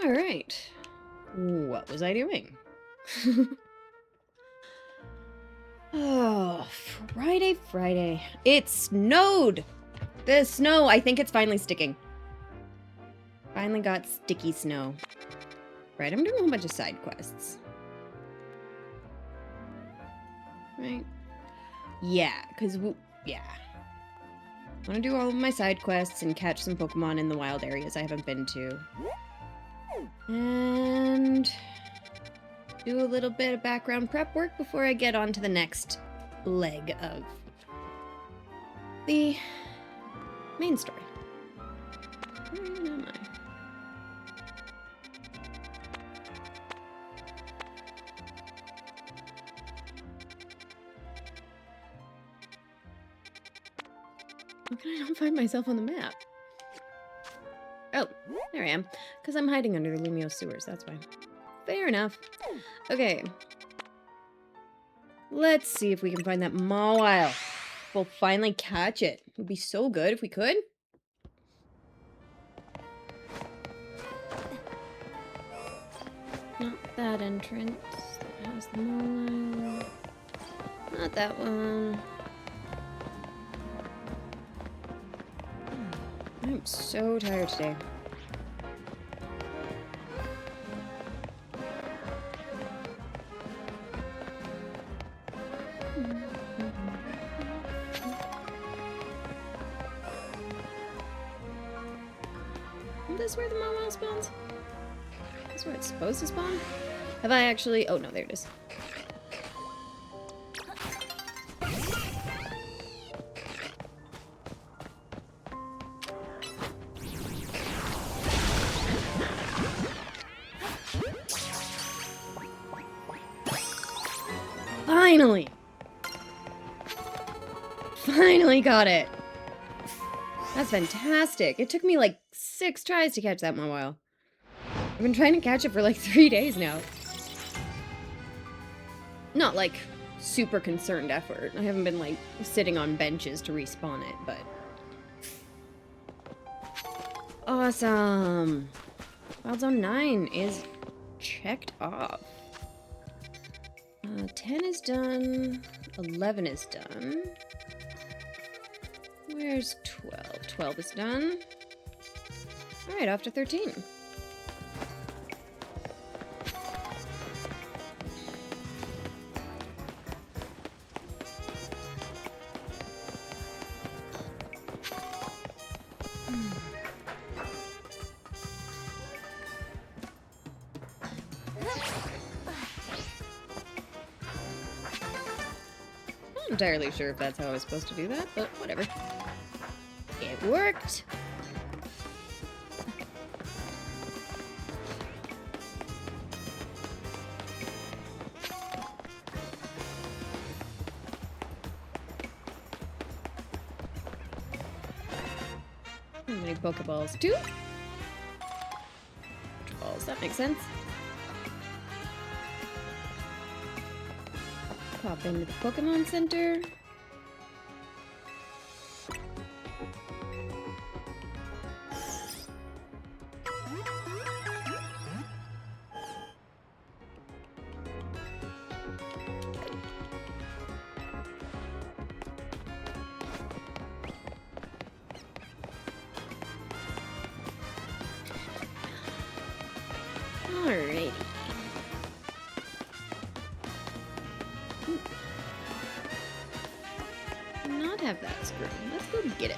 All right. What was I doing? Oh, Friday. It snowed! The snow, I think it's finally sticking. Finally got sticky snow. Right, I'm doing a whole bunch of side quests. Right? Yeah, because, yeah. I want to do all of my side quests and catch some Pokemon in the wild areas I haven't been to. And do a little bit of background prep work before I get on to the next leg of the main story. Where am I? How can I not find myself on the map? Oh, there I am. Because I'm hiding under the Lumio sewers, that's why. Fair enough. Okay. Let's see if we can find that Mawile. We'll finally catch it. It would be so good if we could. Not that entrance. That has the Mawile. Not that one. I'm so tired today. Is this where the Mawile spawns? Is this where it's supposed to spawn? Have I actually... Oh, no, there it is. Finally! Finally got it! That's fantastic. It took me like 6 tries to catch that Mawile. I've been trying to catch it for like 3 days now. Not like super concerned effort. I haven't been like sitting on benches to respawn it, but... Awesome! Wild Zone 9 is checked off. 10 is done. 11 is done. Where's 12? 12 is done. Alright, off to 13. Not entirely sure if that's how I was supposed to do that, but whatever. It worked! How many Pokeballs? 2? Balls, that makes sense. Pop into the Pokemon Center. Alrighty. Not have that screw. Let's go get it.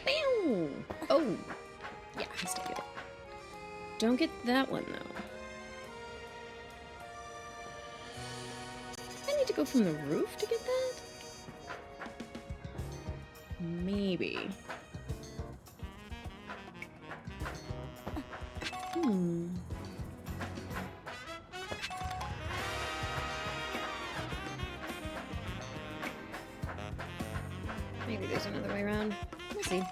Bow! Oh! Yeah, I still get it. Don't get that one, though. I need to go from the roof to get that? Maybe. Maybe there's another way around. We'll see.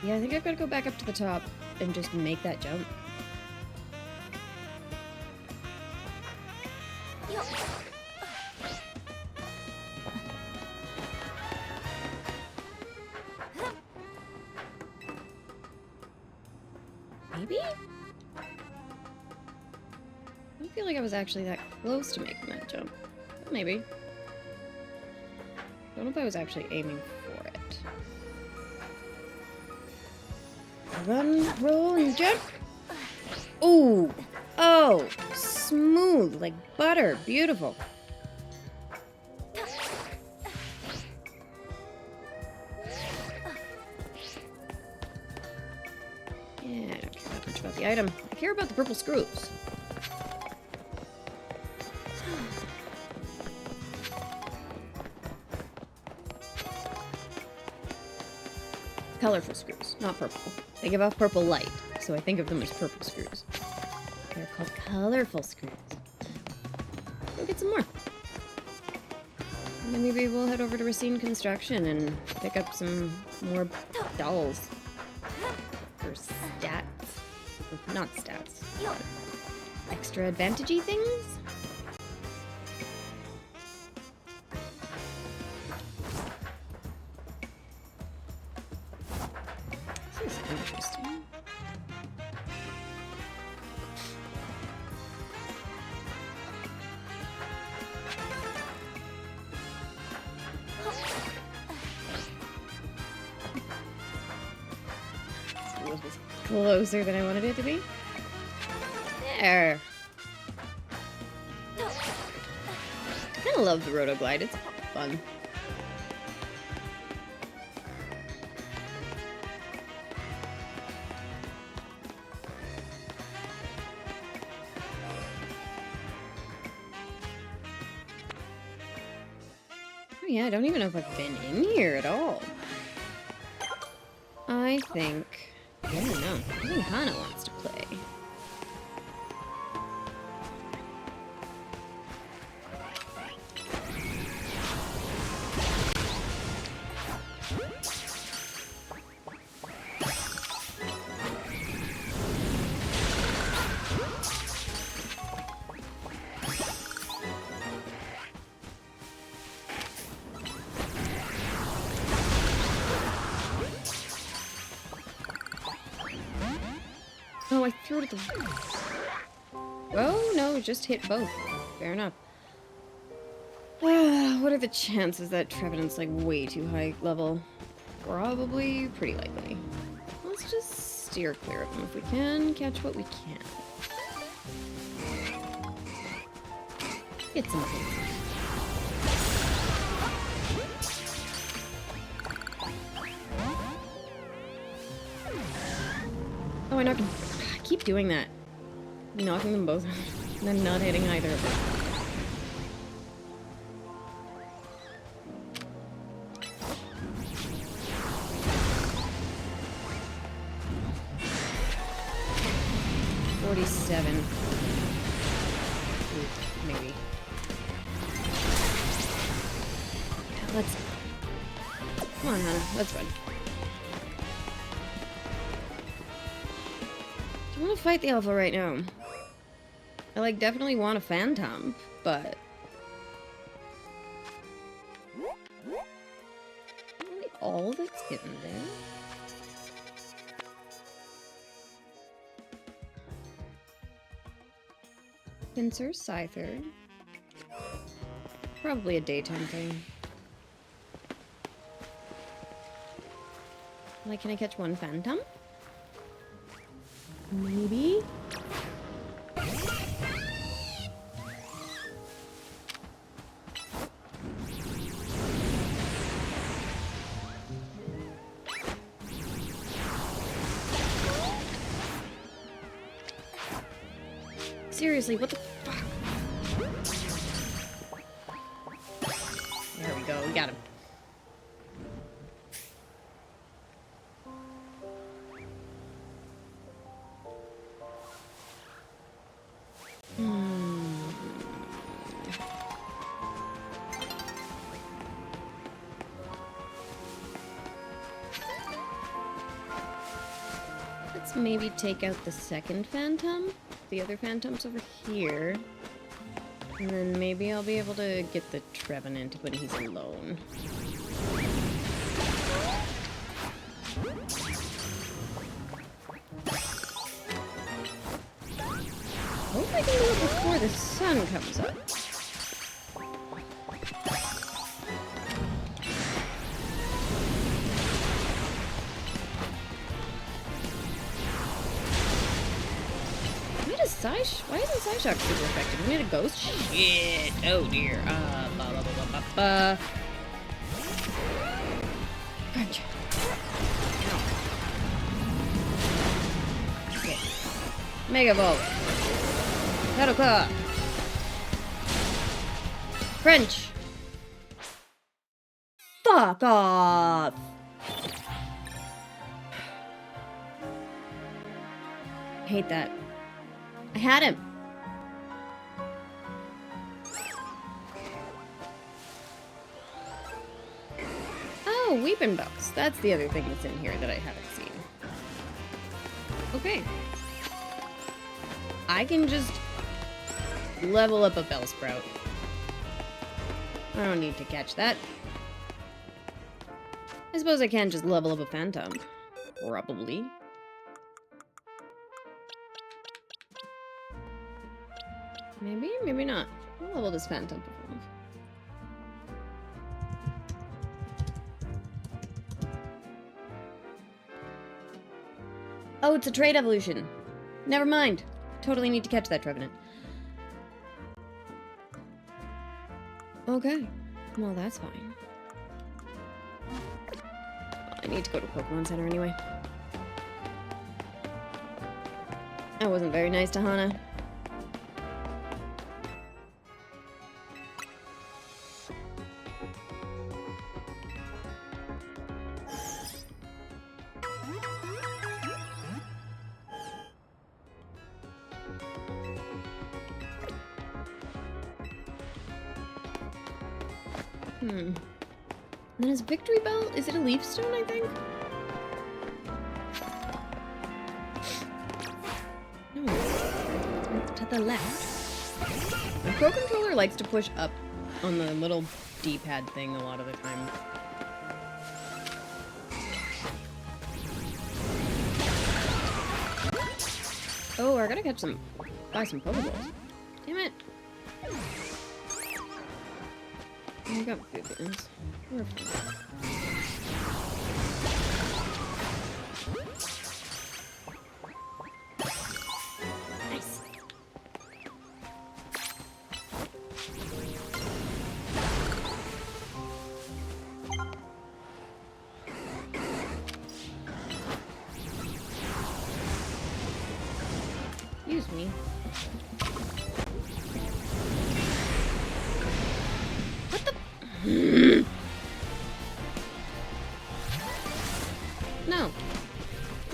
Yeah, I think I've got to go back up to the top and just make that jump. Maybe? I don't feel like I was actually that close to making that jump. But maybe. Don't know if I was actually aiming for it. Run, roll, and jump! Ooh! Oh! Smooth, like butter. Beautiful. Yeah, I don't care that much about the item. I care about the purple screws. Colorful screws, not purple. They give off purple light, so I think of them as purple screws. They're called colorful screws. Go get some more. And then maybe we'll head over to Racine Construction and pick up some more dolls. For stats. Not stats. Extra advantage-y things? This is interesting. It's a little closer than I wanted it to be. There. I kind of love the Roto Glide. It's fun. Oh yeah, I don't even know if I've been in here at all. I think... I don't know. I think Hana wants to play. Oh, I threw it at the... Oh, no, it just hit both. Fair enough. What are the chances that Trevenant's like way too high level? Probably pretty likely. Let's just steer clear of them if we can. Catch what we can. Get some things. Oh, I knocked him. I keep doing that. Knocking them both and then not hitting either of them. $47. Ooh, maybe. Let's... Come on, Hannah. Let's run. I want to fight the alpha right now. I, like, definitely want a phantom, but... Really all that's hidden there? Pincer, Scyther. Probably a daytime thing. Like, can I catch one phantom? Maybe? Seriously, what the fuck? There we go, we got him. let's maybe take out the second phantom. The other phantom's over here. And then maybe I'll be able to get the Trevenant when he's alone. Hope I can do it before the sun comes up. Why isn't Psyshock super effective? We need a ghost? Shit! Oh dear. Crunch. Okay. Mega Volt. Battle Claw. Crunch. Fuck off! I hate that. I had him. Oh, Weeping Bells. That's the other thing that's in here that I haven't seen. Okay. I can just level up a Bellsprout. I don't need to catch that. I suppose I can just level up a Phantom. Probably. Maybe, maybe not. I'll level this Phantom. Oh, it's a trait evolution. Never mind. Totally need to catch that Trevenant. Okay. Well, that's fine. I need to go to Pokemon Center anyway. That wasn't very nice to Hana. Then his Victory Bell? Is it a Leaf Stone, I think? No. To the left. The Pro Controller likes to push up on the little D-pad thing a lot of the time. Oh, I gotta catch some... buy some Pokeballs. Damn it! I got Boobies. We're fine. Nice. Excuse me. No.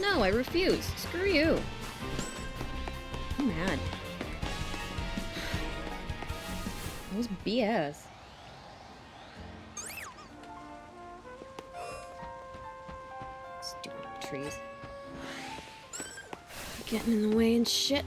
No, I refuse. Screw you. I'm mad. That was BS. Stupid trees. Getting in the way and shit.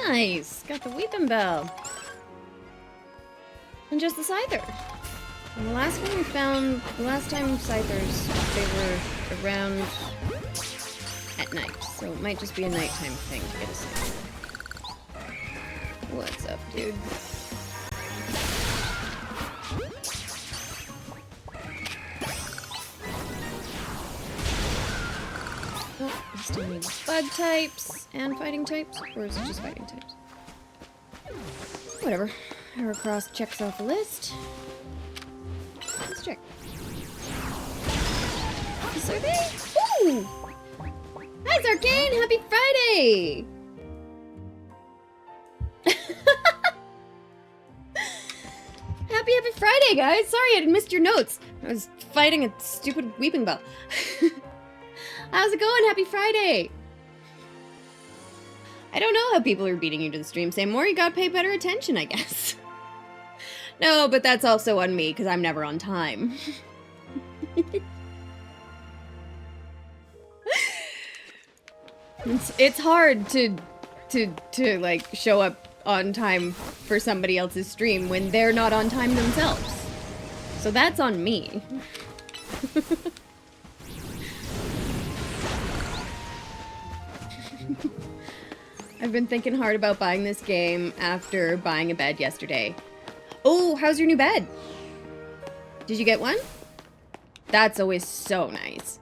Nice! Got the Weeping Bell. And just the Scyther. And the last one we found, the last time Scythers, they were around at night. So it might just be a nighttime thing to get a Scyther. What's up, dude? Oh, I still need bug types and fighting types, or is it just fighting types? Whatever. Heracross checks off the list. Let's check. Survey? Ooh! Hi, Zarkane! Happy Friday! Happy Friday, guys! Sorry, I missed your notes. I was fighting a stupid weeping bell. How's it going? Happy Friday! I don't know how people are beating you to the stream. Say more, you gotta pay better attention, I guess. No, but that's also on me, because I'm never on time. It's hard to like show up on time for somebody else's stream when they're not on time themselves. So that's on me. I've been thinking hard about buying this game after buying a bed yesterday. Oh, how's your new bed? Did you get one? That's always so nice.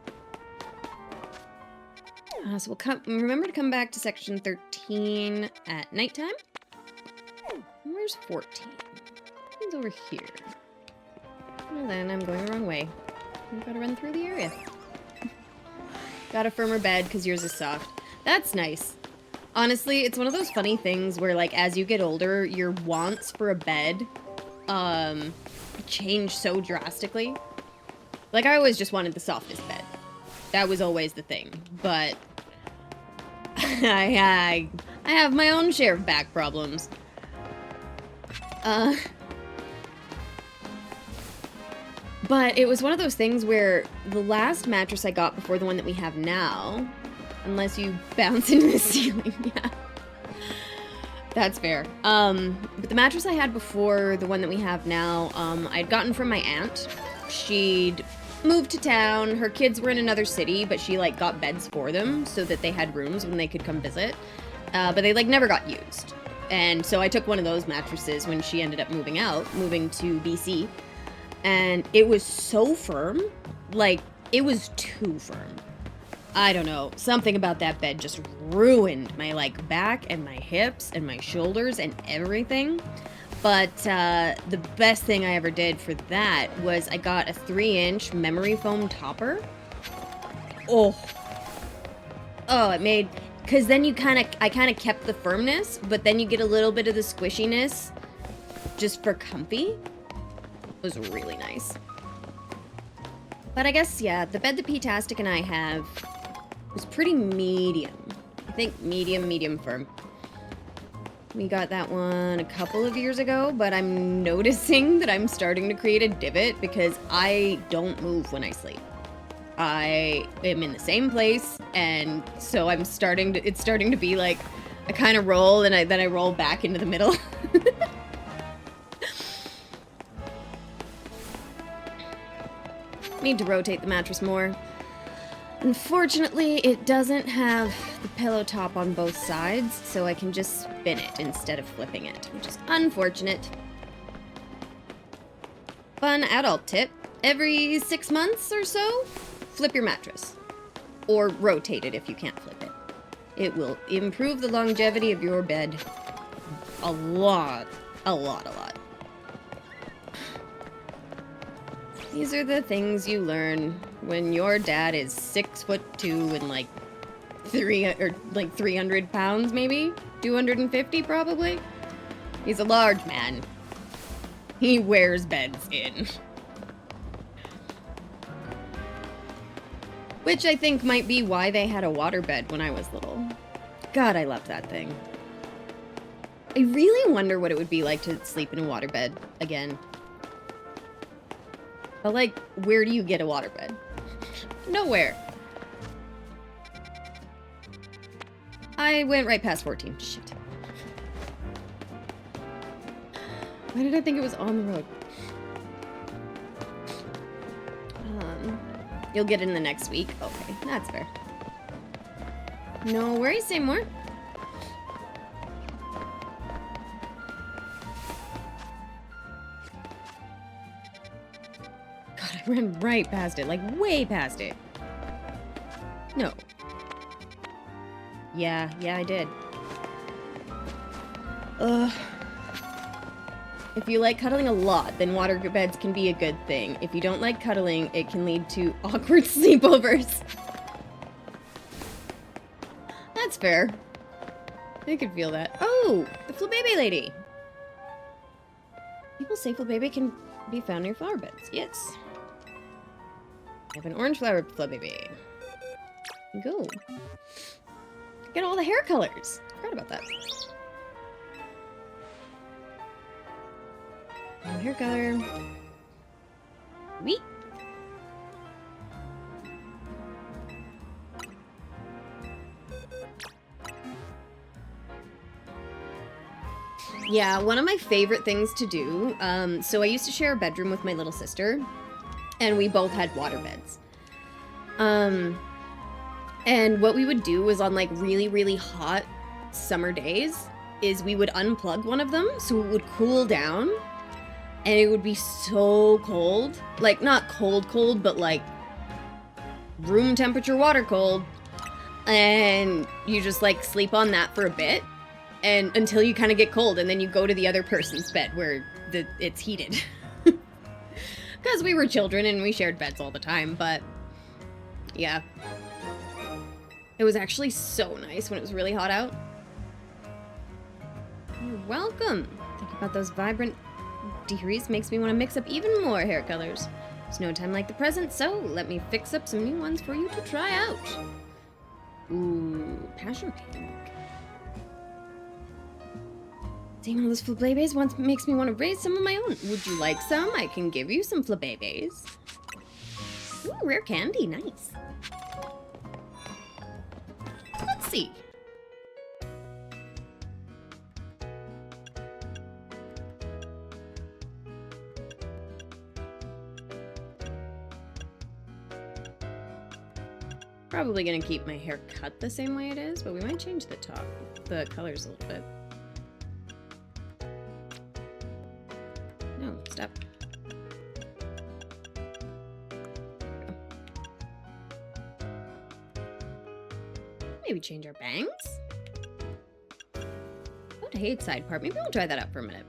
So we'll remember to come back to section 13 at nighttime. Where's 14? It's over here. Well then, I'm going the wrong way. I've got to run through the area. Got a firmer bed because yours is soft. That's nice. Honestly, it's one of those funny things where, like, as you get older, your wants for a bed, change so drastically. Like, I always just wanted the softest bed. That was always the thing. But I have my own share of back problems. But it was one of those things where the last mattress I got before the one that we have now, unless you bounce into the ceiling, yeah. That's fair. But the mattress I had before the one that we have now, I'd gotten from my aunt. She'd moved to town, her kids were in another city, but she, like, got beds for them so that they had rooms when they could come visit. But they, like, never got used. And so I took one of those mattresses when she ended up moving to BC. And it was so firm, like, it was too firm. I don't know, something about that bed just ruined my, like, back and my hips and my shoulders and everything. But the best thing I ever did for that was I got a 3-inch memory foam topper. Oh, it made, because then I kind of kept the firmness, but then you get a little bit of the squishiness just for comfy. It was really nice. But I guess, yeah, the bed that P-tastic and I have was pretty medium. I think medium firm. We got that one a couple of years ago, but I'm noticing that I'm starting to create a divot because I don't move when I sleep. I am in the same place, and so it's starting to be like I kind of roll and then I roll back into the middle. Need to rotate the mattress more. Unfortunately, it doesn't have the pillow top on both sides, so I can just spin it instead of flipping it, which is unfortunate. Fun adult tip. Every 6 months or so, flip your mattress. Or rotate it if you can't flip it. It will improve the longevity of your bed a lot. These are the things you learn when your dad is 6'2" and like 300 pounds, maybe 250 probably. He's a large man. He wears beds in. Which I think might be why they had a waterbed when I was little. God, I loved that thing. I really wonder what it would be like to sleep in a waterbed again. But, like, where do you get a waterbed? Nowhere. I went right past 14. Shit. Why did I think it was on the road? You'll get it in the next week. Okay, that's fair. No worries, say more. I ran right past it, like way past it. No. Yeah, I did. Ugh. If you like cuddling a lot, then water beds can be a good thing. If you don't like cuddling, it can lead to awkward sleepovers. That's fair. I could feel that. Oh, the Flabébé lady. People say Flabébé can be found near flower beds. Yes. I have an orange flower Flabébé. Go. Get all the hair colors. Forgot about that. Hair color. Wheat. Yeah, one of my favorite things to do, so I used to share a bedroom with my little sister, and we both had water beds. And what we would do was on like really, really hot summer days, is we would unplug one of them so it would cool down, and it would be so cold. Like, not cold cold, but like room temperature water cold. And you just like sleep on that for a bit. And until you kind of get cold, and then you go to the other person's bed where it's heated. Because we were children and we shared beds all the time, but yeah. It was actually so nice when it was really hot out. You're welcome. Thinking about those vibrant dearies makes me want to mix up even more hair colors. There's no time like the present, so let me fix up some new ones for you to try out. Ooh, passion pink. Seeing all those Flabébés once makes me want to raise some of my own. Would you like some? I can give you some Flabébés. Ooh, rare candy, nice. Let's see. Probably gonna keep my hair cut the same way it is, but we might change the colors a little bit. No, stop. Maybe change our bangs? Oh, Tahehe side part. Maybe we'll try that out for a minute.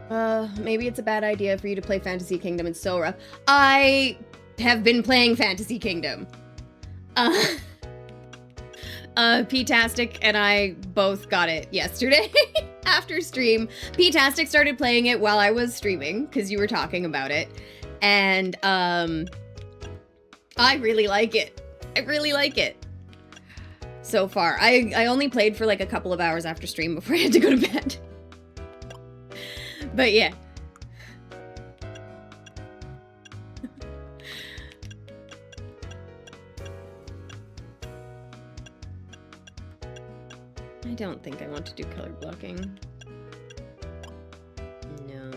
Oh. Maybe it's a bad idea for you to play Fantasy Kingdom. It's so rough. I have been playing Fantasy Kingdom. P-tastic and I both got it yesterday after stream. P-tastic started playing it while I was streaming because you were talking about it. And I really like it. I really like it. So far. I only played for like a couple of hours after stream before I had to go to bed. But yeah. I don't think I want to do color blocking. No.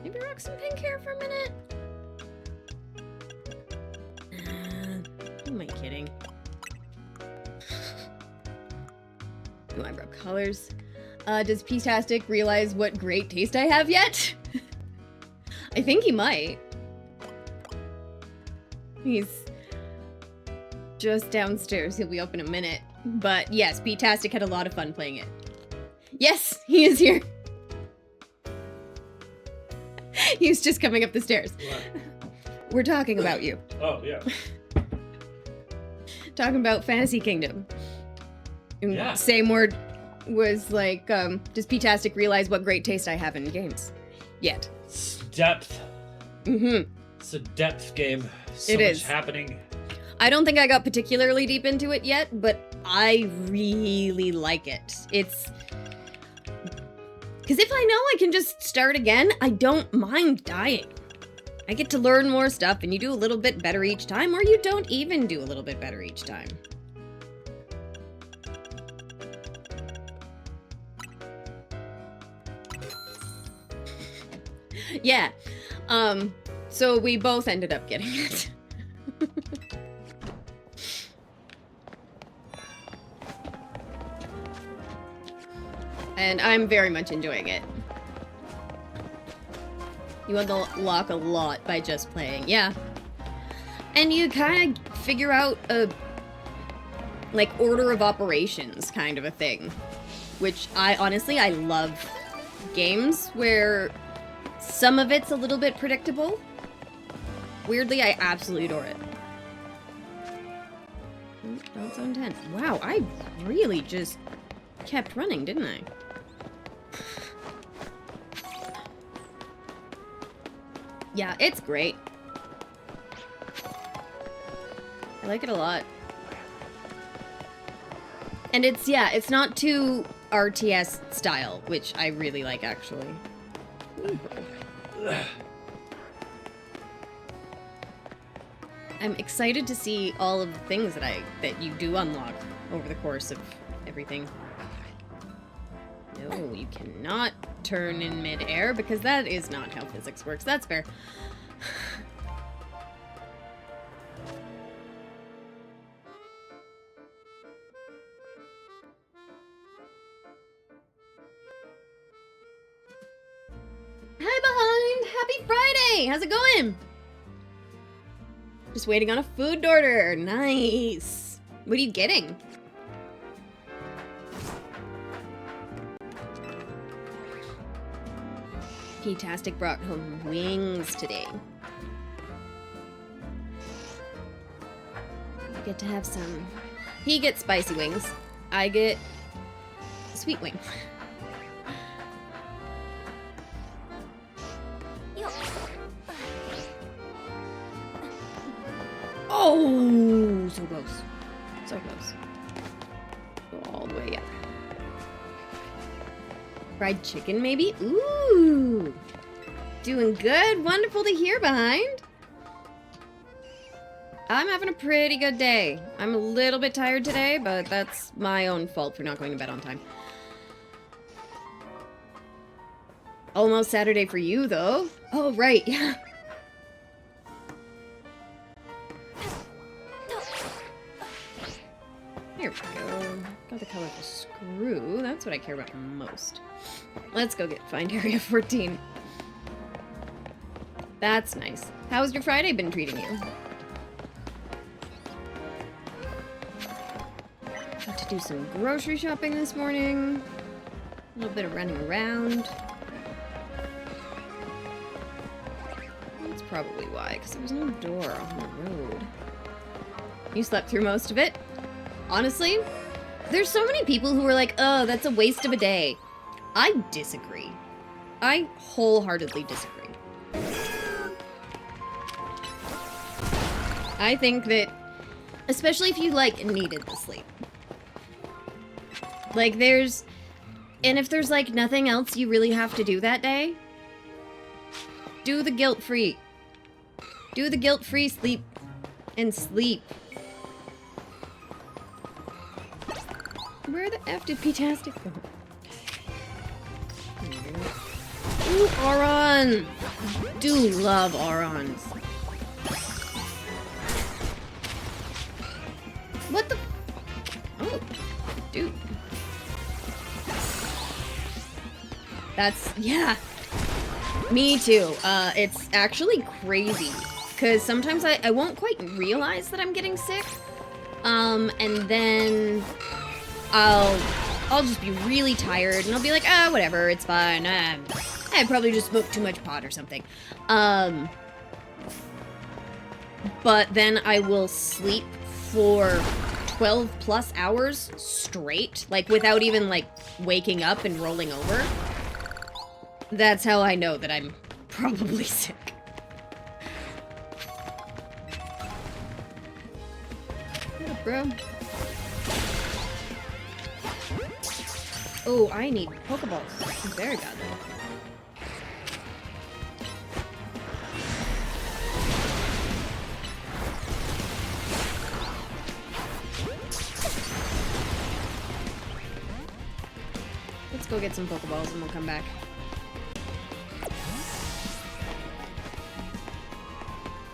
Maybe rock some pink hair for a minute? Who am I kidding? No eyebrow colors. Does P-tastic realize what great taste I have yet? I think he might. He's just downstairs. He'll be up in a minute. But yes, P-tastic had a lot of fun playing it. Yes, he is here. He's just coming up the stairs. What? We're talking about you. Oh, yeah. Talking about Fantasy Kingdom. Yeah. Same word was like, does P-tastic realize what great taste I have in games? Yet. It's depth. Mm-hmm. It's a depth game. So it much is happening. I don't think I got particularly deep into it yet, but I really like it. It's... Because if I know I can just start again, I don't mind dying. I get to learn more stuff, and you do a little bit better each time, or you don't even do a little bit better each time. Yeah. So we both ended up getting it. And I'm very much enjoying it. You unlock a lot by just playing. Yeah. And you kind of figure out a, like, order of operations kind of a thing. Which honestly, I love games where some of it's a little bit predictable. Weirdly, I absolutely adore it. Ooh, don't sound tense. Wow, I really just kept running, didn't I? Yeah, it's great. I like it a lot. And it's, yeah, it's not too RTS style, which I really like, actually. I'm excited to see all of the things that you do unlock over the course of everything. No, you cannot turn in mid-air, because that is not how physics works. That's fair. Hi, Behind! Happy Friday! How's it going? Just waiting on a food order. Nice. What are you getting? P-tastic brought home wings today. You get to have some. He gets spicy wings. I get sweet wing. Oh, so close. So close. Go all the way up. Fried chicken, maybe? Ooh. Doing good. Wonderful to hear, Behind. I'm having a pretty good day. I'm a little bit tired today, but that's my own fault for not going to bed on time. Almost Saturday for you, though. Oh, right, yeah. There we go. Got the colorful screw. That's what I care about most. Let's go find Area 14. That's nice. How's your Friday been treating you? Got to do some grocery shopping this morning. A little bit of running around. That's probably why, because there was no door on the road. You slept through most of it? Honestly, there's so many people who are like, oh, that's a waste of a day. I disagree. I wholeheartedly disagree. I think that, especially if you, like, needed the sleep. Like, and if there's, like, nothing else you really have to do that day, do the guilt-free. Do the guilt-free sleep and sleep. Where the F did P-tastic go? Ooh, Auron! Do love Aurons. What the? Oh, dude. That's, yeah. Me too. It's actually crazy. Because sometimes I won't quite realize that I'm getting sick. And then I'll just be really tired, and I'll be like, ah, whatever, it's fine. I probably just smoked too much pot or something. But then I will sleep for 12 plus hours straight, like without even like waking up and rolling over. That's how I know that I'm probably sick. What up, bro? Oh, I need Pokeballs very badly. Let's go get some Pokeballs and we'll come back.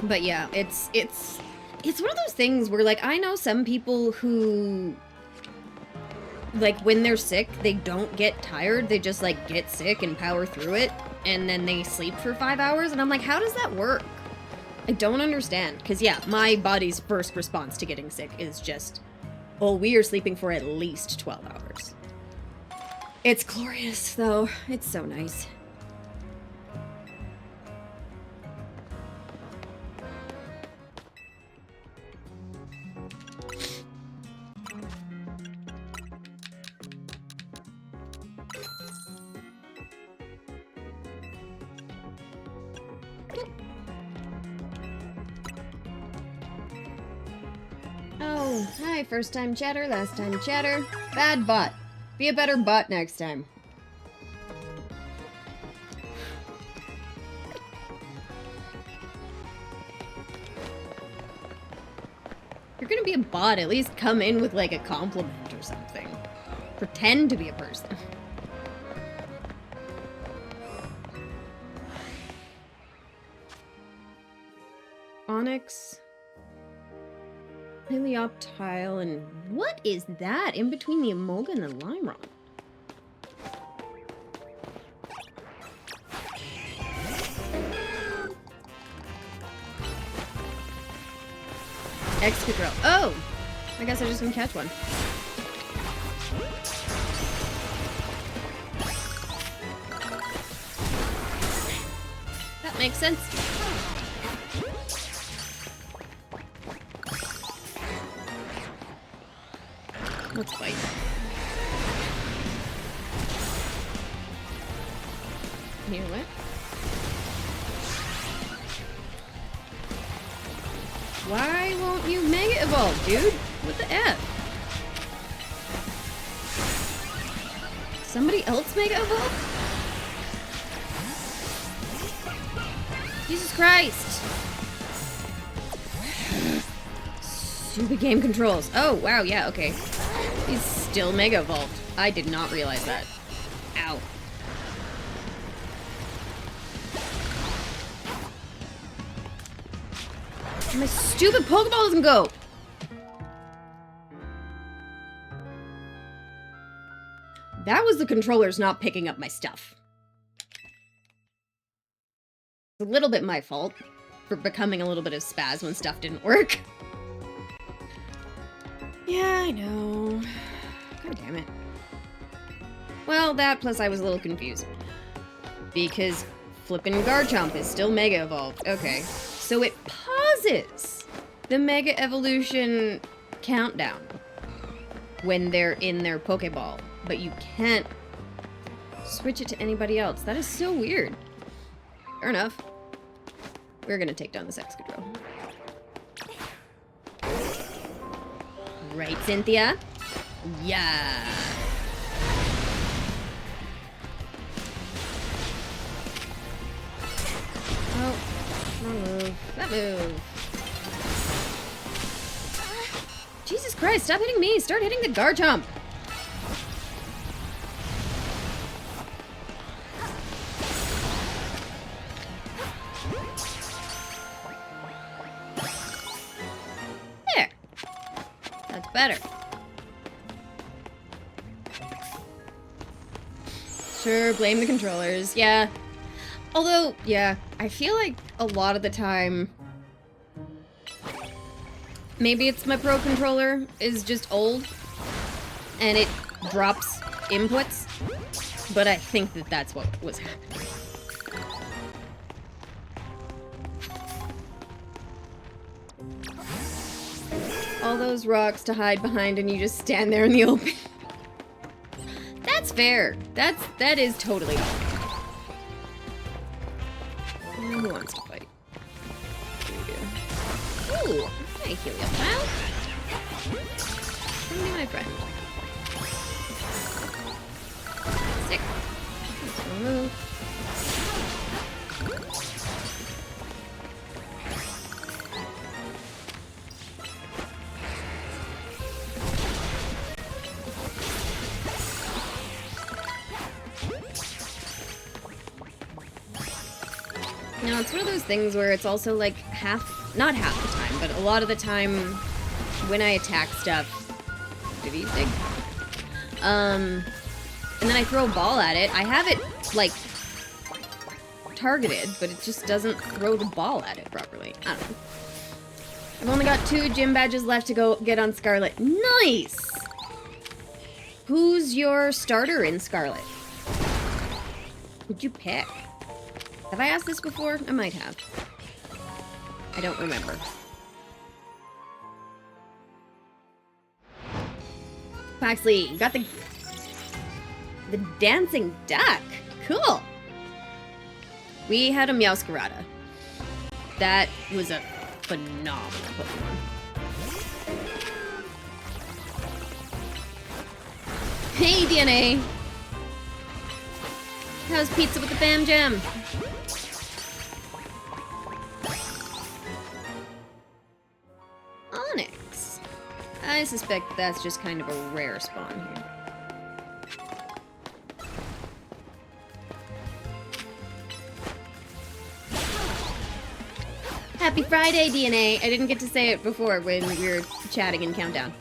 But yeah, it's one of those things where, like, I know some people who like, when they're sick, they don't get tired. They just, like, get sick and power through it, and then they sleep for 5 hours, and I'm like, how does that work? I don't understand. Because, yeah, my body's first response to getting sick is just, well, we are sleeping for at least 12 hours. It's glorious, though. It's so nice. Oh, hi, first time chatter, last time chatter. Bad bot. Be a better bot next time. If you're gonna be a bot, at least come in with like a compliment or something. Pretend to be a person. Onyx. Helioptile, and what is that in between the Amoga and the Limron? Excadrill. Oh! I guess I just didn't catch one. That makes sense. Let's fight. Here, what? Why won't you Mega Evolve, dude? What the F? Somebody else Mega Evolve? Jesus Christ! Stupid game controls. Oh, wow, yeah, okay. He's still Mega Evolved. I did not realize that. Ow. My stupid Pokeball doesn't go! That was the controllers not picking up my stuff. It's a little bit my fault for becoming a little bit of spaz when stuff didn't work. Yeah, I know. God damn it. Well, that plus I was a little confused. Because flippin' Garchomp is still Mega Evolved. Okay. So it pauses the Mega Evolution countdown when they're in their Pokeball. But you can't switch it to anybody else. That is so weird. Fair enough. We're gonna take down this Excadrill. Right, Cynthia? Yeah. Oh, wrong move. That move. Jesus Christ, stop hitting me. Start hitting the Garchomp. There. That's better. Sure, blame the controllers. Yeah. Although, yeah, I feel like a lot of the time, maybe it's my Pro controller is just old and it drops inputs, but I think that that's what was happening. All those rocks to hide behind and you just stand there in the open. That's fair. That is totally fair. Who wants to fight? Ooh, hey, Helioptile. Come be my friend. Sick. Move. No, it's one of those things where it's also like not half the time, but a lot of the time when I attack stuff, did he dig? And then I throw a ball at it. I have it, like, targeted, but it just doesn't throw the ball at it properly. I don't know. I've only got 2 gym badges left to go get on Scarlet. Nice! Who's your starter in Scarlet? Who'd you pick? Have I asked this before? I might have. I don't remember. Paxley, you got the dancing duck. Cool. We had a Meowscarada. That was a phenomenal Pokemon. Hey, DNA! How's pizza with the Bam Jam? Onyx. I suspect that's just kind of a rare spawn here. Happy Friday, DNA! I didn't get to say it before when we were chatting in Countdown.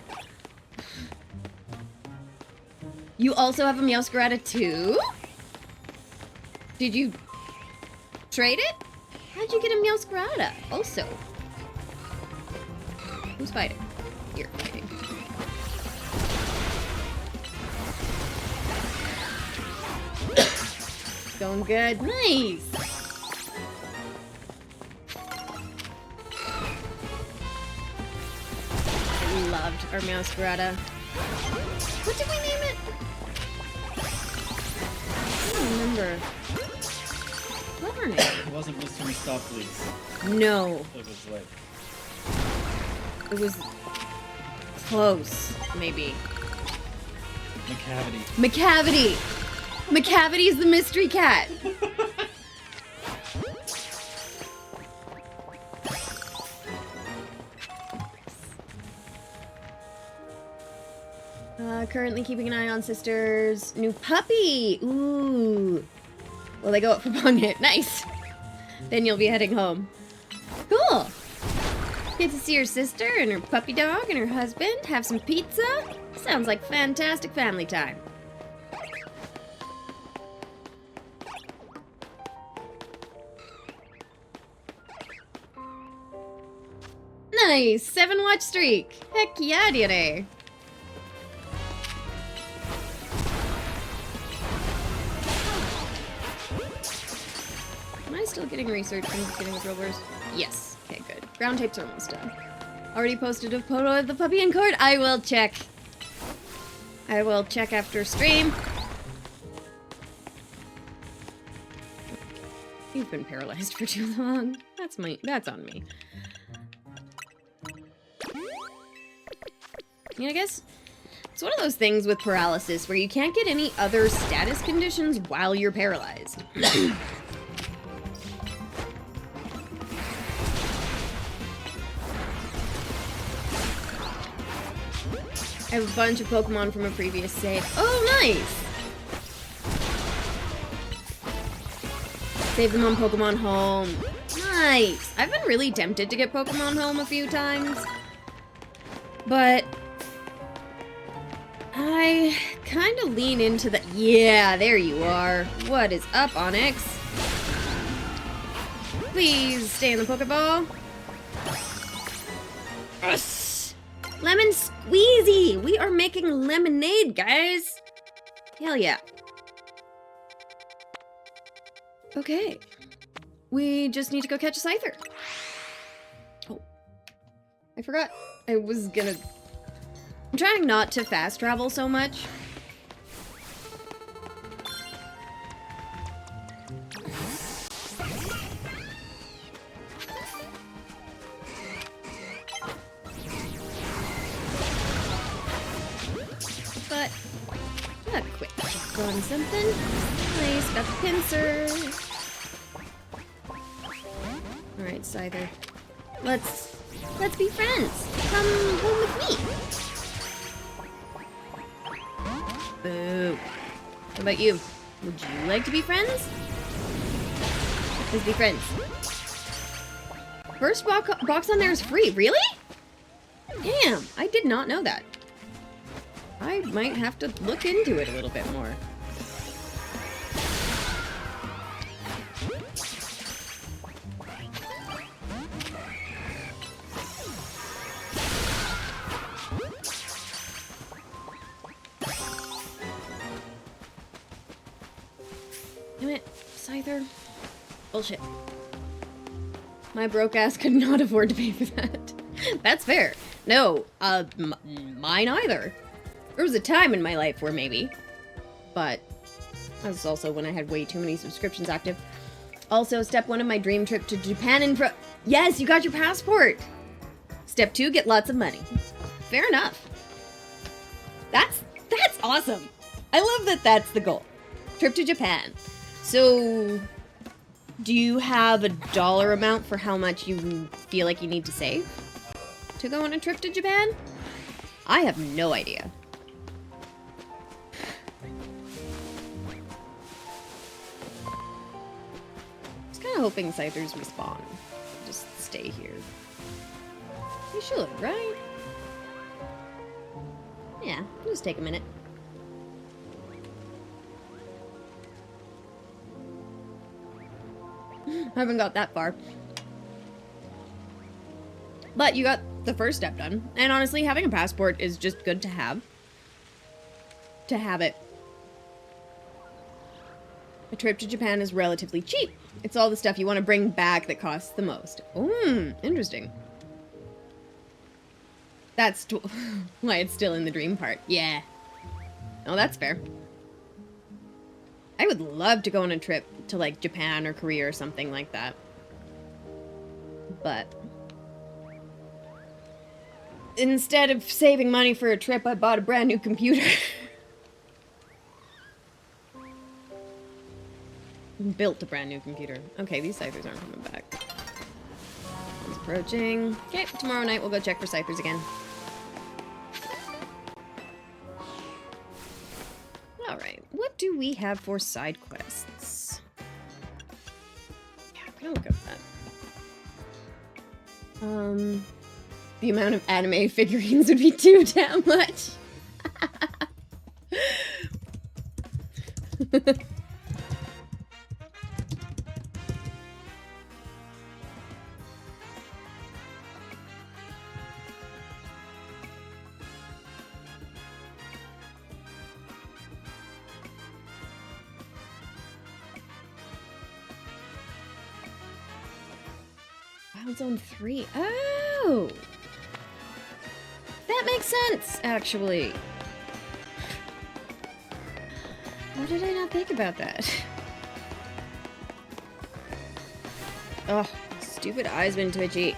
You also have a Meowscarada too? Did you trade it? How'd you get a Meowscarada? Also. Who's fighting? You're fighting. Going good. Nice! I loved our Meowscarada. What did we name it? I don't remember. What was her name? It wasn't Mr. Mistopheles. No. It was like... It was close, maybe. McCavity. McCavity! McCavity's the mystery cat! Currently keeping an eye on sister's new puppy! Ooh! Well, they go up for Bongit. Nice! Then you'll be heading home. Cool! Get to see your sister and her puppy dog and her husband, have some pizza. Sounds like fantastic family time. Nice! 7-watch streak! Heck yeah, DNA! Am I still getting research from getting the Drillers? Yes. Okay, good. Ground tapes are almost done. Already posted a photo of the puppy in court? I will check. I will check after stream. You've been paralyzed for too long. That's on me. Yeah, I guess it's one of those things with paralysis where you can't get any other status conditions while you're paralyzed. I have a bunch of Pokemon from a previous save. Oh, nice! Save them on Pokemon Home. Nice! I've been really tempted to get Pokemon Home a few times. But I kind of lean into the... Yeah, there you are. What is up, Onyx? Please stay in the Pokeball. Yes! Lemon squeezy! We are making lemonade, guys! Hell yeah. Okay. We just need to go catch a Scyther. Oh. I forgot. I was gonna... I'm trying not to fast travel so much. But, not quick. On something. Nice, got the pincer. Alright, Scyther. Let's be friends. Come home with me. Boo. How about you? Would you like to be friends? Let's be friends. First box on there is free. Really? Damn, I did not know that. I might have to look into it a little bit more. Damn it, Scyther. Bullshit. My broke ass could not afford to pay for that. That's fair. No, mine either. There was a time in my life where maybe. But that was also when I had way too many subscriptions active. Also, step 1 of my dream trip to Japan and yes, you got your passport! Step 2, get lots of money. Fair enough. That's awesome. I love that that's the goal. Trip to Japan. So, do you have a dollar amount for how much you feel like you need to save to go on a trip to Japan? I have no idea. I was kind of hoping Scythers respawn. Just stay here. They should, right? Yeah, it'll just take a minute. I haven't got that far. But you got the first step done. And honestly, having a passport is just good to have. To have it. A trip to Japan is relatively cheap. It's all the stuff you want to bring back that costs the most. Interesting. That's why it's still in the dream part. Yeah. Oh, that's fair. I would love to go on a trip to, like, Japan or Korea or something like that. But instead of saving money for a trip, I bought a brand new computer. Built a brand new computer. Okay, these Scythers aren't coming back. One's approaching. Okay, tomorrow night we'll go check for Scythers again. Alright, what do we have for side quests? Yeah, we don't look up that. The amount of anime figurines would be too damn much. Zone 3. Oh! That makes sense, actually. Why did I not think about that? Oh, stupid eyes been twitchy.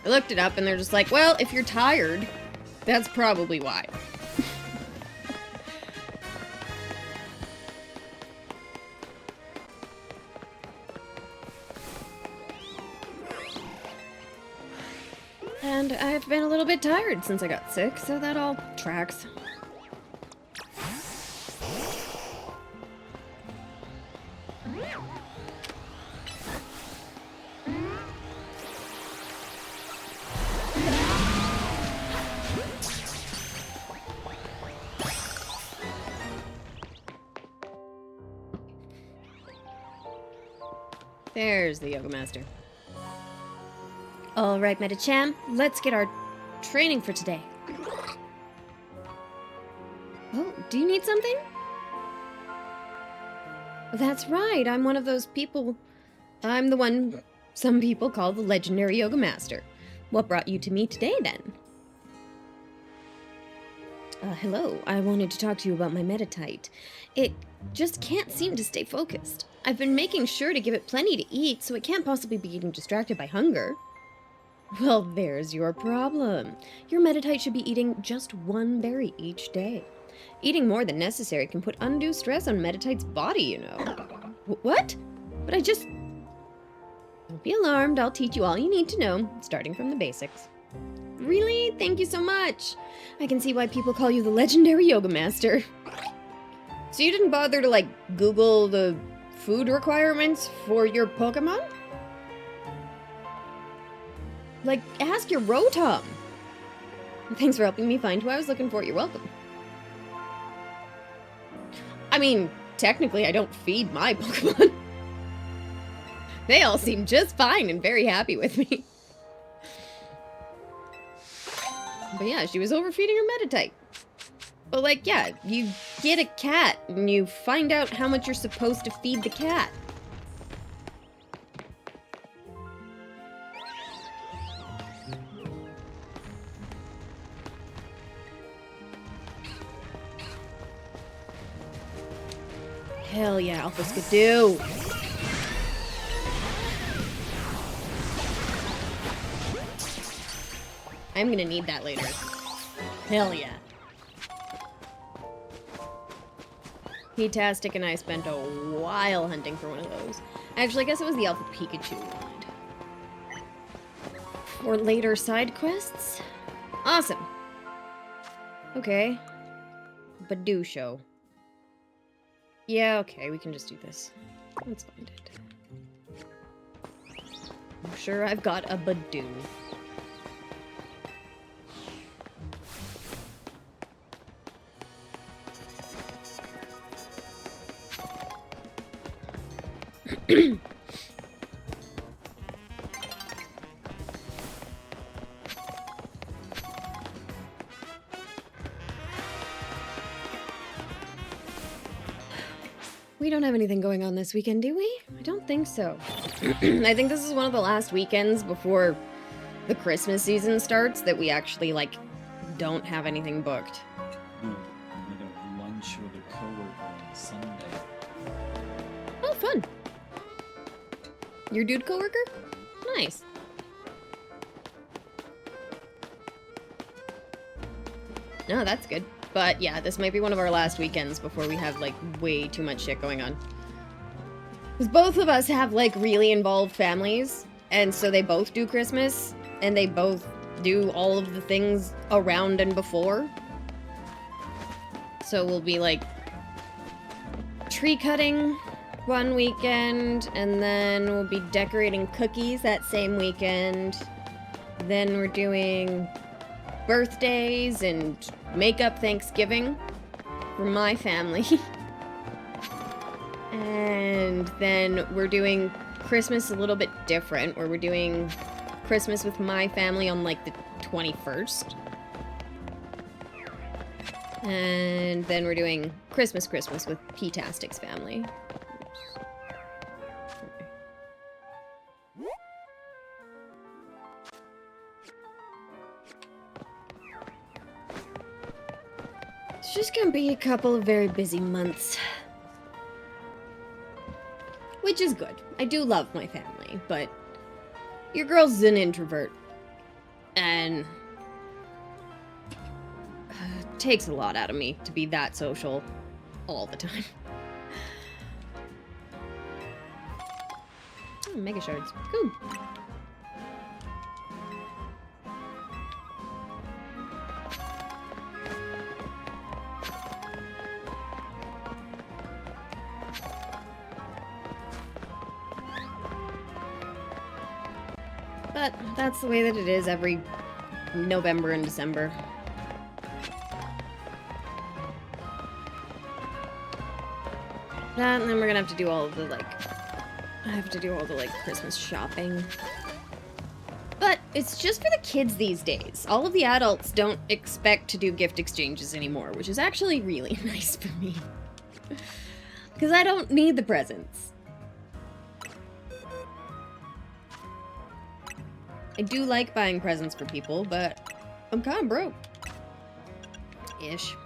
I looked it up and they're just like, well, if you're tired, that's probably why. And I've been a little bit tired since I got sick, so that all tracks. There's the Yoga Master. All right, Metacham, let's get our training for today. Oh, do you need something? That's right, I'm one of those people. I'm the one some people call the legendary Yoga Master. What brought you to me today, then? Hello, I wanted to talk to you about my Metatite. It just can't seem to stay focused. I've been making sure to give it plenty to eat, so it can't possibly be getting distracted by hunger. Well, there's your problem. Your Metatite should be eating just one berry each day. Eating more than necessary can put undue stress on Metatite's body, you know. What? But I just... Don't be alarmed, I'll teach you all you need to know, starting from the basics. Really? Thank you so much. I can see why people call you the legendary Yoga Master. So you didn't bother to, like, Google the food requirements for your Pokemon? Like, ask your Rotom. Thanks for helping me find who I was looking for. You're welcome. I mean, technically I don't feed my Pokemon. They all seem just fine and very happy with me. But yeah, she was overfeeding her Meditite. But like, yeah, you get a cat and you find out how much you're supposed to feed the cat. Hell yeah, Alpha Skidoo! I'm gonna need that later. Hell yeah. Heatastic and I spent a while hunting for one of those. Actually, I guess it was the Alpha Pikachu we wanted. For later side quests? Awesome. Okay. Badoo show. Yeah, okay, we can just do this. Let's find it. I'm sure I've got a Badoo. We don't have anything going on this weekend, do we? I don't think so. I think this is one of the last weekends before the Christmas season starts that we actually, like, don't have anything booked. I'm gonna have lunch with a coworker on Sunday. Oh, fun. Your dude coworker? Nice. No, that's good. But yeah, this might be one of our last weekends before we have, like, way too much shit going on. Because both of us have, like, really involved families, and so they both do Christmas, and they both do all of the things around and before. So we'll be, like, tree cutting one weekend, and then we'll be decorating cookies that same weekend. Then we're doing birthdays and makeup Thanksgiving for my family. And then we're doing Christmas a little bit different, where we're doing Christmas with my family on, like, the 21st. And then we're doing Christmas with P-Tastic's family. It's just gonna be a couple of very busy months. Which is good. I do love my family, but your girl's an introvert. And it takes a lot out of me to be that social all the time. Oh, Mega Shards. Cool. But that's the way that it is every November and December. That, and then we're gonna have to do all of the, like, Christmas shopping. But it's just for the kids these days. All of the adults don't expect to do gift exchanges anymore, which is actually really nice for me. Because I don't need the presents. I do like buying presents for people, but I'm kind of broke. Ish.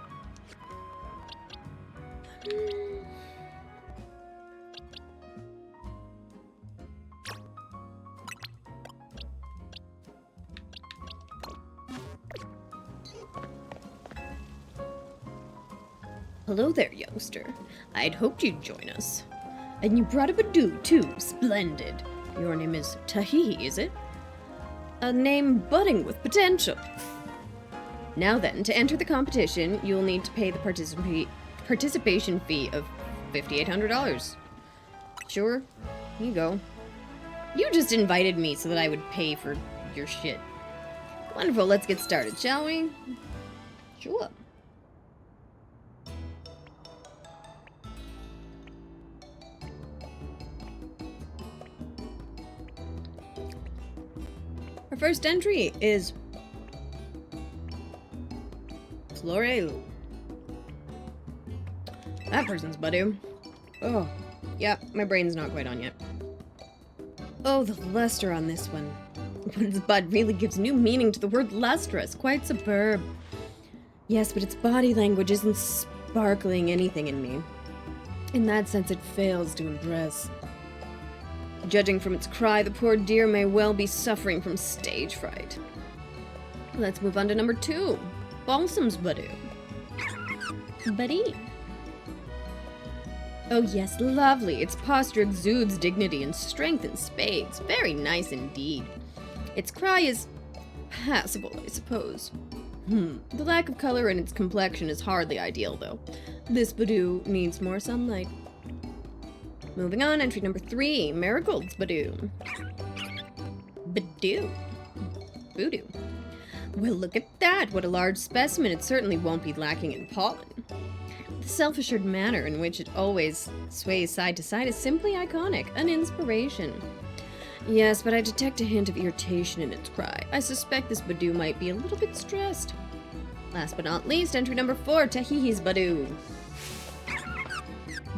Hello there, youngster. I'd hoped you'd join us. And you brought a Badoo, too. Splendid. Your name is Tahehe, is it? A name budding with potential. Now then, to enter the competition, you'll need to pay the participation fee of $5,800. Sure, here you go. You just invited me so that I would pay for your shit. Wonderful, let's get started, shall we? Sure. Our first entry is Florel. That person's Badoo. Oh, yeah, my brain's not quite on yet. Oh, the luster on this one. One's bud really gives new meaning to the word lustrous. Quite superb. Yes, but its body language isn't sparkling anything in me. In that sense, it fails to impress. Judging from its cry, the poor dear may well be suffering from stage fright. Let's move on to number 2. Balsam's Badoo. Buddy. Oh yes, lovely. Its posture exudes dignity and strength in spades. Very nice indeed. Its cry is passable, I suppose. The lack of color in its complexion is hardly ideal, though. This Badoo needs more sunlight. Moving on, entry number 3, Marigold's Badoo. Badoo. Voodoo. Well, look at that! What a large specimen. It certainly won't be lacking in pollen. The self-assured manner in which it always sways side to side is simply iconic, an inspiration. Yes, but I detect a hint of irritation in its cry. I suspect this Badoo might be a little bit stressed. Last but not least, entry number 4, Tahehe's Badoo.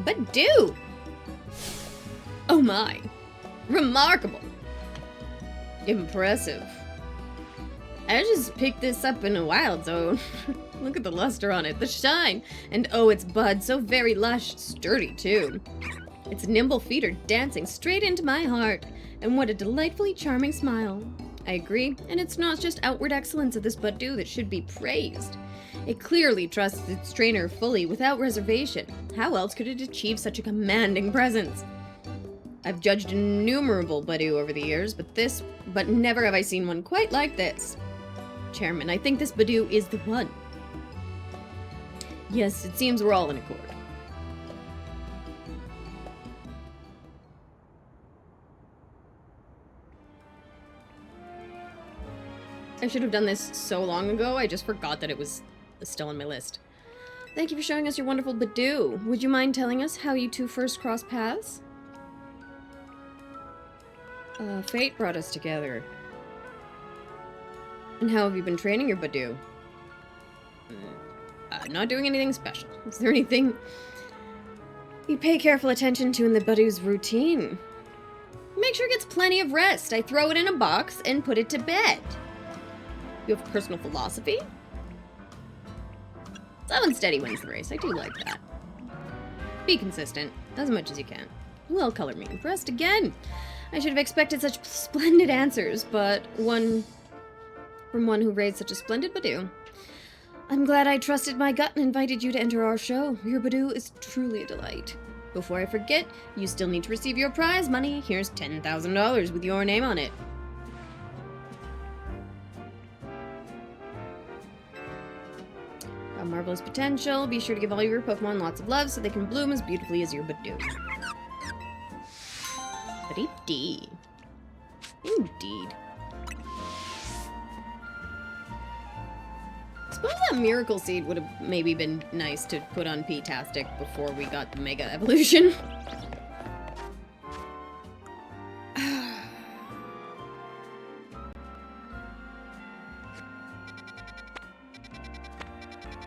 Badoo! Oh my! Remarkable! Impressive. I just picked this up in a wild zone. Look at the luster on it, the shine! And oh, its bud, so very lush, sturdy too. Its nimble feet are dancing straight into my heart. And what a delightfully charming smile. I agree, and it's not just outward excellence of this Badoo that should be praised. It clearly trusts its trainer fully, without reservation. How else could it achieve such a commanding presence? I've judged innumerable Badoo over the years, but never have I seen one quite like this. Chairman, I think this Badoo is the one. Yes, it seems we're all in accord. I should have done this so long ago, I just forgot that it was still on my list. Thank you for showing us your wonderful Badoo. Would you mind telling us how you two first crossed paths? Fate brought us together. And how have you been training your Badoo? Not doing anything special. Is there anything you pay careful attention to in the Badoo's routine? Make sure it gets plenty of rest. I throw it in a box and put it to bed. You have personal philosophy? Slow and steady wins the race. I do like that. Be consistent, as much as you can. Well, color me impressed again. I should have expected such splendid answers, but from one who raised such a splendid Badoo. I'm glad I trusted my gut and invited you to enter our show. Your Badoo is truly a delight. Before I forget, you still need to receive your prize money. Here's $10,000 with your name on it. Got marvelous potential. Be sure to give all your Pokemon lots of love so they can bloom as beautifully as your Badoo. Badee. Indeed. Suppose that Miracle Seed would have maybe been nice to put on P-tastic before we got the Mega Evolution.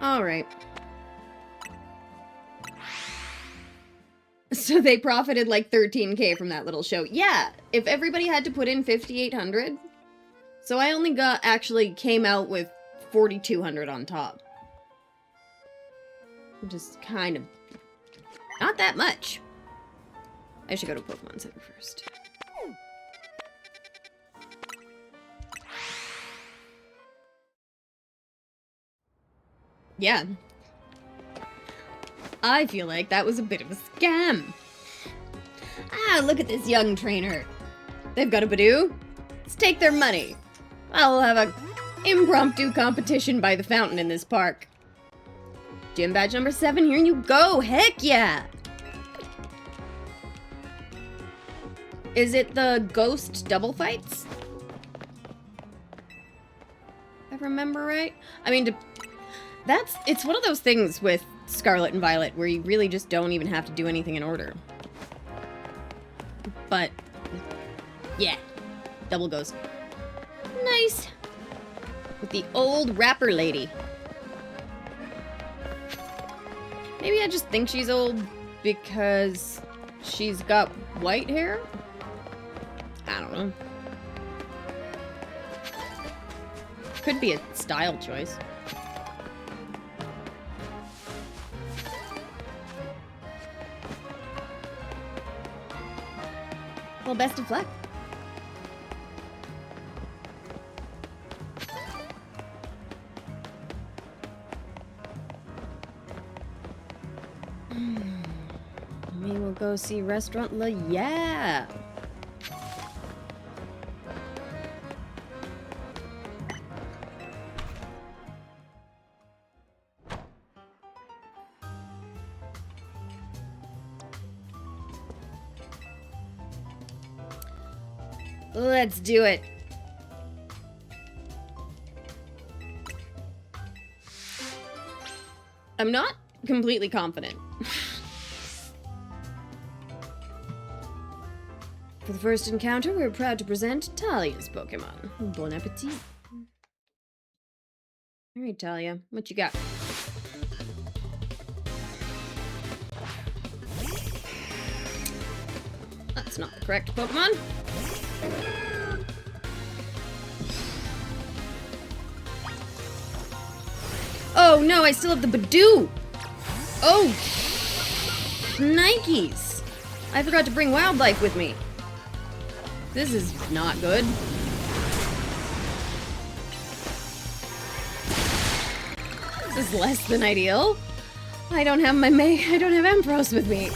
Alright. So they profited like 13K from that little show. Yeah, if everybody had to put in 5,800. So I only actually came out with 4,200 on top. Just kind of not that much. I should go to Pokemon Center first. Yeah. I feel like that was a bit of a scam. Ah, look at this young trainer. They've got a Badoo. Let's take their money. I'll have a impromptu competition by the fountain in this park. Gym badge number 7, here you go. Heck yeah! Is it the ghost double fights? If I remember right? I mean, it's one of those things with Scarlet and Violet where you really just don't even have to do anything in order. But, yeah. Double ghost. The old rapper lady. Maybe I just think she's old because she's got white hair? I don't know. Could be a style choice. Well, best of luck. We will go see Restaurant La Yeah. Let's do it. I'm not completely confident. For the first encounter, we're proud to present Talia's Pokemon. Bon appetit. Alright, Talia, what you got? That's not the correct Pokemon. Oh no, I still have the Badoo! Oh, Nikes! I forgot to bring wildlife with me. This is not good. This is less than ideal. I don't have I don't have Ampharos with me.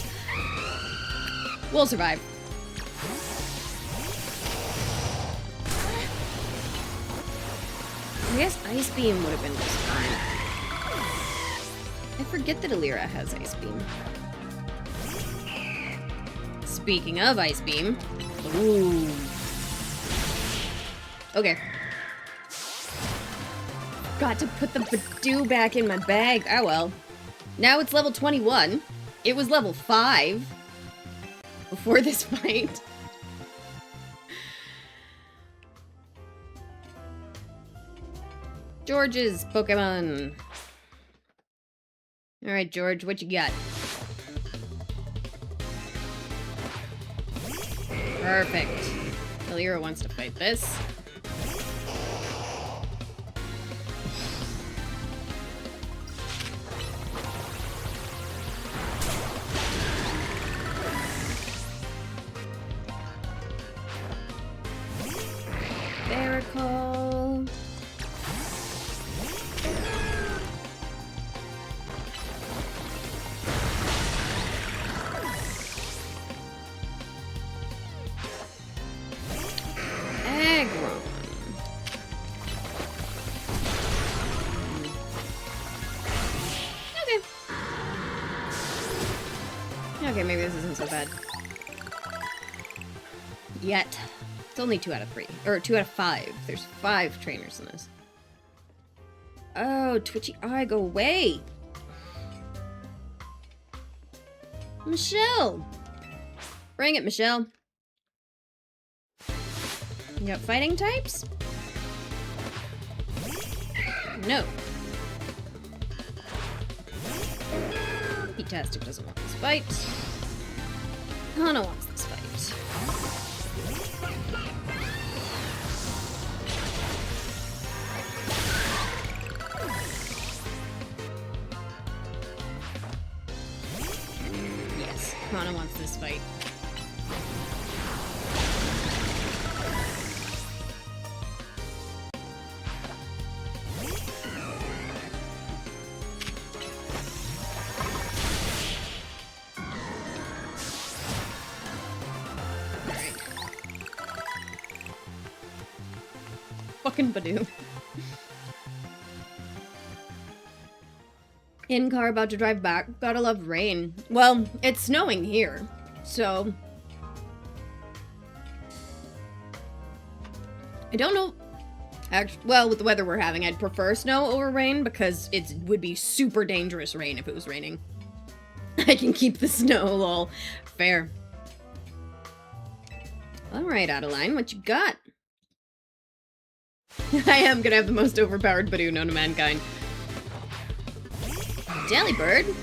We'll survive. I guess Ice Beam would have been just fine. I forget that Alira has Ice Beam. Speaking of Ice Beam. Ooh. Okay. Got to put the Badoo back in my bag. Oh well. Now it's level 21. It was level 5 before this fight. George's Pokemon. Alright, George, what you got? Perfect. Alira wants to fight this. Miracle. Aggron. Okay. Okay, maybe this isn't so bad. Yet. It's only 2 out of 3. Or 2 out of 5. There's 5 trainers in this. Oh, twitchy eye, go away! Michelle! Bring it, Michelle. You got fighting types? No. Heatastic doesn't want this fight. Hana wants this fight. Yes, Hana wants this fight. Fucking Badoo. In car, about to drive back. Gotta love rain. Well, it's snowing here, so... I don't know... well, with the weather we're having, I'd prefer snow over rain because it would be super dangerous rain if it was raining. I can keep the snow, lol. Fair. Alright, Adeline, what you got? I am gonna have the most overpowered Badoo known to mankind. Delibird?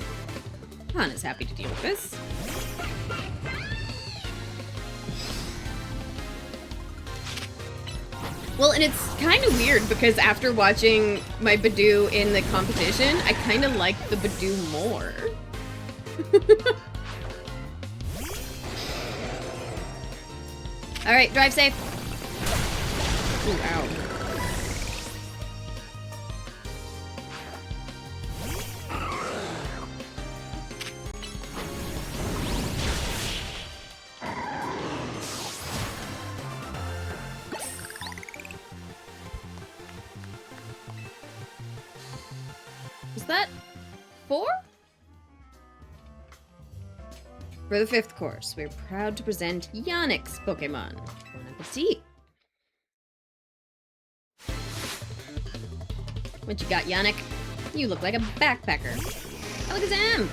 Hana's happy to deal with this. Well, and it's kind of weird because after watching my Badoo in the competition, I kind of like the Badoo more. Alright, drive safe. Ooh, ow. Was that 4? For the 5th course, we're proud to present Yannick's Pokemon. Bon appetit. What you got, Yannick? You look like a backpacker. Alakazam!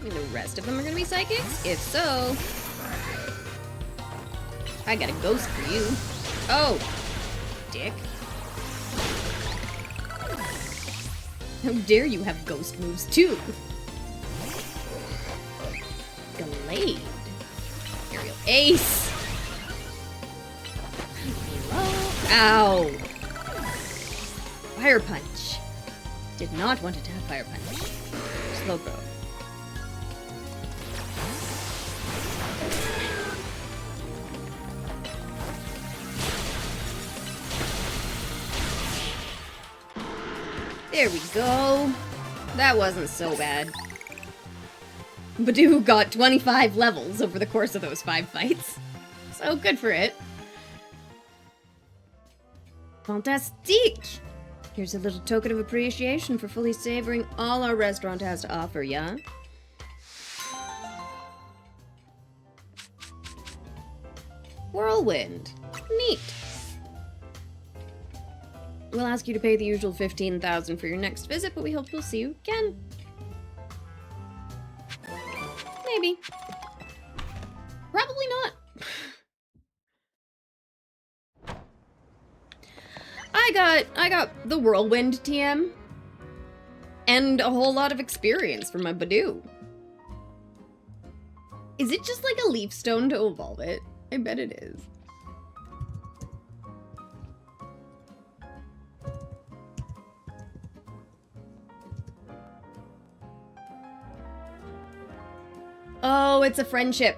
And the rest of them are gonna be psychics? If so, I got a ghost for you. Oh, dick. How dare you have ghost moves too? Glade. Aerial Ace. Hello? Ow. Fire Punch. Did not want it to have Fire Punch. Slowbro. There we go. That wasn't so bad. Badoo got 25 levels over the course of those 5 fights. So good for it. Fantastique! Here's a little token of appreciation for fully savoring all our restaurant has to offer, yeah? Whirlwind. Neat. We'll ask you to pay the usual $15,000 for your next visit, but we hope we'll see you again. Maybe. Probably not. I got the Whirlwind TM and a whole lot of experience from my Badoo. Is it just like a leaf stone to evolve it? I bet it is. Oh, it's a friendship.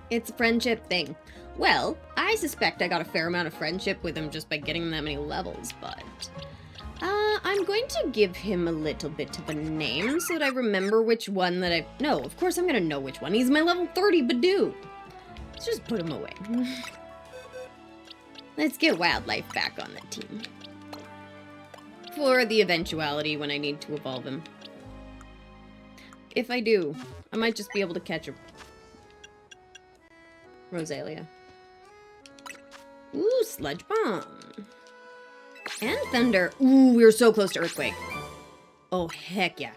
It's a friendship thing. Well, I suspect I got a fair amount of friendship with him just by getting that many levels, but... I'm going to give him a little bit of a name so that I remember which one that I... No, of course I'm gonna know which one. He's my level 30 Badoo. Let's just put him away. Let's get Wildlife back on the team. For the eventuality when I need to evolve him. If I do, I might just be able to catch a Rosalia. Ooh, Sludge Bomb. And Thunder. Ooh, we were so close to Earthquake. Oh, heck yeah.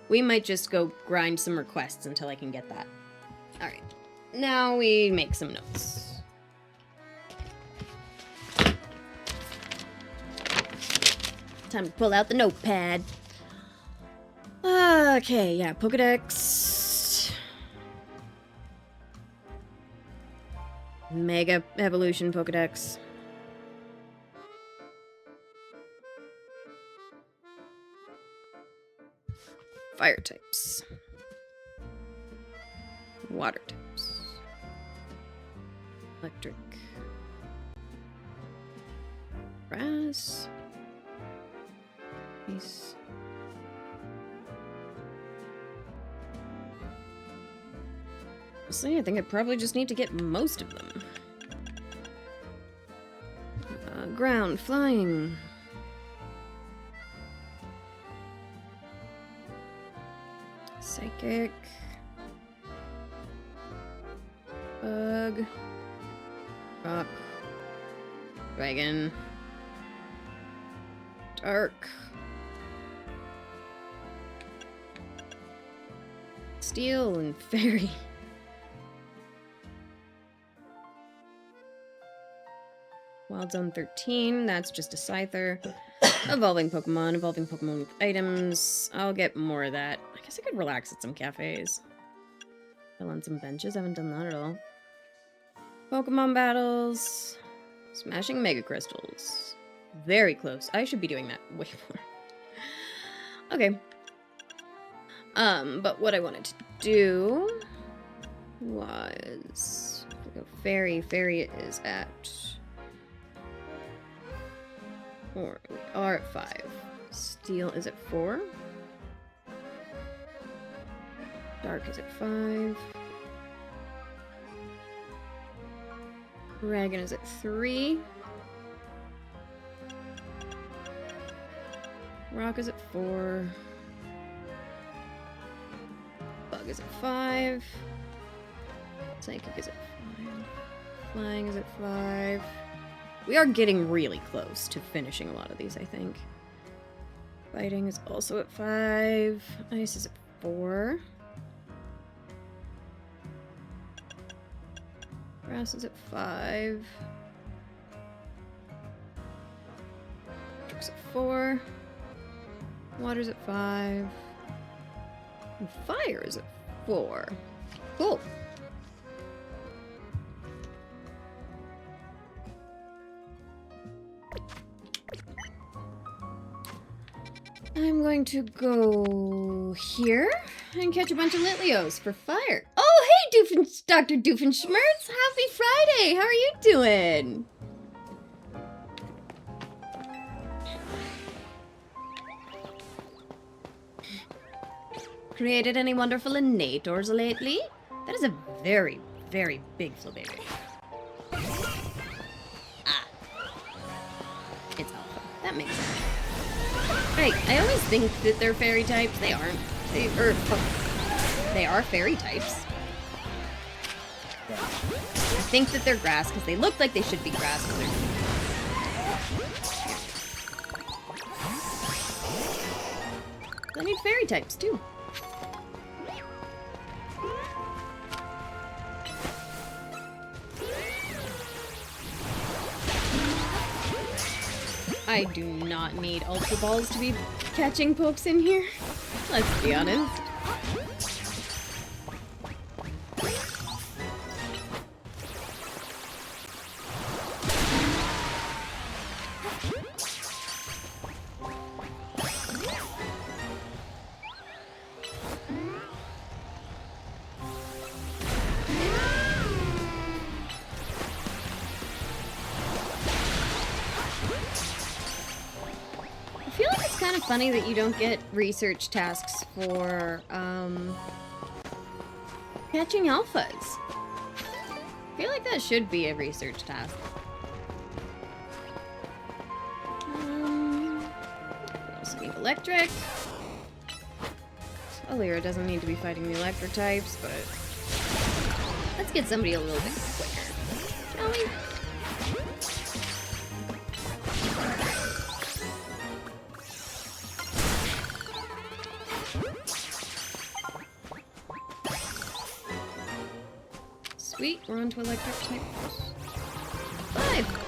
We might just go grind some requests until I can get that. Alright. Now we make some notes. Time to pull out the notepad. Okay, yeah, Pokedex. Mega Evolution Pokedex. Fire types. Water types. Electric. Grass. Ice. See, I think I probably just need to get most of them. Ground, flying. Psychic. Bug. Rock. Dragon. Dark. Steel and fairy. Wild Zone 13, that's just a Scyther. Evolving Pokemon with items. I'll get more of that. I guess I could relax at some cafes. Chill on some benches, haven't done that at all. Pokemon battles. Smashing Mega Crystals. Very close. I should be doing that way more. Okay. But what I wanted to do was go Fairy. Fairy is at 4. We are at 5. Steel is at 4. Dark is at 5. Dragon is at 3. Rock is at 4. Bug is at 5. Psychic is at 5. Flying is at 5. We are getting really close to finishing a lot of these, I think. Fighting is also at 5. Ice is at 4. Grass is at 5. Electric's at 4. Water's at 5. And fire is at 4. Cool. I'm going to go here and catch a bunch of Litlios for fire. Oh, hey, Dr. Doofenshmirtz! Happy Friday! How are you doing? Created any wonderful innators lately? That is a very, very big Flabébé. Ah. It's alpha. That makes sense. Right, I always think that they're fairy types. They aren't. They are fairy types. I think that they're grass because they look like they should be grass. But I need fairy types too. I do not need Ultra Balls to be catching pokes in here. Let's be honest. Funny that you don't get research tasks for catching alphas. I feel like that should be a research task. We also need electric. Alira doesn't need to be fighting the electric types, but let's get somebody a little bit quicker, shall we? Sweet, we're on to electric types. 5!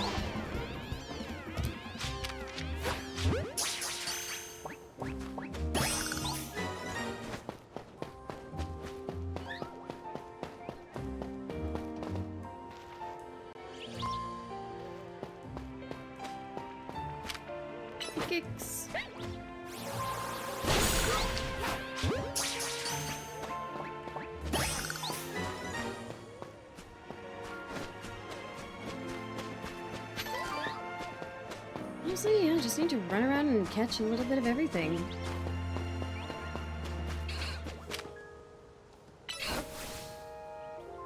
Kicks. Honestly, yeah, just need to run around and catch a little bit of everything.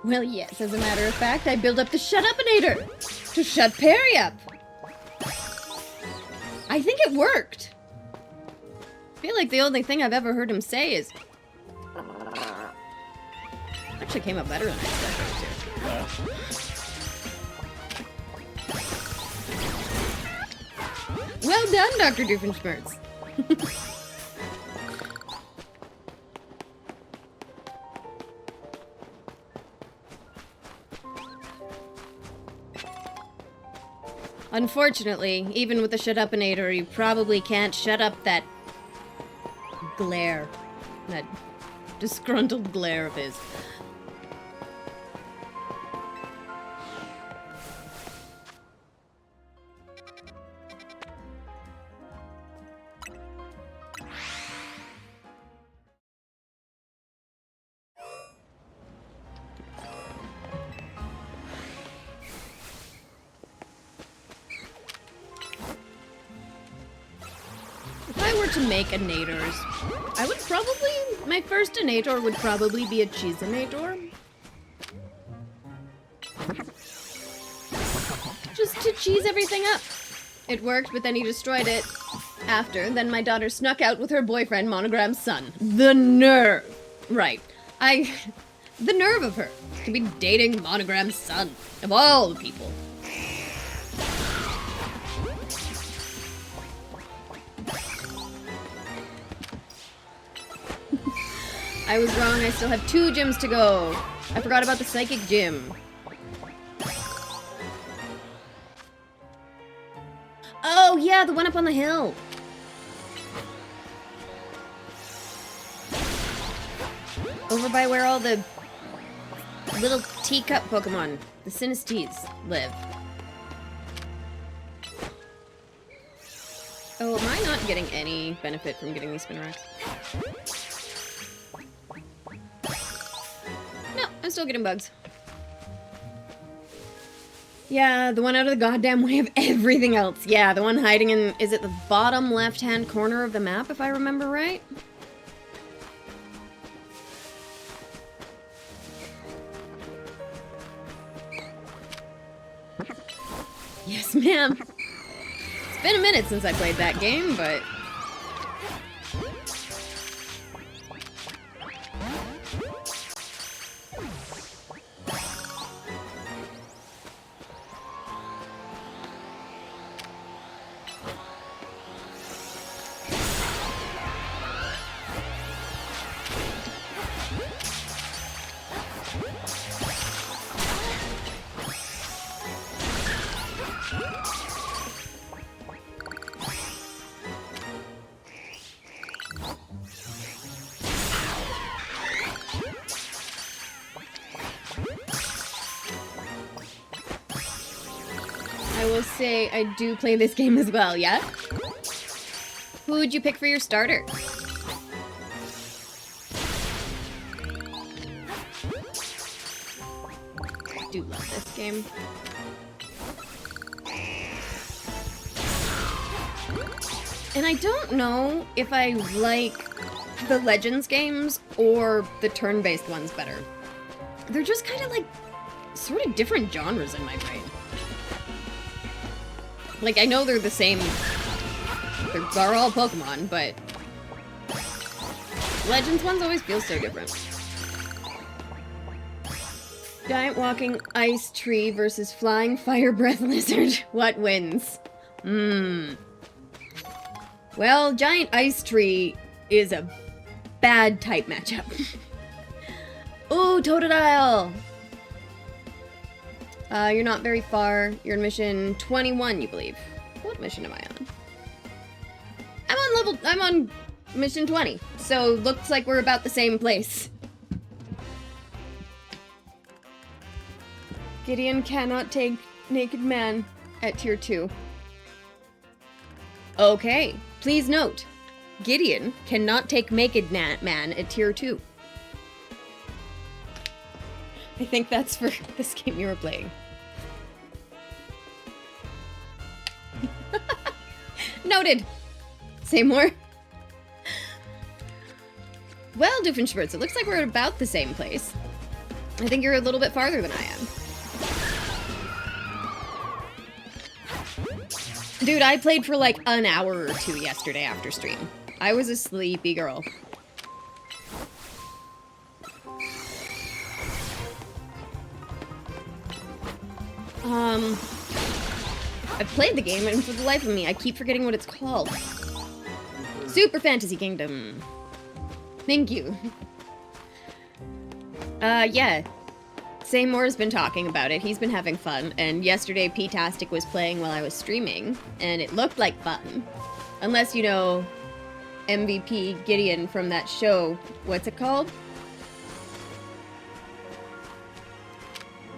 Well, yes, as a matter of fact, I built up the Shut-Upinator to shut Perry up. I think it worked. I feel like the only thing I've ever heard him say is... Actually came up better than I expected it to. Well done, Dr. Doofenshmirtz. Unfortunately, even with the shut-upinator, you probably can't shut up that glare. That disgruntled glare of his. If I were to make a Nadors, I would probably, my first Nator would probably be a Cheesinator. Just to cheese everything up. It worked, but then he destroyed it after. Then my daughter snuck out with her boyfriend, Monogram's son. The nerve! Right. The nerve of her to be dating Monogram's son. Of all the people. I was wrong, I still have 2 gyms to go. I forgot about the psychic gym. Oh yeah, the one up on the hill. Over by where all the little teacup Pokemon, the Sinistes, live. Oh, am I not getting any benefit from getting these Spinracks? No, I'm still getting bugs. Yeah, the one out of the goddamn way of everything else. Yeah, the one hiding in, is it the bottom left-hand corner of the map, if I remember right? Yes, ma'am. It's been a minute since I played that game, but... I will say I do play this game as well, yeah? Who would you pick for your starter? I do love this game. And I don't know if I like the Legends games or the turn-based ones better. They're just kind of like sort of different genres in my brain. Like, I know they're the same. They're all Pokemon, but Legends ones always feel so different. Giant walking ice tree versus flying fire breath lizard. What wins? Well, giant ice tree is a bad type matchup. Ooh, Totodile! You're not very far. You're in mission 21, you believe. What mission am I on? I'm on mission 20. So looks like we're about the same place. Gideon cannot take Naked Man at tier 2. Okay, please note, Gideon cannot take Naked Man at tier 2. I think that's for this game you were playing. Noted! Say more. Well, Doofenshmirtz, it looks like we're at about the same place. I think you're a little bit farther than I am. Dude, I played for like an hour or 2 yesterday after stream. I was a sleepy girl. I've played the game, and for the life of me, I keep forgetting what it's called. Super Fantasy Kingdom. Thank you. Yeah. Seymour's been talking about it. He's been having fun. And yesterday, P-Tastic was playing while I was streaming. And it looked like fun. Unless, you know, MVP Gideon from that show. What's it called?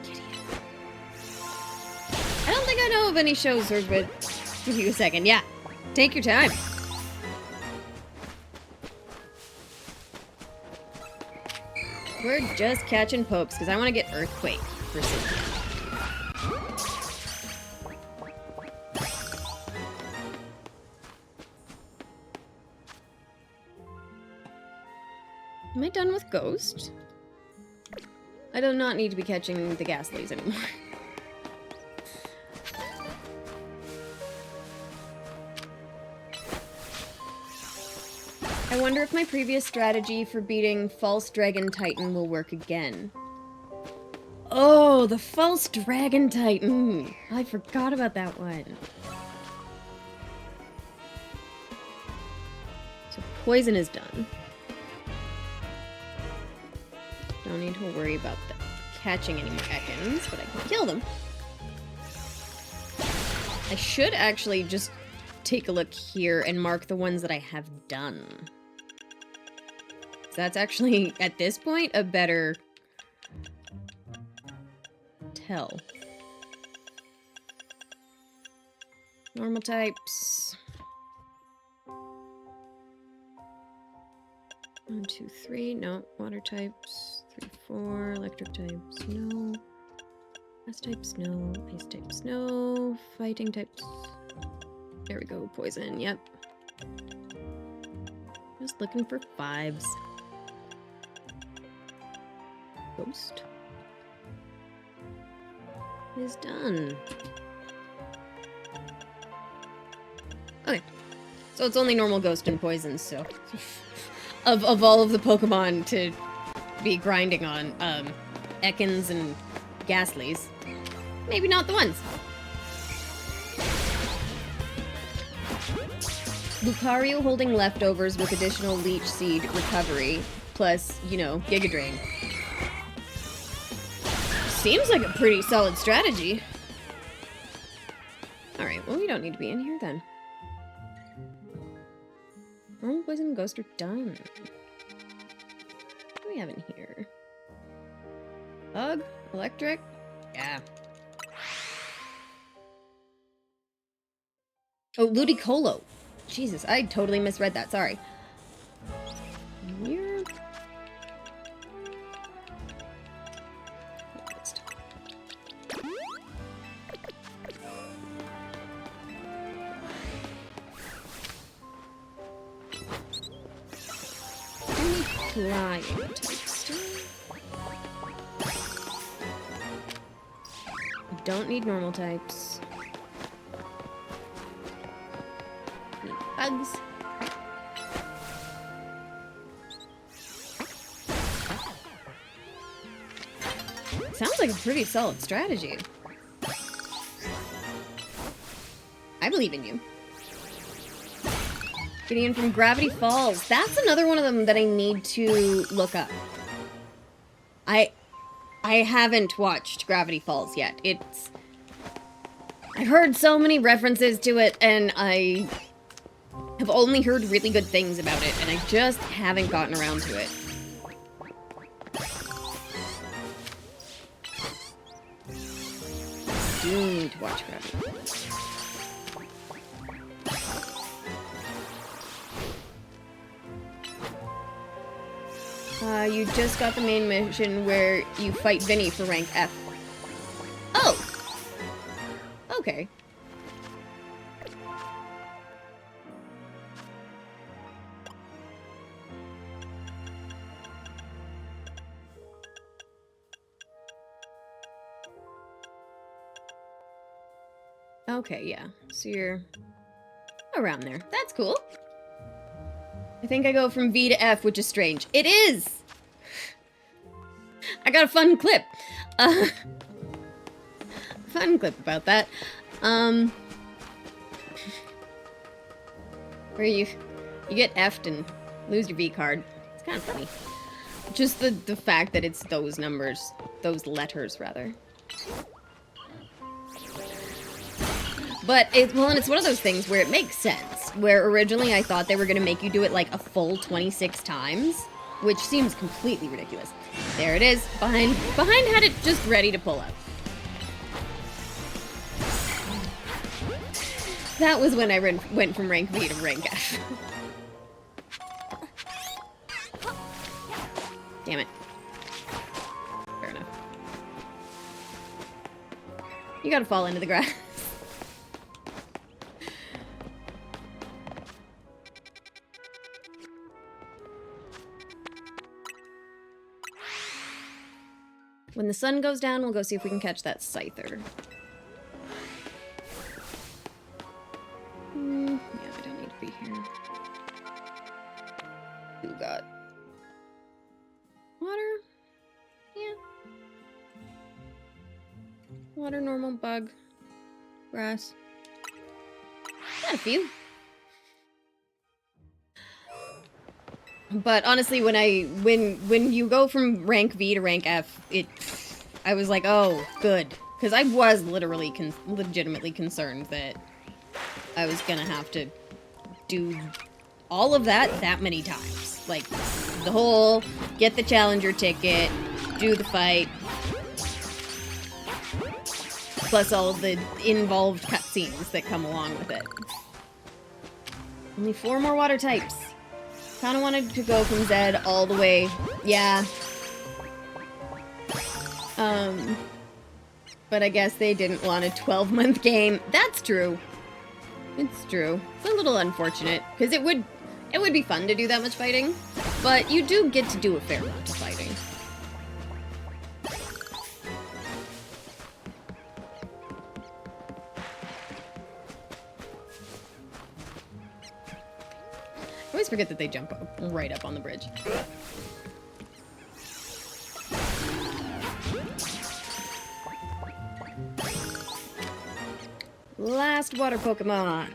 Gideon. I don't think I know of any shows, but give you a second. Yeah. Take your time. We're just catching popes, because I want to get Earthquake for Cynthia. Am I done with Ghost? I do not need to be catching the Ghastlies anymore. I wonder if my previous strategy for beating False Dragon Titan will work again. Oh, the False Dragon Titan! I forgot about that one. So poison is done. Don't need to worry about catching any more Ekans, but I can kill them. I should actually just take a look here and mark the ones that I have done. That's actually, at this point, a better tell. Normal types. 1, 2, 3. No. Water types. 3, 4. Electric types. No. Grass types. No. Ice types. No. Fighting types. There we go. Poison. Yep. Just looking for 5s. Ghost is done. Okay. So it's only normal Ghost and Poison, so... of all of the Pokemon to be grinding on, Ekans and Ghastlies, maybe not the ones. Lucario holding leftovers with additional Leech Seed recovery, plus, you know, Giga Drain. Seems like a pretty solid strategy. Alright, well, we don't need to be in here then. Normal, Poison, and Ghost are done. What do we have in here? Bug? Electric? Yeah. Oh, Ludicolo. Jesus, I totally misread that. Sorry. Here. Flying types. Don't need normal types. Need bugs. Sounds like a pretty solid strategy. I believe in you. Gideon from Gravity Falls. That's another one of them that I need to look up. I haven't watched Gravity Falls yet. I've heard so many references to it, and I have only heard really good things about it, and I just haven't gotten around to it. I do need to watch Gravity Falls. You just got the main mission where you fight Vinny for rank F. Oh! Okay. Okay, yeah. So you're around there. That's cool. I think I go from V to F, which is strange. It is! I got a fun clip. Fun clip about that. Where you get F'd and lose your V card. It's kind of funny. Just the fact that it's those numbers. Those letters, rather. But it's one of those things where it makes sense. Where originally I thought they were going to make you do it like a full 26 times, which seems completely ridiculous. There it is. Behind had it just ready to pull up. That was when I went from rank V to rank F. Damn it. Fair enough. You gotta fall into the grass. When the sun goes down, we'll go see if we can catch that scyther. Yeah, I don't need to be here. Who got water? Yeah. Water, normal, bug, grass. Got a few. But honestly, when you go from rank V to rank F, I was like, oh, good, because I was literally legitimately concerned that I was gonna have to do all of that many times. Like, the whole get the challenger ticket, do the fight, plus all of the involved cutscenes that come along with it. Only 4 more water types. Kinda wanted to go from Z all the way. Yeah. But I guess they didn't want a 12-month game. That's true. It's true. It's a little unfortunate, because it would be fun to do that much fighting, but you do get to do a fair amount of fighting. I always forget that they jump right up on the bridge. Last water Pokemon.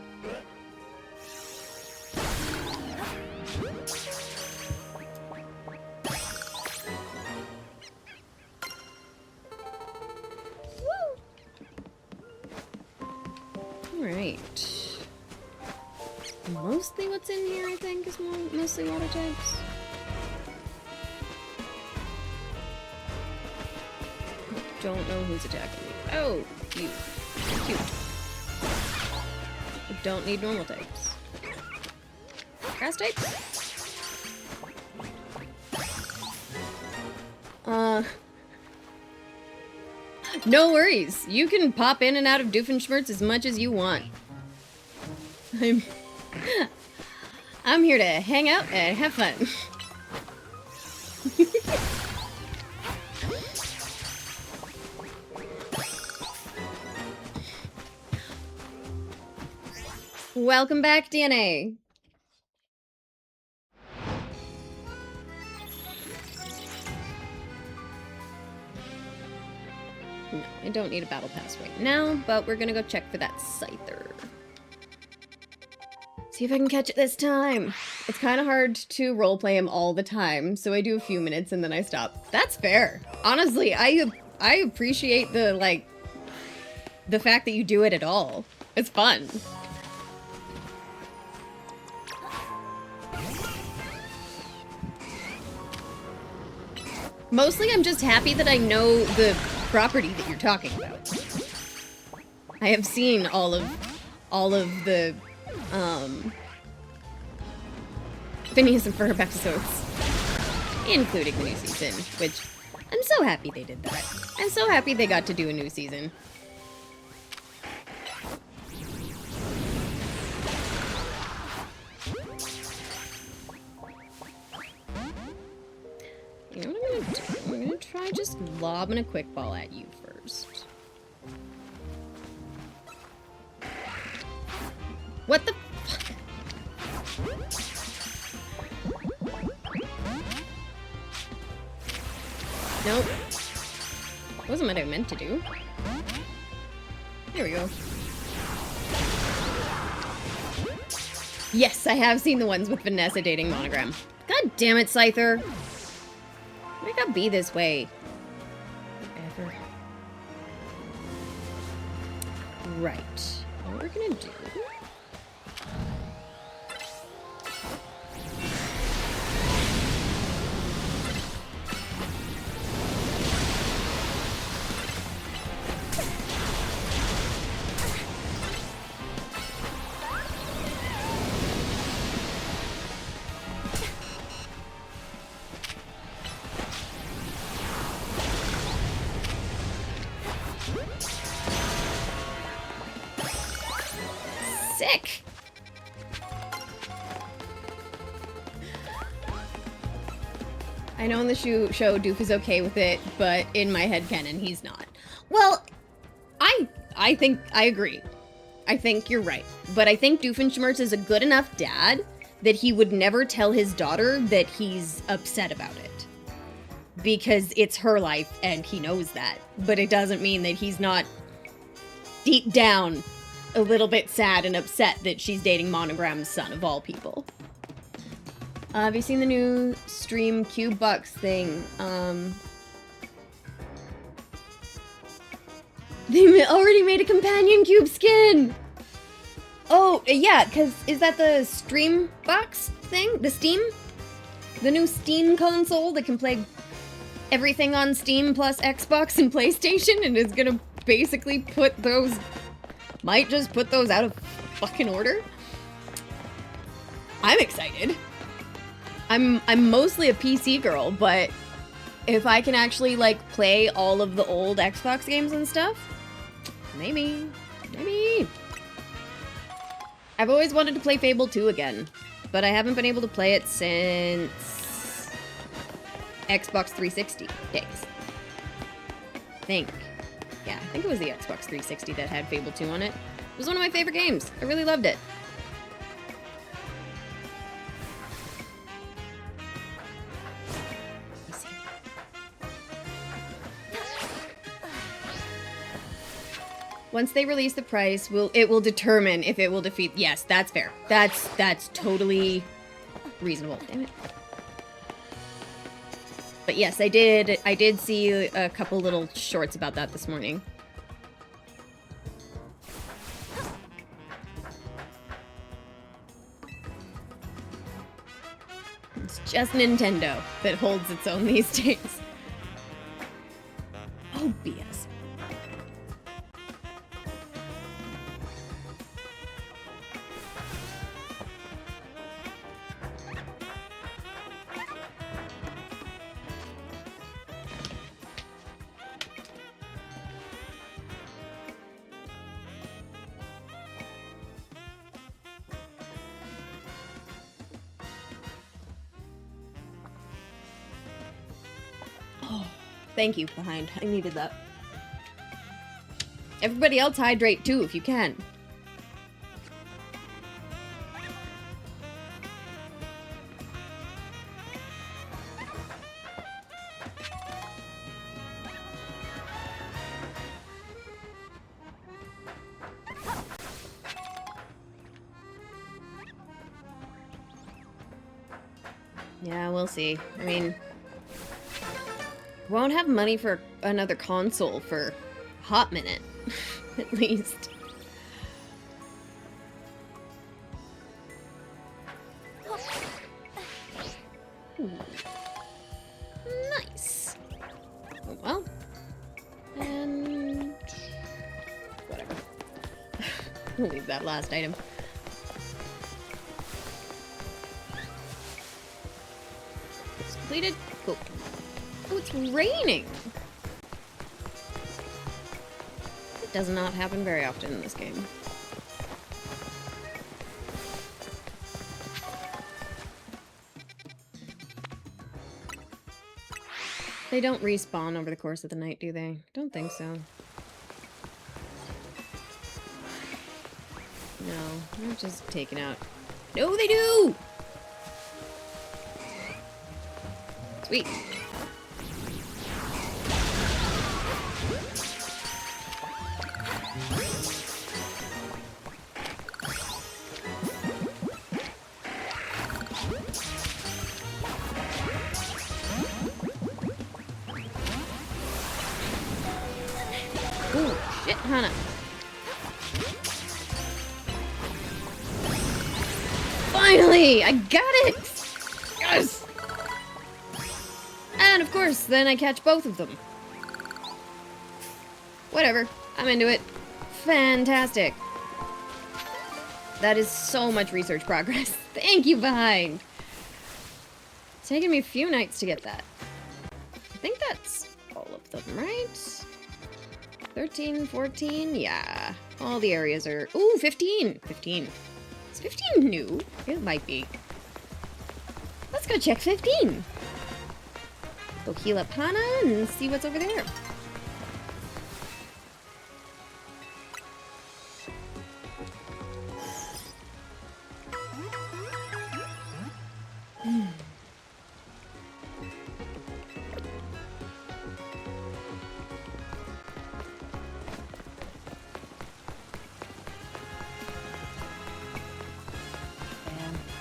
Alright. Mostly what's in here, I think, is mostly water types. Don't know who's attacking me. Oh, you. Cute. I don't need normal types. Grass types? No worries. You can pop in and out of Doofenshmirtz as much as you want. I'm here to hang out and have fun. Welcome back, DNA. No, I don't need a battle pass right now, but we're gonna go check for that Scyther. See if I can catch it this time. It's kind of hard to roleplay him all the time, so I do a few minutes and then I stop. That's fair. Honestly, I appreciate the fact that you do it at all. It's fun. Mostly I'm just happy that I know the property that you're talking about. I have seen all of the Phineas and Ferb episodes, including the new season, which I'm so happy they did that. I'm so happy they got to do a new season. You know what I'm gonna do? I'm gonna try just lobbing a quick ball at you first. What the fuck? Nope. Wasn't what I meant to do. There we go. Yes, I have seen the ones with Vanessa dating Monogram. God damn it, Scyther. Why not be this way? Ever. Right. What we're gonna do... Sick! I know in the show Doof is okay with it, but in my headcanon, he's not. Well, I think I agree. I think you're right. But I think Doofenshmirtz is a good enough dad that he would never tell his daughter that he's upset about it. Because it's her life and he knows that. But it doesn't mean that he's not deep down a little bit sad and upset that she's dating Monogram's son of all people. Have you seen the new Stream Cube Bucks thing? They already made a companion cube skin! Oh, yeah, because is that the Stream Box thing? The Steam? The new Steam console that can play everything on Steam plus Xbox and PlayStation and is gonna basically put those... Might just put those out of fucking order? I'm excited. I'm mostly a PC girl, but if I can actually, like, play all of the old Xbox games and stuff, maybe. I've always wanted to play Fable 2 again, but I haven't been able to play it since Xbox 360 days. I think it was the Xbox 360 that had Fable 2 on it. It was one of my favorite games. I really loved it. Once they release the price, it will determine if it will defeat... Yes, that's fair. That's totally reasonable. Damn it. But yes, I did see a couple little shorts about that this morning. It's just Nintendo that holds its own these days. Oh, BS. Thank you, Behind. I needed that. Everybody else hydrate too, if you can. Yeah, we'll see. I mean... won't have money for another console for a hot minute, at least. Ooh. Nice. Oh, well. And... whatever. We'll leave that last item. It's completed. Cool. Oh, it's raining! It does not happen very often in this game. They don't respawn over the course of the night, do they? Don't think so. No, they're just taken out. No, they do! Sweet. Ooh, shit, Hana. Finally! I got it! Yes! And of course, then I catch both of them. Whatever. I'm into it. Fantastic. That is so much research progress. Thank you, Behind. It's taken me a few nights to get that. I think that's all of them, right? 13, 14, yeah. All the areas are... Ooh, 15! 15. Is 15 new? It might be. Let's go check 15. Go heal up Hana and see what's over there.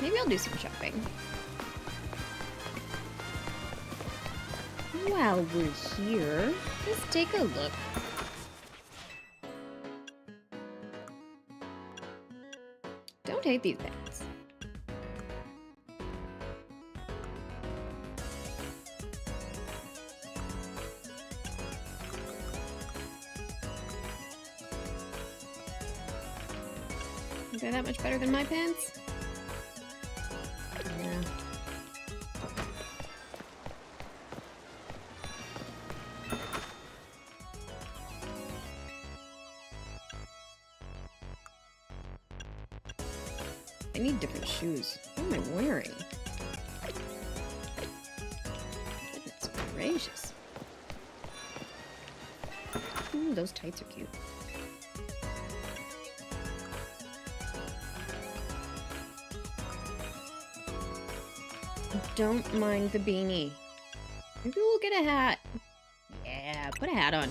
Maybe I'll do some shopping. While we're here, let's take a look. Don't hate these pants. Are they that much better than my pants? Yeah. I need different shoes. What am I wearing? Goodness gracious. Ooh, those tights are cute. Don't mind the beanie. Maybe we'll get a hat. Yeah, put a hat on.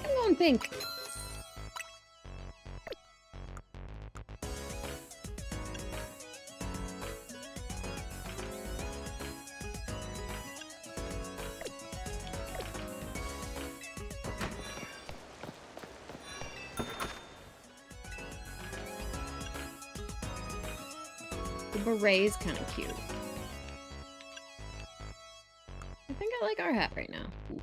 I'm going pink. The beret is kind of cute. I think I like our hat right now. Ooh.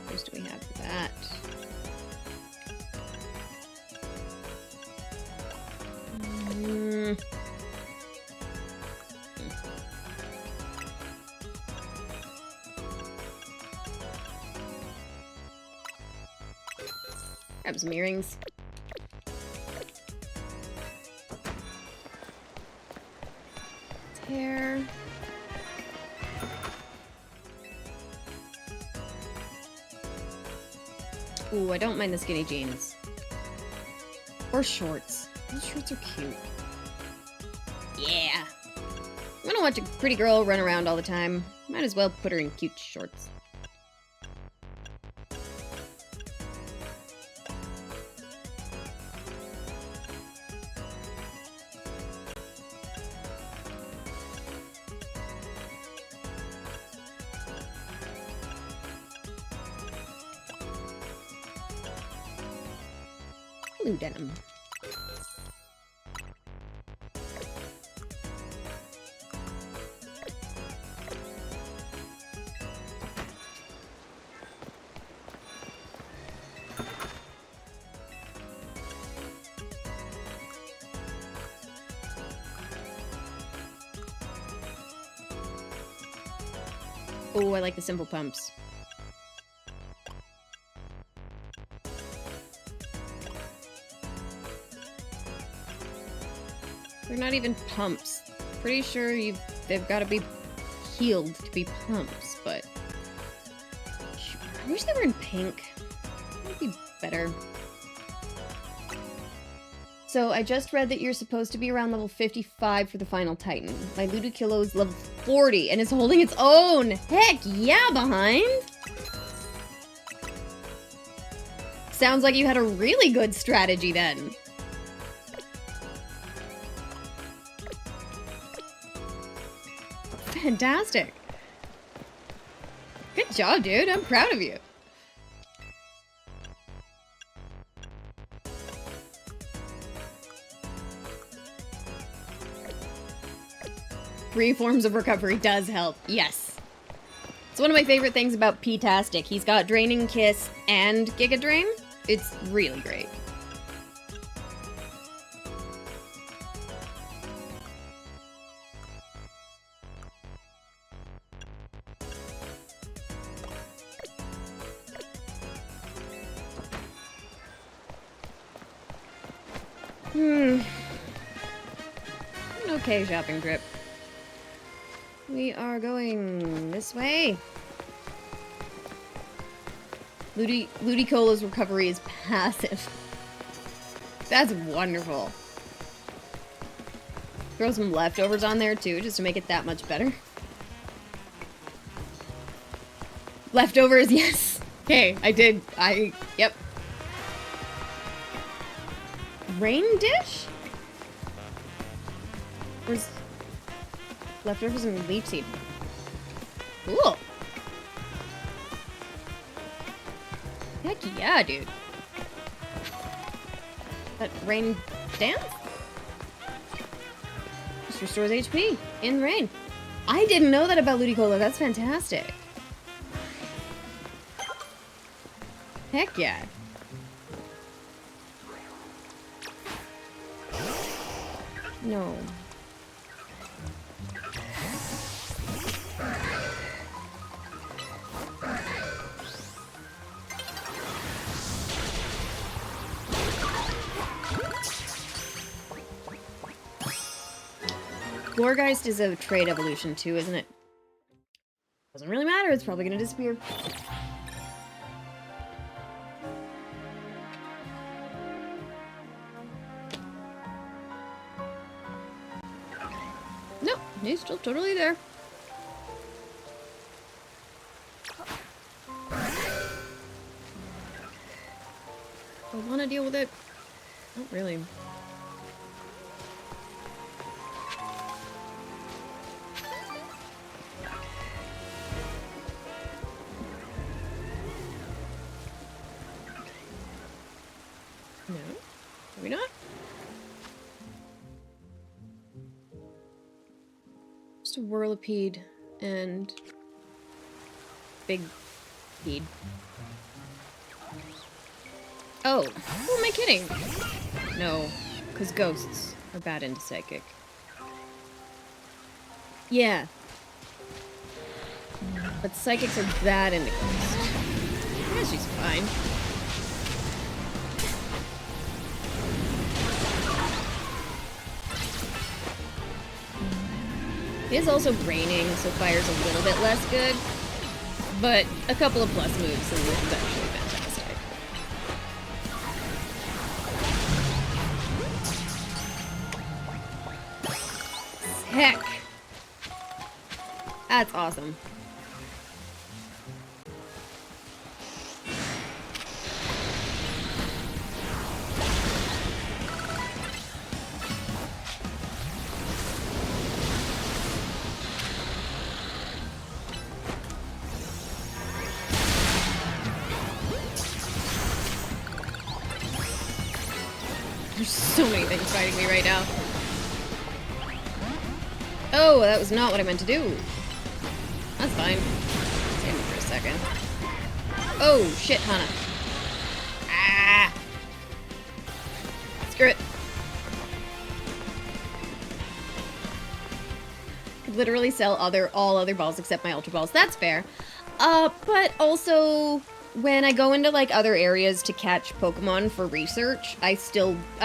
What else do we have for that? Grab some earrings. Hair. Ooh, I don't mind the skinny jeans. Or shorts. Those shorts are cute. Yeah. I'm gonna watch a pretty girl run around all the time. Might as well put her in cute shorts. Blue denim. Oh, I like the simple pumps. They're not even pumps. Pretty sure they've got to be healed to be pumps, but I wish they were in pink. That would be better. So I just read that you're supposed to be around level 55 for the final Titan. My Ludicolo is level 40 and is holding its own. Heck yeah, behind. Sounds like you had a really good strategy then. Fantastic. Good job, dude. I'm proud of you. Three forms of recovery does help. Yes. It's one of my favorite things about P-tastic. He's got Draining Kiss and Giga Drain. It's really great. An okay shopping trip. We are going this way. Ludicolo's recovery is passive. That's wonderful. Throw some leftovers on there too, just to make it that much better. Leftovers, yes. Okay, I did. Yep. Rain dish? Where's leftovers and leaf seed? Cool. Heck yeah, dude. That rain dance? Just restores HP in rain. I didn't know that about Ludicolo. That's fantastic. Heck yeah. No. Glorgeist is a trade evolution too, isn't it? Doesn't really matter, it's probably gonna disappear. Nope, he's still totally there. I wanna deal with it. Not really. No? Are we not? Just a Whirlipede and Big Pede. Oh, who am I kidding? No, because ghosts are bad into psychic. Yeah. But psychics are bad into ghosts. I guess she's fine. It is also raining, so fire's a little bit less good. But a couple of plus moves and this is actually fantastic. Heck! That's awesome. There's so many things fighting me right now. Oh, that was not what I meant to do. That's fine. Stand me for a second. Oh, shit, Hana. Ah! Screw it. Could literally sell all other balls except my Ultra Balls. That's fair. But also, when I go into, like, other areas to catch Pokemon for research, I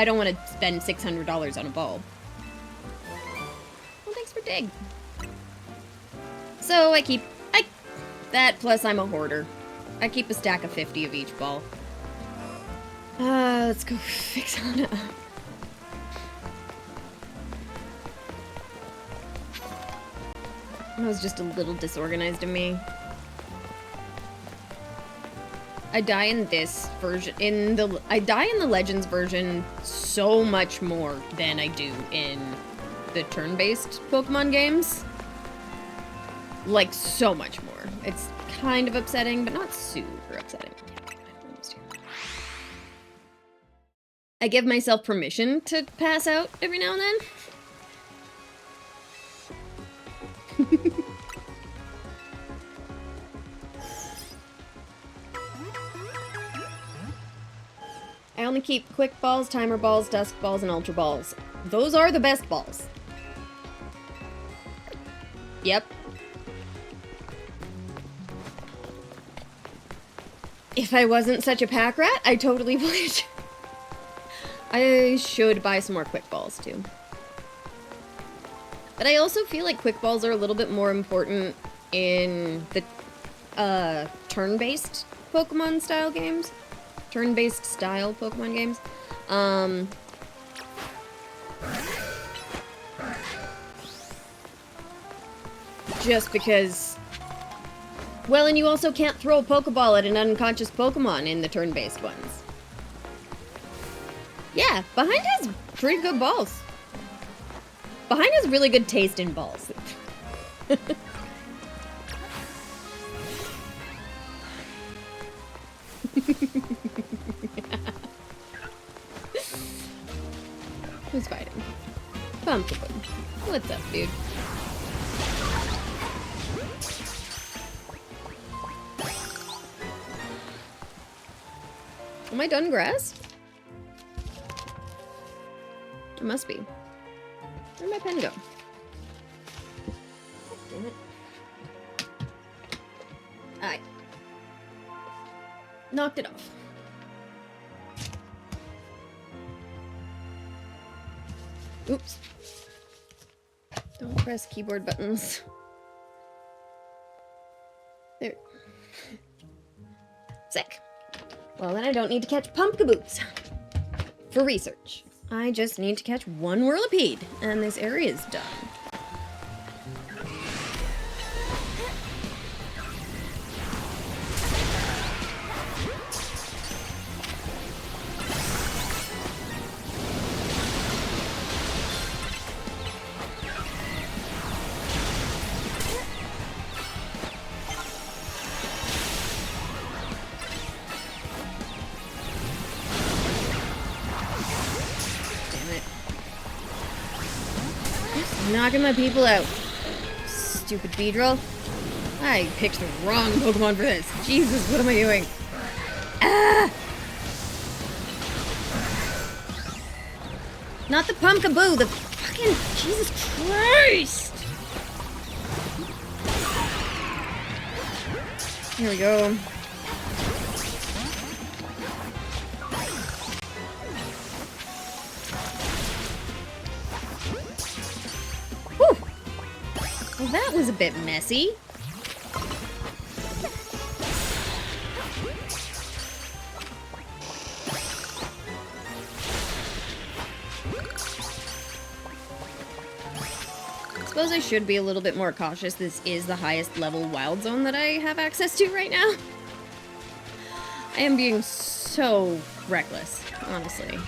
don't want to spend $600 on a ball. Well, thanks for dig. So, that plus I'm a hoarder. I keep a stack of 50 of each ball. Let's go fix Hana. That was just a little disorganized of me. I die in this version, I die in the Legends version so much more than I do in the turn-based Pokemon games. Like, so much more. It's kind of upsetting, but not super upsetting. I give myself permission to pass out every now and then. I only keep quick balls, timer balls, dusk balls, and ultra balls. Those are the best balls. Yep. If I wasn't such a pack rat, I totally would. I should buy some more quick balls, too. But I also feel like quick balls are a little bit more important in the turn-based Pokemon style games. Turn-based style Pokemon games. Just because... Well, and you also can't throw a Pokeball at an unconscious Pokemon in the turn-based ones. Yeah, Behind has pretty good balls. Behind has really good taste in balls. Who's fighting? Pumpkin. What's up, dude? Am I done grass? It must be. Where'd my pen go? Damn it. Alright. Knocked it off. Oops. Don't press keyboard buttons. There. Sick. Well, then I don't need to catch pumpkaboots for research. I just need to catch one Whirlipede, and this area's done. Knocking my people out. Stupid Beedrill. I picked the wrong Pokemon for this. Jesus, what am I doing? Ah! Not the Pumpkaboo, the fucking... Jesus Christ! Here we go. Well, that was a bit messy. I suppose I should be a little bit more cautious. This is the highest level wild zone that I have access to right now. I am being so reckless, honestly.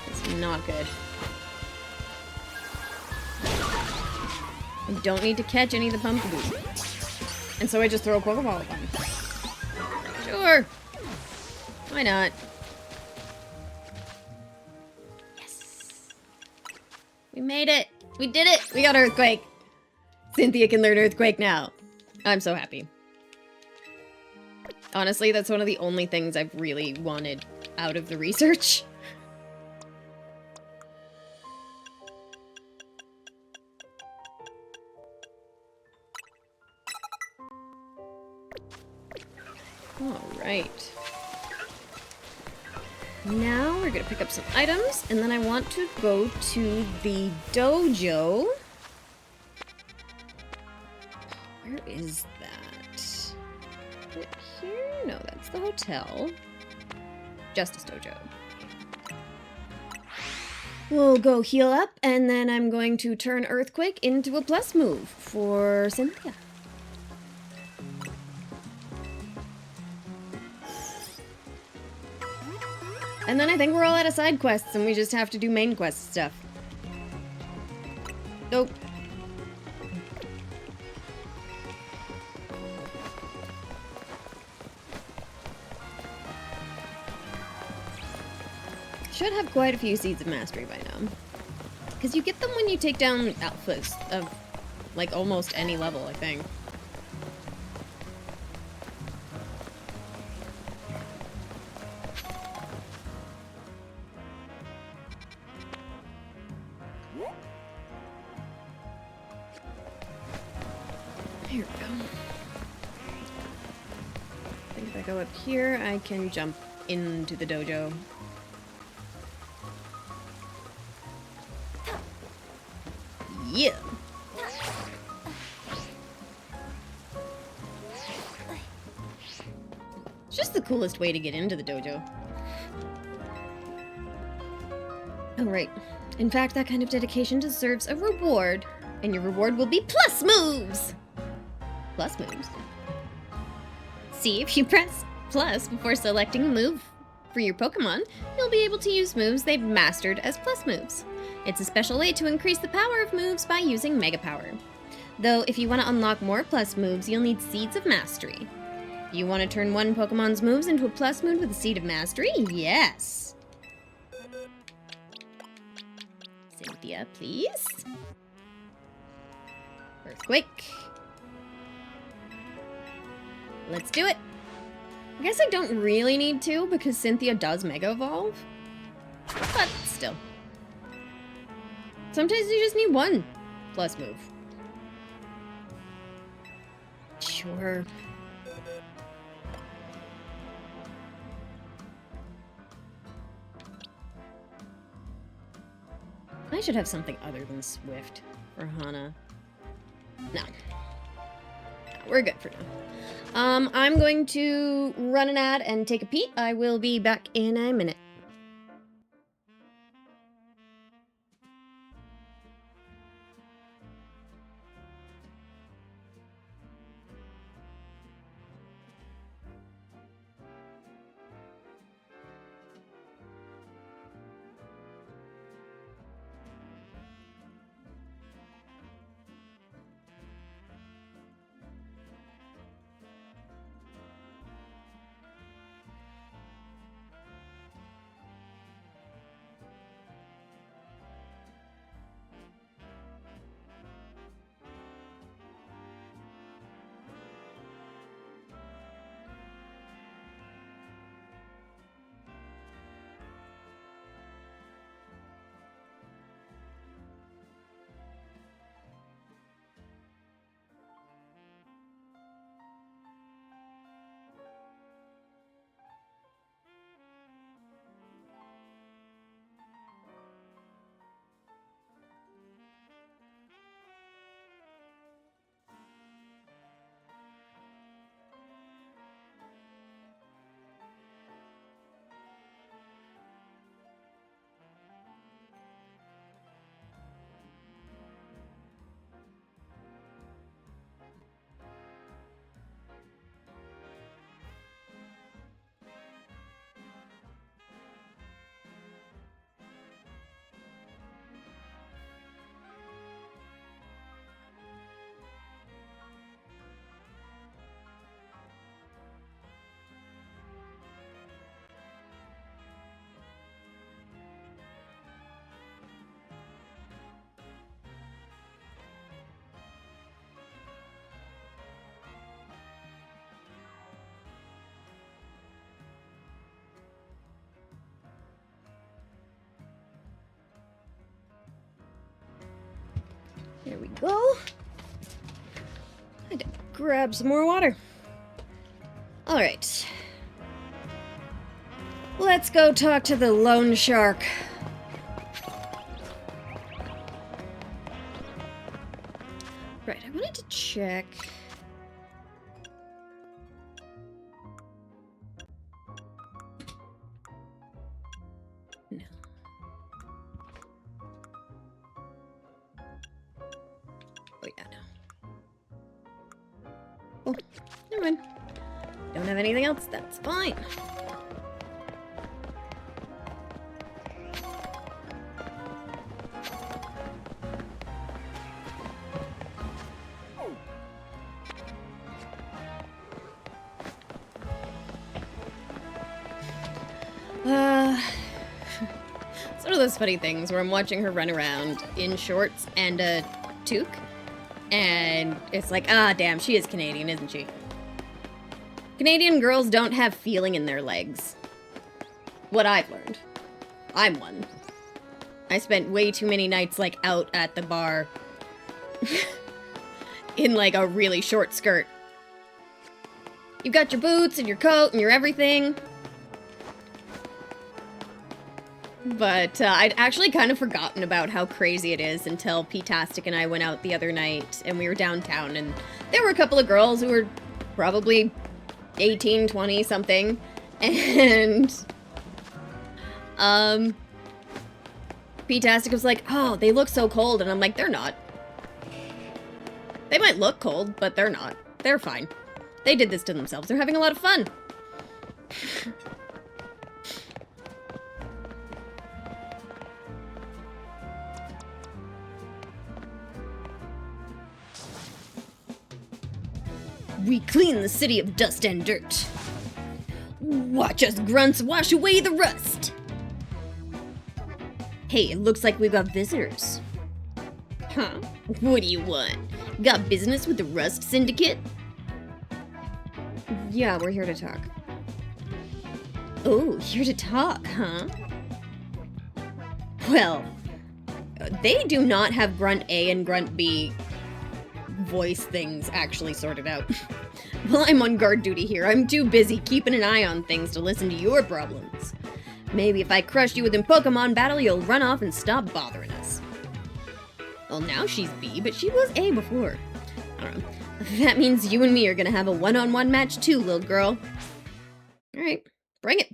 It's not good. I don't need to catch any of the pumpkins. And so I just throw a Pokeball at them. Sure. Why not? Yes. We made it. We did it. We got Earthquake. Cynthia can learn Earthquake now. I'm so happy. Honestly, that's one of the only things I've really wanted out of the research. Alright. Now we're gonna pick up some items, and then I want to go to the dojo. Where is that? Is it here? No, that's the hotel. Justice Dojo. We'll go heal up, and then I'm going to turn Earthquake into a plus move for Cynthia. And then I think we're all out of side quests, and we just have to do main quest stuff. Nope. Should have quite a few Seeds of Mastery by now. Because you get them when you take down alphas of, like, almost any level, I think. Here we go. I think if I go up here, I can jump into the dojo. Yeah. It's just the coolest way to get into the dojo. Oh, right. In fact, that kind of dedication deserves a reward. And your reward will be plus moves! Plus moves? See, if you press plus before selecting a move for your Pokemon, you'll be able to use moves they've mastered as plus moves. It's a special way to increase the power of moves by using Mega Power. Though, if you want to unlock more plus moves, you'll need Seeds of Mastery. You want to turn one Pokemon's moves into a plus move with a Seed of Mastery? Yes! Cynthia, please. Earthquake. Let's do it! I guess I don't really need to, because Cynthia does Mega Evolve. But, still. Sometimes you just need one plus move. Sure. I should have something other than Swift for Hana. No. We're good for now. I'm going to run an ad and take a peek. I will be back in a minute. There we go. I had to grab some more water. All right. Let's go talk to the loan shark. Right, I wanted to check. No. Oh, never mind. Don't have anything else, that's fine. It's one of those funny things where I'm watching her run around in shorts and a toque, and it's like, ah, damn, she is Canadian, isn't she? Canadian girls don't have feeling in their legs. What I've learned. I'm one. I spent way too many nights, like, out at the bar in, like, a really short skirt. You've got your boots and your coat and your everything. But I'd actually kind of forgotten about how crazy it is until P-tastic and I went out the other night and we were downtown and there were a couple of girls who were probably 18, 20 something, and P-tastic was like, oh, they look so cold, and I'm like, they're not. They might look cold, but they're not. They're fine. They did this to themselves. They're having a lot of fun. We clean the city of dust and dirt. Watch us grunts wash away the rust. Hey, it looks like we've got visitors. Huh? What do you want? Got business with the Rust Syndicate? Yeah, we're here to talk. Oh, here to talk, huh? Well, they do not have Grunt A and Grunt B voice things actually sorted out. Well, I'm on guard duty here. I'm too busy keeping an eye on things to listen to your problems. Maybe if I crush you within Pokemon battle, you'll run off and stop bothering us. Well, now she's B, but she was A before. I don't know. That means you and me are gonna have a one-on-one match too, little girl. Alright, bring it.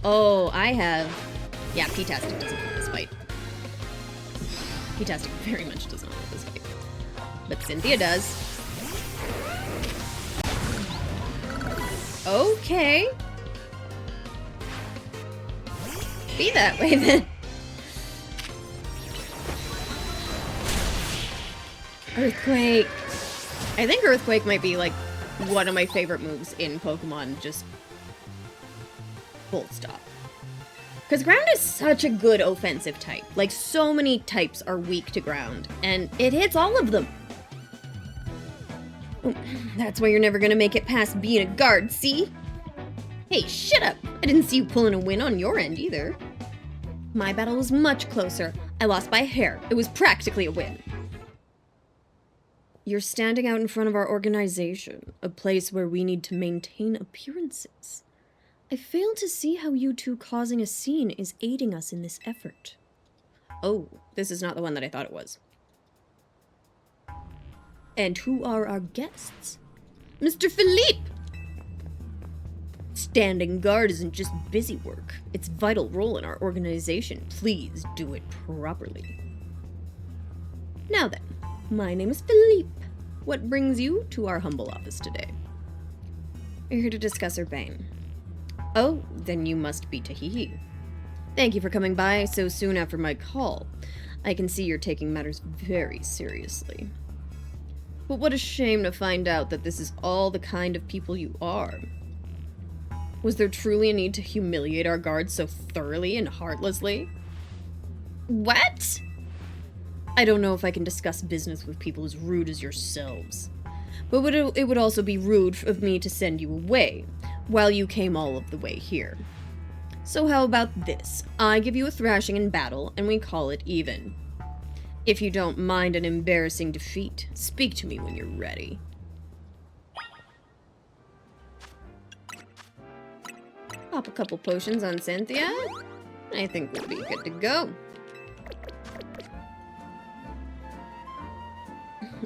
Oh, I have... Yeah, P-tastic doesn't want this fight. P-tastic very much does not want this fight. But Cynthia does. Okay. Be that way then. Earthquake. I think Earthquake might be like one of my favorite moves in Pokemon, just full stop. Because ground is such a good offensive type. Like, so many types are weak to ground, and it hits all of them. That's why you're never gonna make it past being a guard, see? Hey, shut up! I didn't see you pulling a win on your end either. My battle was much closer. I lost by a hair. It was practically a win. You're standing out in front of our organization, a place where we need to maintain appearances. I fail to see how you two causing a scene is aiding us in this effort. Oh, this is not the one that I thought it was. And who are our guests? Mr. Philippe! Standing guard isn't just busy work. It's a vital role in our organization. Please do it properly. Now then, my name is Philippe. What brings you to our humble office today? We're here to discuss Urbane. Oh, then you must be Tahehe. Thank you for coming by so soon after my call. I can see you're taking matters very seriously. But what a shame to find out that this is all the kind of people you are. Was there truly a need to humiliate our guards so thoroughly and heartlessly? What? I don't know if I can discuss business with people as rude as yourselves. But it would also be rude of me to send you away, while you came all of the way here. So how about this? I give you a thrashing in battle, and we call it even. If you don't mind an embarrassing defeat, speak to me when you're ready. Pop a couple potions on Cynthia. I think we'll be good to go.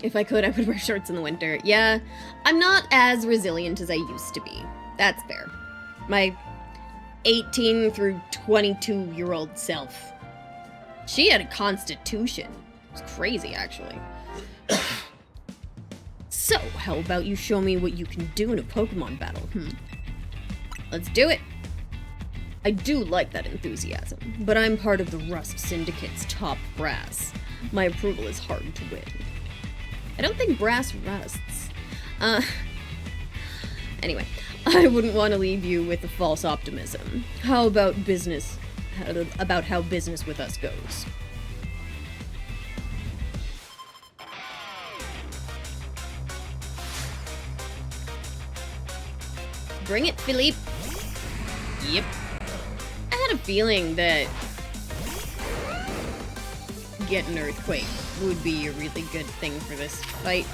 If I could, I would wear shorts in the winter. Yeah, I'm not as resilient as I used to be. That's fair. My 18 through 22-year-old self She had a constitution. It's crazy, actually. So, how about you show me what you can do in a Pokemon battle, Let's do it. I do like that enthusiasm, but I'm part of the Rust Syndicate's top brass. My approval is hard to win. I don't think brass rusts. Anyway, I wouldn't want to leave you with a false optimism. How about business? About how business with us goes. Bring it, Philippe. Yep. I had a feeling that getting an earthquake would be a really good thing for this fight.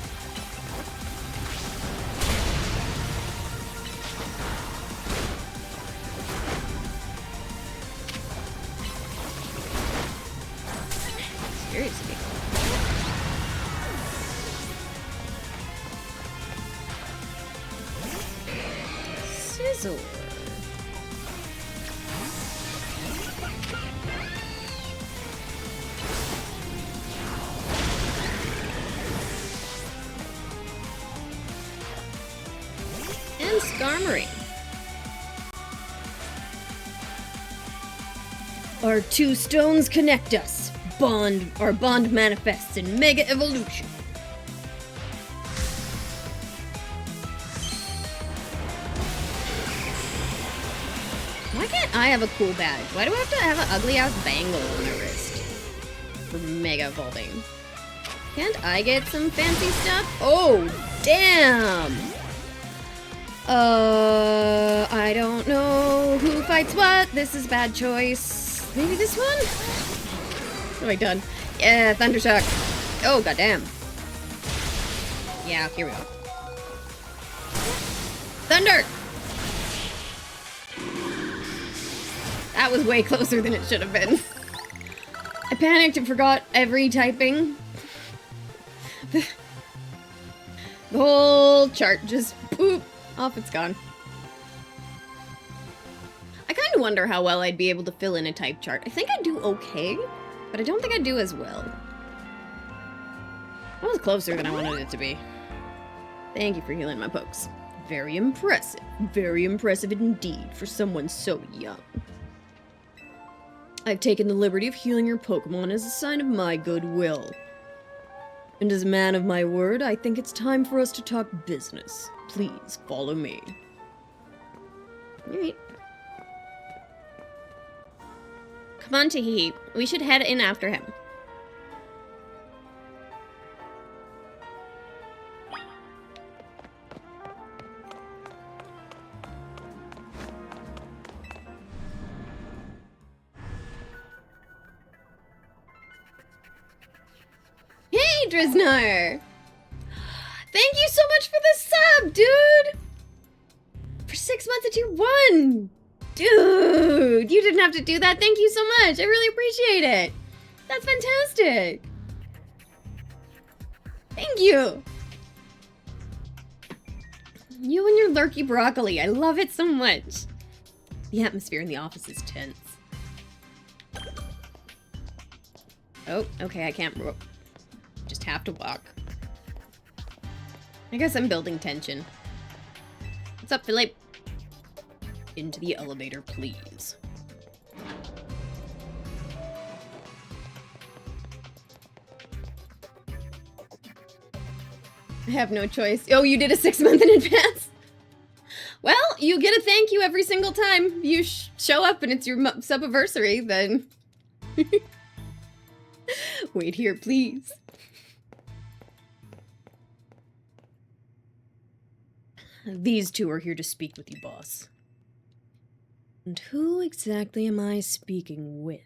Seriously. Sizzle. And Skarmory. Our two stones connect us. Our bond manifests in Mega Evolution. Why can't I have a cool badge? Why do I have to have an ugly ass bangle on my wrist for Mega Evolving? Can't I get some fancy stuff? Oh, damn! I don't know who fights what. This is bad choice. Maybe this one? What have I done? Yeah, Thundershock. Oh, goddamn. Yeah, here we go. Thunder! That was way closer than it should have been. I panicked and forgot every typing. The whole chart just poop. Off it's gone. I kind of wonder how well I'd be able to fill in a type chart. I think I'd do okay, but I don't think I'd do as well. That was closer than I wanted it to be. Thank you for healing my pokes. Very impressive. Very impressive indeed for someone so young. I've taken the liberty of healing your Pokemon as a sign of my goodwill. And as a man of my word, I think it's time for us to talk business. Please follow me. Alright. Come on, Tahehe. We should head in after him. Hey, Driznar! Thank you so much for the sub, dude! For 6 months at tier 1! Dude, you didn't have to do that. Thank you so much. I really appreciate it. That's fantastic. Thank you. You and your lurky broccoli. I love it so much. The atmosphere in the office is tense. Oh, okay, I can't just have to walk. I guess I'm building tension. What's up, Philippe? Into the elevator, please. I have no choice. Oh, you did a 6 month in advance? Well, you get a thank you every single time you show up and it's your sub-anniversary, then... Wait here, please. These two are here to speak with you, boss. And who exactly am I speaking with?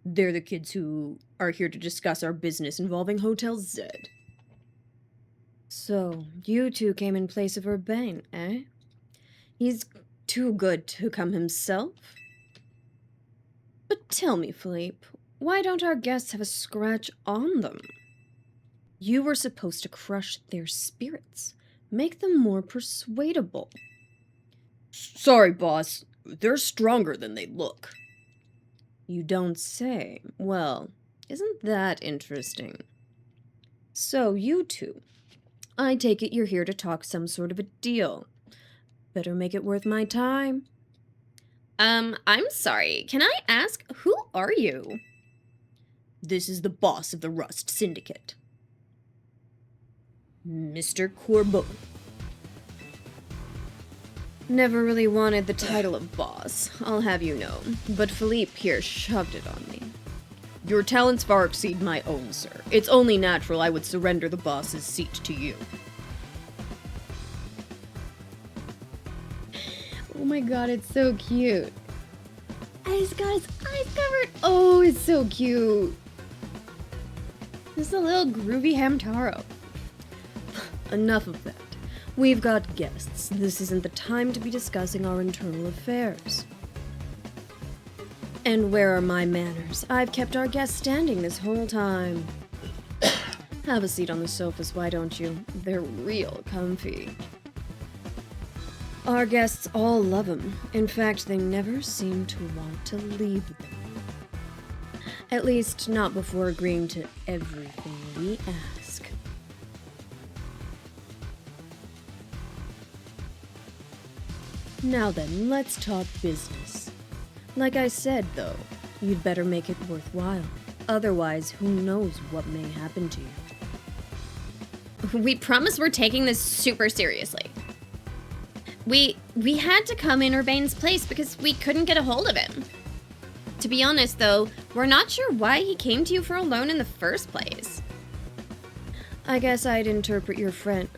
They're the kids who are here to discuss our business involving Hotel Z. So, you two came in place of Urbane, eh? He's too good to come himself? But tell me, Philippe, why don't our guests have a scratch on them? You were supposed to crush their spirits, make them more persuadable. Sorry, boss. They're stronger than they look. You don't say. Well, isn't that interesting? So, you two, I take it you're here to talk some sort of a deal. Better make it worth my time. I'm sorry. Can I ask, who are you? This is the boss of the Rust Syndicate. Mr. Corbeau. Never really wanted the title of boss, I'll have you know, but Philippe here shoved it on me. Your talents far exceed my own, sir. It's only natural I would surrender the boss's seat to you. Oh my god, it's so cute. And he's got his eyes covered. Oh, it's so cute. This is a little groovy Hamtaro. Enough of that. We've got guests. This isn't the time to be discussing our internal affairs. And where are my manners? I've kept our guests standing this whole time. Have a seat on the sofas, why don't you? They're real comfy. Our guests all love them. In fact, they never seem to want to leave them. At least, not before agreeing to everything we ask. Now then, let's talk business. Like I said, though, you'd better make it worthwhile. Otherwise, who knows what may happen to you. We promise we're taking this super seriously. We had to come in Urbain's place because we couldn't get a hold of him. To be honest, though, we're not sure why he came to you for a loan in the first place. I guess I'd interpret your friend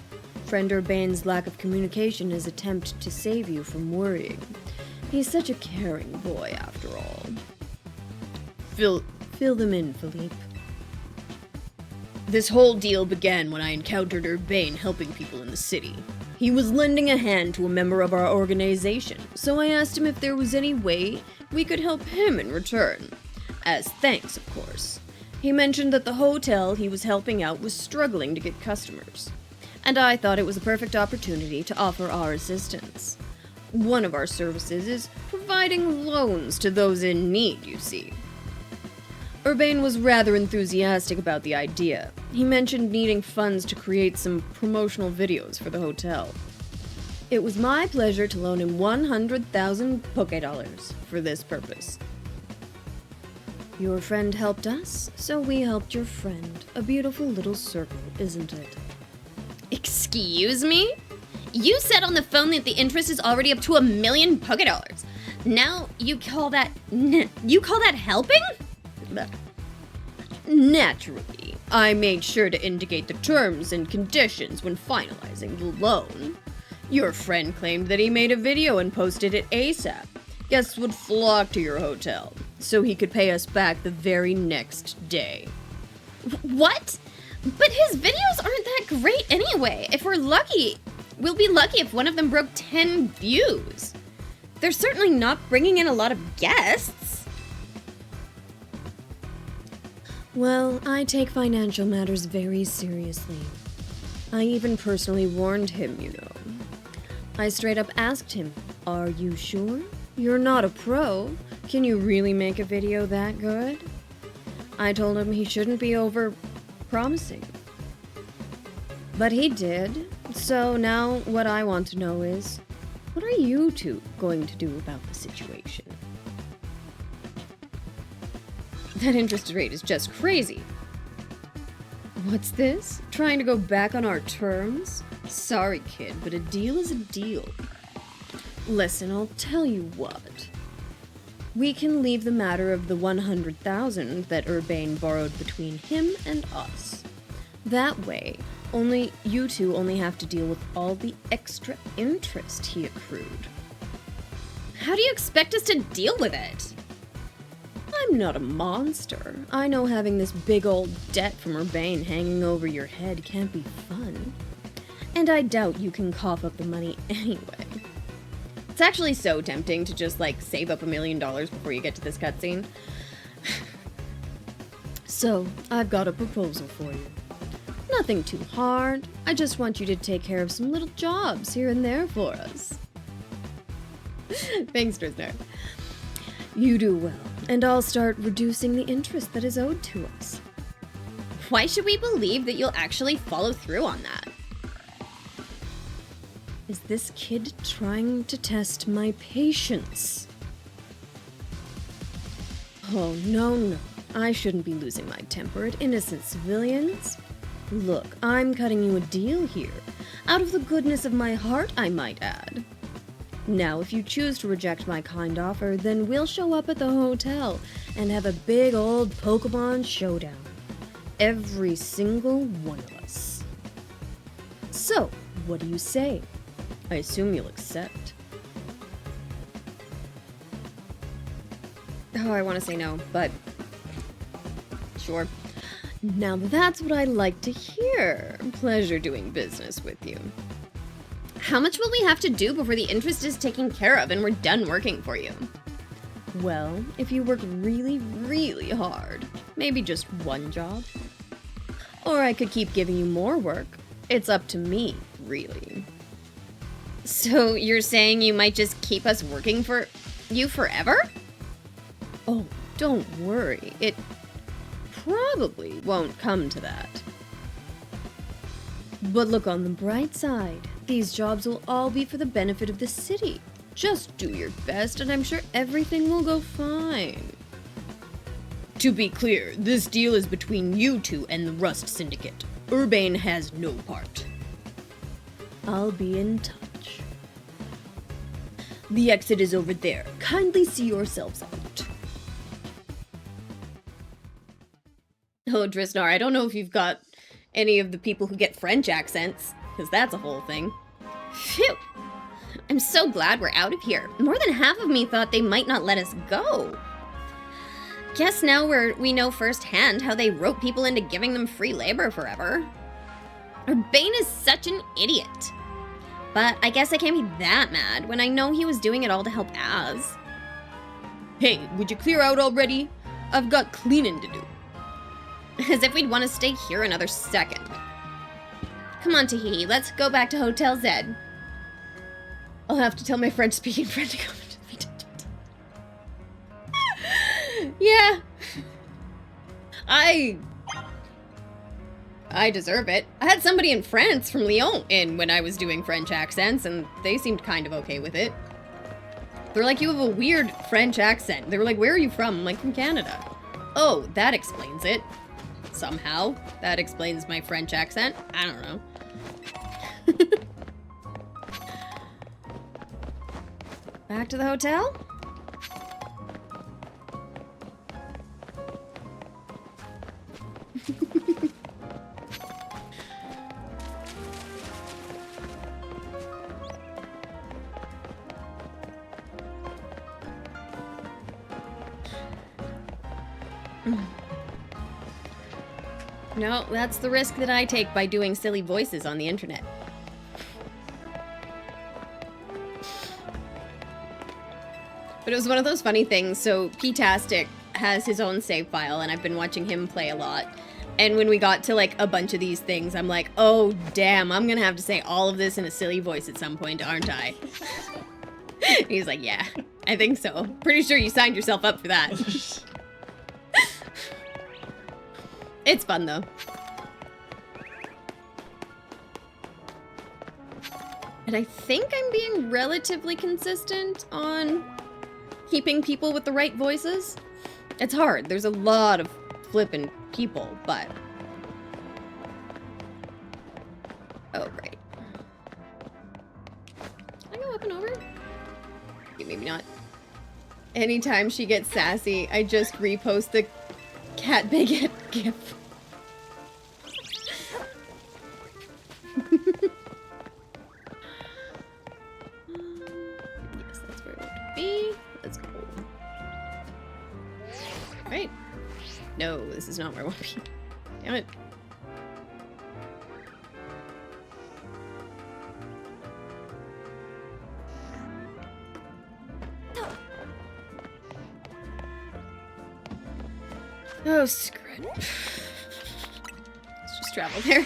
Urbain's lack of communication as attempt to save you from worrying. He's such a caring boy, after all. Fill them in, Philippe. This whole deal began when I encountered Urbain helping people in the city. He was lending a hand to a member of our organization, so I asked him if there was any way we could help him in return. As thanks, of course. He mentioned that the hotel he was helping out was struggling to get customers, and I thought it was a perfect opportunity to offer our assistance. One of our services is providing loans to those in need, you see. Urbain was rather enthusiastic about the idea. He mentioned needing funds to create some promotional videos for the hotel. It was my pleasure to loan him 100,000 Poké-dollars for this purpose. Your friend helped us, so we helped your friend. A beautiful little circle, isn't it? Excuse me? You said on the phone that the interest is already up to 1 million Poké-dollars. Now you call that helping? Naturally, I made sure to indicate the terms and conditions when finalizing the loan. Your friend claimed that he made a video and posted it ASAP. Guests would flock to your hotel, so he could pay us back the very next day. What? But his videos aren't that great anyway. If we're lucky, we'll be lucky if one of them broke 10 views. They're certainly not bringing in a lot of guests. Well, I take financial matters very seriously. I even personally warned him, you know. I straight up asked him, "Are you sure? You're not a pro. Can you really make a video that good?" I told him he shouldn't be over-promising. But he did. So now what I want to know is, what are you two going to do about the situation? That interest rate is just crazy. What's this? Trying to go back on our terms? Sorry, kid, but a deal is a deal. Listen, I'll tell you what. We can leave the matter of the 100,000 that Urbain borrowed between him and us. That way, you two only have to deal with all the extra interest he accrued. How do you expect us to deal with it? I'm not a monster. I know having this big old debt from Urbain hanging over your head can't be fun. And I doubt you can cough up the money anyway. It's actually so tempting to just, save up $1 million before you get to this cutscene. So, I've got a proposal for you. Nothing too hard. I just want you to take care of some little jobs here and there for us. Thanks, Trisner. You do well, and I'll start reducing the interest that is owed to us. Why should we believe that you'll actually follow through on that? Is this kid trying to test my patience? Oh, no. I shouldn't be losing my temper at innocent civilians. Look, I'm cutting you a deal here. Out of the goodness of my heart, I might add. Now, if you choose to reject my kind offer, then we'll show up at the hotel and have a big old Pokemon showdown. Every single one of us. So, what do you say? I assume you'll accept. Oh, I want to say no, but sure. Now that's what I like to hear. Pleasure doing business with you. How much will we have to do before the interest is taken care of and we're done working for you? Well, if you work really, really hard, maybe just one job. Or I could keep giving you more work. It's up to me, really. So you're saying you might just keep us working for you forever? Oh, don't worry. It probably won't come to that. But look on the bright side. These jobs will all be for the benefit of the city. Just do your best and I'm sure everything will go fine. To be clear, this deal is between you two and the Rust Syndicate. Urbane has no part. I'll be in touch. The exit is over there. Kindly see yourselves out. Oh, Drisnar, I don't know if you've got any of the people who get French accents, because that's a whole thing. Phew! I'm so glad we're out of here. More than half of me thought they might not let us go. Guess now we know firsthand how they rope people into giving them free labor forever. Urbane is such an idiot. But I guess I can't be that mad when I know he was doing it all to help Az. Hey, would you clear out already? I've got cleaning to do. As if we'd want to stay here another second. Come on, Tahehe, let's go back to Hotel Zed. I'll have to tell my French-speaking friend to come with me. Yeah. I deserve it. I had somebody in France from Lyon in when I was doing French accents, and they seemed kind of okay with it. They're like, you have a weird French accent. They were like, where are you from? I'm like, from Canada. Oh, that explains it. Somehow. That explains my French accent. I don't know. Back to the hotel? No, that's the risk that I take by doing silly voices on the internet. But it was one of those funny things. So P-tastic has his own save file, and I've been watching him play a lot. And when we got to like a bunch of these things, I'm like, oh damn, I'm gonna have to say all of this in a silly voice at some point, aren't I? He's like, yeah, I think so. Pretty sure you signed yourself up for that. It's fun though. And I think I'm being relatively consistent on keeping people with the right voices. It's hard. There's a lot of flippin' people, but... Oh, right. Can I go up and over? Okay, maybe not. Anytime she gets sassy, I just repost the cat bigot gif. Yes, that's where I want to be. Let's go. Right. No, this is not where I want to be. Damn it. Oh, screw it. Let's just travel there.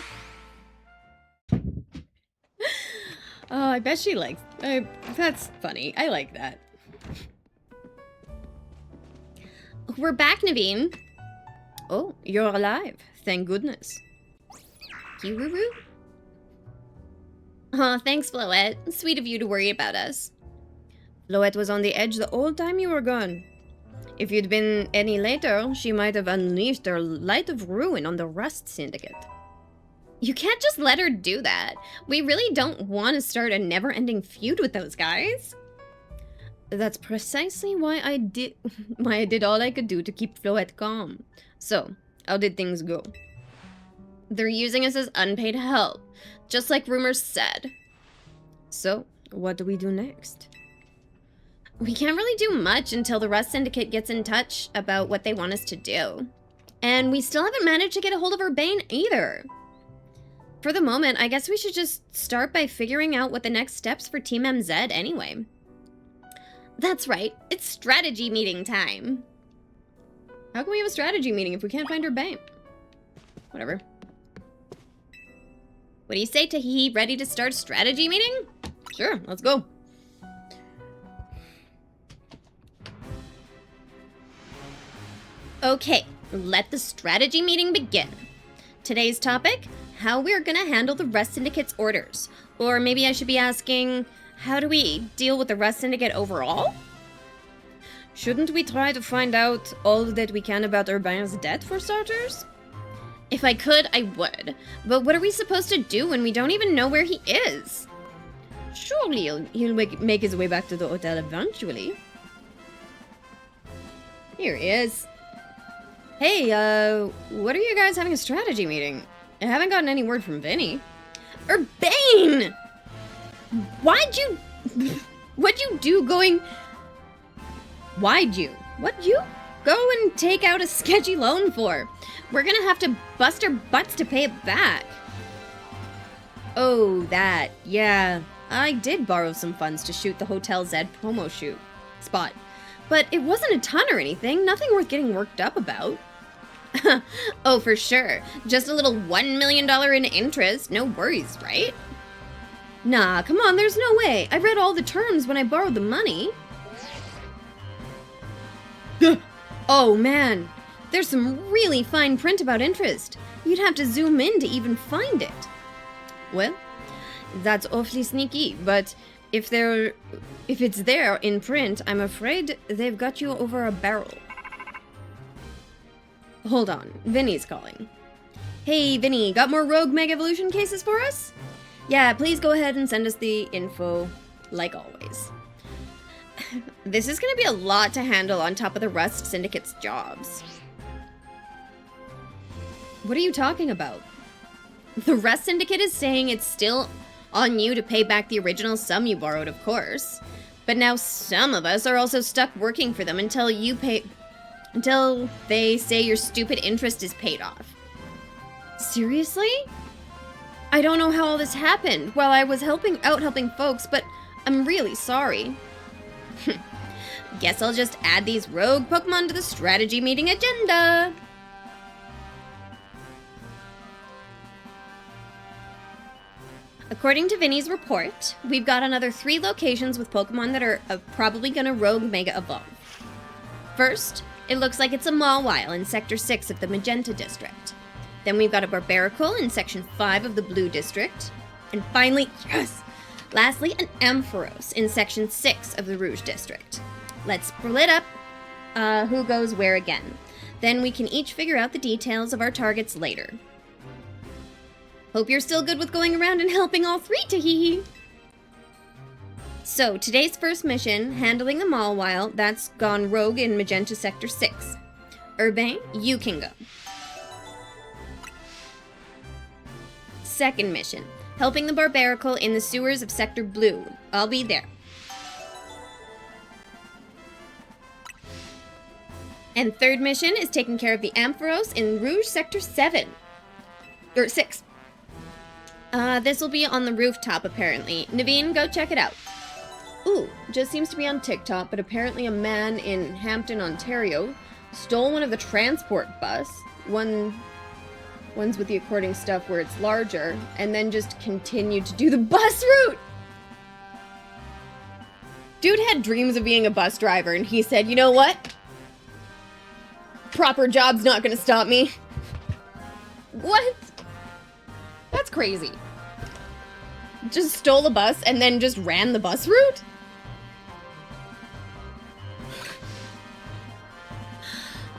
Oh, I bet she likes... that's funny. I like that. we're back, Naveen. Oh, you're alive. Thank goodness. Kiwuru? Aw, thanks, Floette. Sweet of you to worry about us. Floette was on the edge the whole time you were gone. If you'd been any later, she might have unleashed her light of ruin on the Rust Syndicate. You can't just let her do that. We really don't want to start a never-ending feud with those guys. That's precisely why I did all I could do to keep Floette calm. So, how did things go? They're using us as unpaid help, just like rumors said. So, what do we do next? We can't really do much until the Rust Syndicate gets in touch about what they want us to do. And we still haven't managed to get a hold of Urbane either. For the moment, I guess we should just start by figuring out what the next steps for Team MZ anyway. That's right, it's strategy meeting time. How can we have a strategy meeting if we can't find Urbane? Whatever. What do you say, Tahehe? Ready to start strategy meeting? Sure, let's go. Okay, let the strategy meeting begin. Today's topic, how we're gonna handle the Rust Syndicate's orders. Or maybe I should be asking, how do we deal with the Rust Syndicate overall? Shouldn't we try to find out all that we can about Urbain's debt for starters? If I could, I would. But what are we supposed to do when we don't even know where he is? Surely he'll make his way back to the hotel eventually. Here he is. Hey, what are you guys having a strategy meeting? I haven't gotten any word from Vinny. Urbane! What'd you do going... Why'd you? What'd you go and take out a sketchy loan for? We're gonna have to bust our butts to pay it back. Oh, that. Yeah. I did borrow some funds to shoot the Hotel Z promo shoot spot. But it wasn't a ton or anything. Nothing worth getting worked up about. Oh, for sure. Just a little $1 million in interest. No worries, right? Nah, come on, there's no way. I read all the terms when I borrowed the money. Oh, man. There's some really fine print about interest. You'd have to zoom in to even find it. Well, that's awfully sneaky, but if it's there in print, I'm afraid they've got you over a barrel. Hold on, Vinny's calling. Hey, Vinny, got more Rogue Mega Evolution cases for us? Yeah, please go ahead and send us the info, like always. This is gonna be a lot to handle on top of the Rust Syndicate's jobs. What are you talking about? The Rust Syndicate is saying it's still on you to pay back the original sum you borrowed, of course. But now some of us are also stuck working for them until they say your stupid interest is paid off. Seriously? I don't know how all this happened while I was helping folks, but I'm really sorry. Guess I'll just add these rogue Pokemon to the strategy meeting agenda. According to Vinny's report, we've got another 3 locations with Pokemon that are probably gonna Rogue Mega Evolve. First, it looks like it's a Mawile in Sector 6 of the Magenta District. Then we've got a Barbaracle in Section 5 of the Blue District. And finally, yes! Lastly, an Ampharos in Section 6 of the Rouge District. Let's split up who goes where again. Then we can each figure out the details of our targets later. Hope you're still good with going around and helping all 3, Tahehe! So, today's first mission, handling the Mawile, that's gone rogue in Magenta Sector 6. Urbane, you can go. Second mission, helping the Barbaracle in the sewers of Sector Blue. I'll be there. And third mission is taking care of the Ampharos in Rouge Sector 7. Or 6. This will be on the rooftop, apparently. Naveen, go check it out. Ooh, just seems to be on TikTok, but apparently a man in Hampton, Ontario, stole one of the transport bus, ones with the according stuff where it's larger, and then just continued to do the bus route! Dude had dreams of being a bus driver, and he said, you know what? proper job's not gonna stop me. What? That's crazy. Just stole a bus and then just ran the bus route?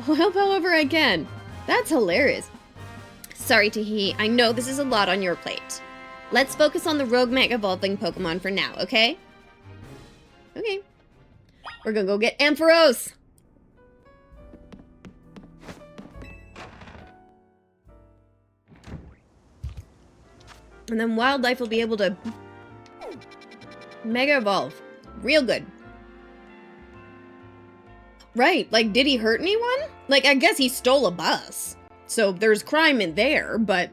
I'll help however I can. That's hilarious. Sorry, Tahehe. I know this is a lot on your plate. Let's focus on the rogue mega evolving Pokemon for now, okay? Okay. We're gonna go get Ampharos! And then Wildlife will be able to Mega Evolve. Real good. Right, like, did he hurt anyone? Like, I guess he stole a bus. So there's crime in there, but...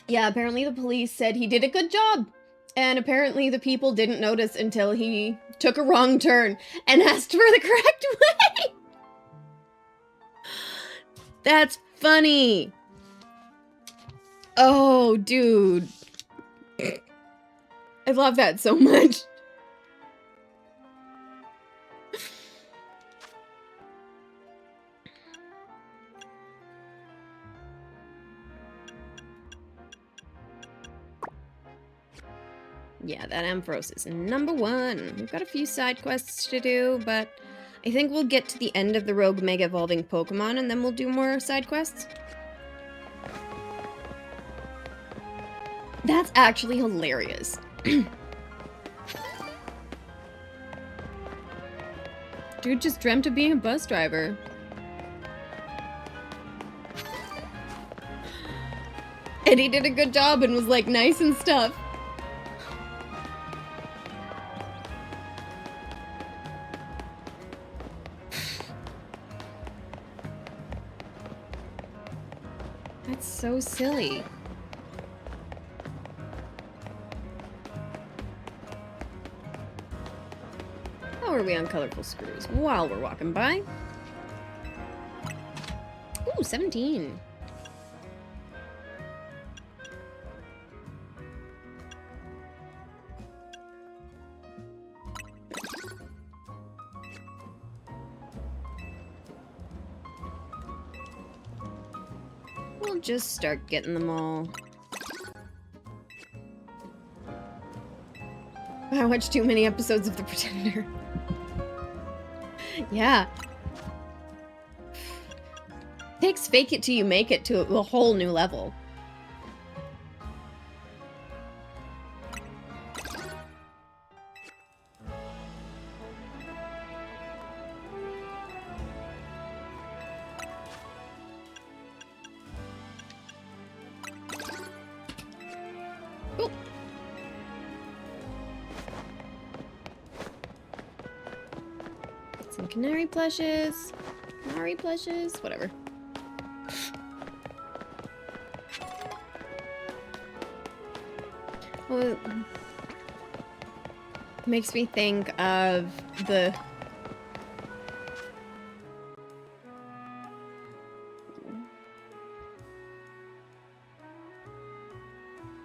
Yeah, apparently the police said he did a good job. And apparently the people didn't notice until he took a wrong turn and asked for the correct way. That's funny. Oh, dude. I love that so much. Yeah, that Ampharos is number 1. We've got a few side quests to do, but I think we'll get to the end of the Rogue Mega Evolving Pokemon and then we'll do more side quests. That's actually hilarious. Dude just dreamt of being a bus driver. And he did a good job and was like nice and stuff. That's so silly. How are we on colorful screws while we're walking by? Ooh, 17. We'll just start getting them all. I watched too many episodes of The Pretender. Yeah. Takes fake it till you make it to a whole new level. Cool. Some canary plushes. Mari plushes. Whatever. Well, it makes me think of the...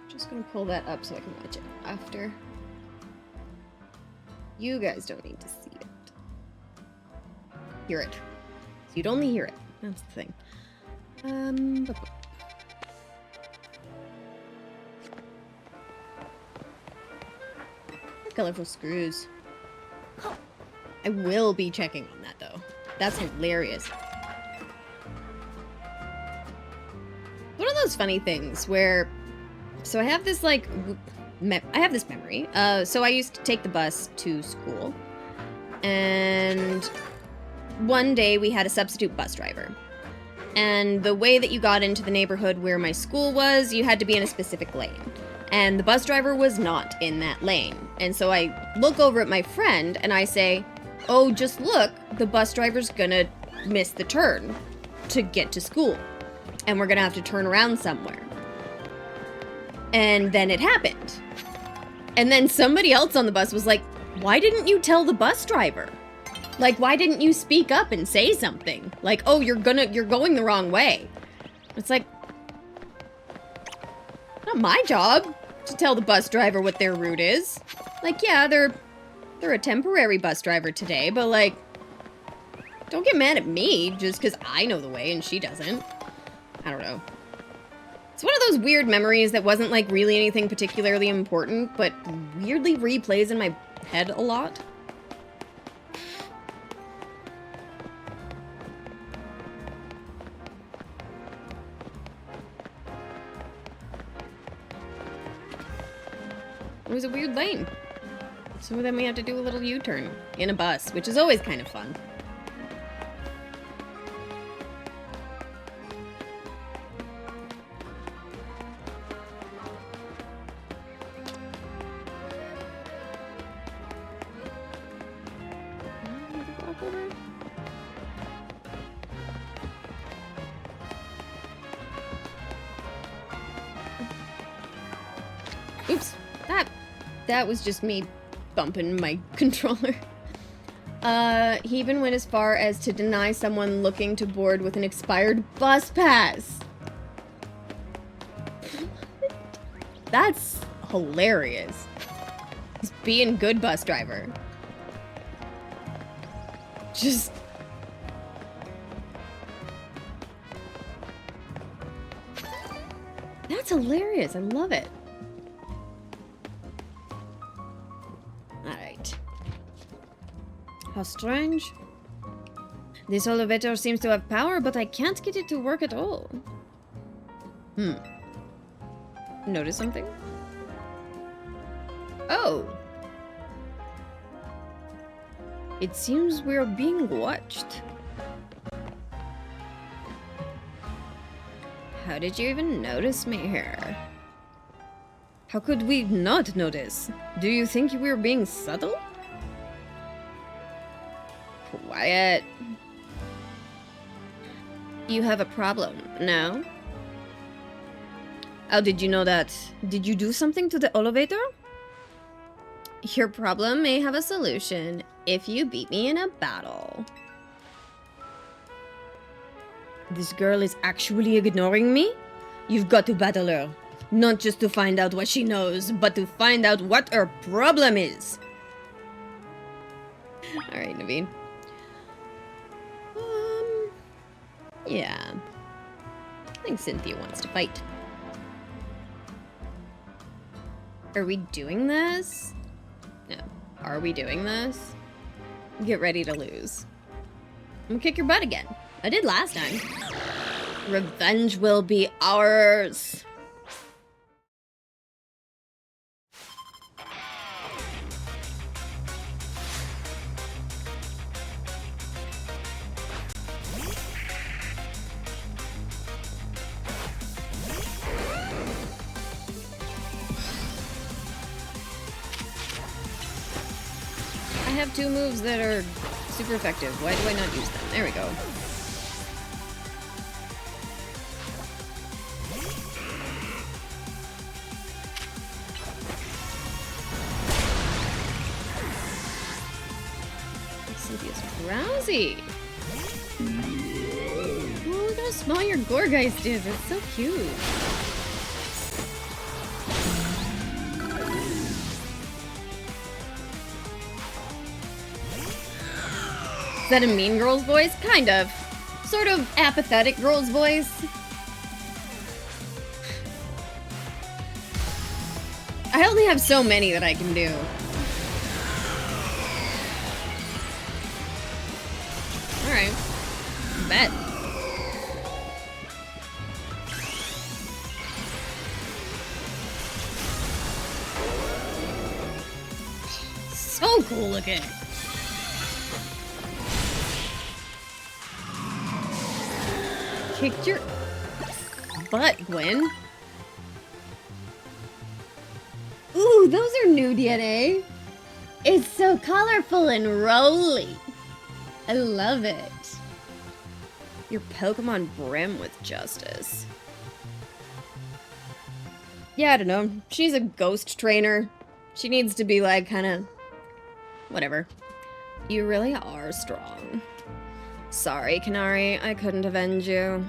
Just gonna pull that up so I can watch it after. You guys don't need to see it. Hear it. So you'd only hear it. That's the thing. Colorful screws. I will be checking on that though. That's hilarious. One of those funny things where, so I have this like, I have this memory. So I used to take the bus to school, and one day we had a substitute bus driver. And the way that you got into the neighborhood where my school was, you had to be in a specific lane. And the bus driver was not in that lane. And so I look over at my friend and I say, oh, just look, the bus driver's gonna miss the turn to get to school. And we're gonna have to turn around somewhere. And then it happened. And then somebody else on the bus was like, why didn't you tell the bus driver? Like, why didn't you speak up and say something? Like, oh, you're going the wrong way. It's like, not my job to tell the bus driver what their route is. Like, yeah, they're a temporary bus driver today, but like, Don't get mad at me just because I know the way and she doesn't. I don't know. It's one of those weird memories that wasn't like really anything particularly important, but weirdly replays in my head a lot. It was a weird lane. So then we had to do a little U-turn in a bus, which is always kind of fun. Oops, that was just me bumping my controller. He even went as far as to deny someone looking to board with an expired bus pass. That's hilarious. He's being good bus driver. Just... That's hilarious. I love it. Alright. How strange. This elevator seems to have power, but I can't get it to work at all. Notice something? Oh. It seems we're being watched. How did you even notice me here? How could we not notice? Do you think we're being subtle? Quiet. You have a problem, no? How did you know that? Did you do something to the elevator? Your problem may have a solution if you beat me in a battle. This girl is actually ignoring me? You've got to battle her. Not just to find out what she knows, but to find out what her problem is. Alright, Naveen. Yeah. I think Cynthia wants to fight. Are we doing this? No. Are we doing this? Get ready to lose. I'm gonna kick your butt again. I did last time. Revenge will be ours. I have two moves that are super effective. Why do I not use them? There we go. Cynthia's drowsy. Oh, look how small your Gorgeist is. It's so cute. Is that a mean girl's voice? Kind of. Sort of apathetic girl's voice. I only have so many that I can do. Alright. Bet. So cool looking. Kicked your butt, Gwen. Ooh, those are new DNA. It's so colorful and rolly. I love it. Your Pokemon brim with justice. Yeah, I don't know. She's a ghost trainer. She needs to be like kind of whatever. You really are strong. Sorry, Canary, I couldn't avenge you.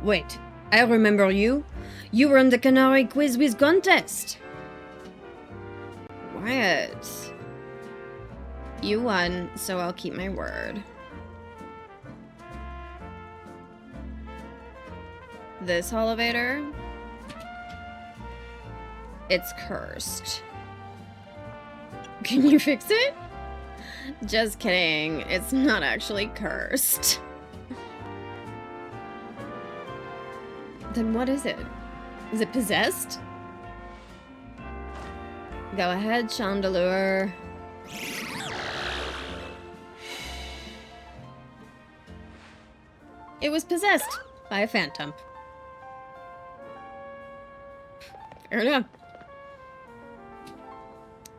Wait, I remember you. You were in the Canary Quiz Whiz contest. Wyatt. You won, so I'll keep my word. This elevator. It's cursed. Can you fix it? Just kidding. It's not actually cursed. Then what is it? Is it possessed? Go ahead, Chandelure. It was possessed by a phantom. Fair enough.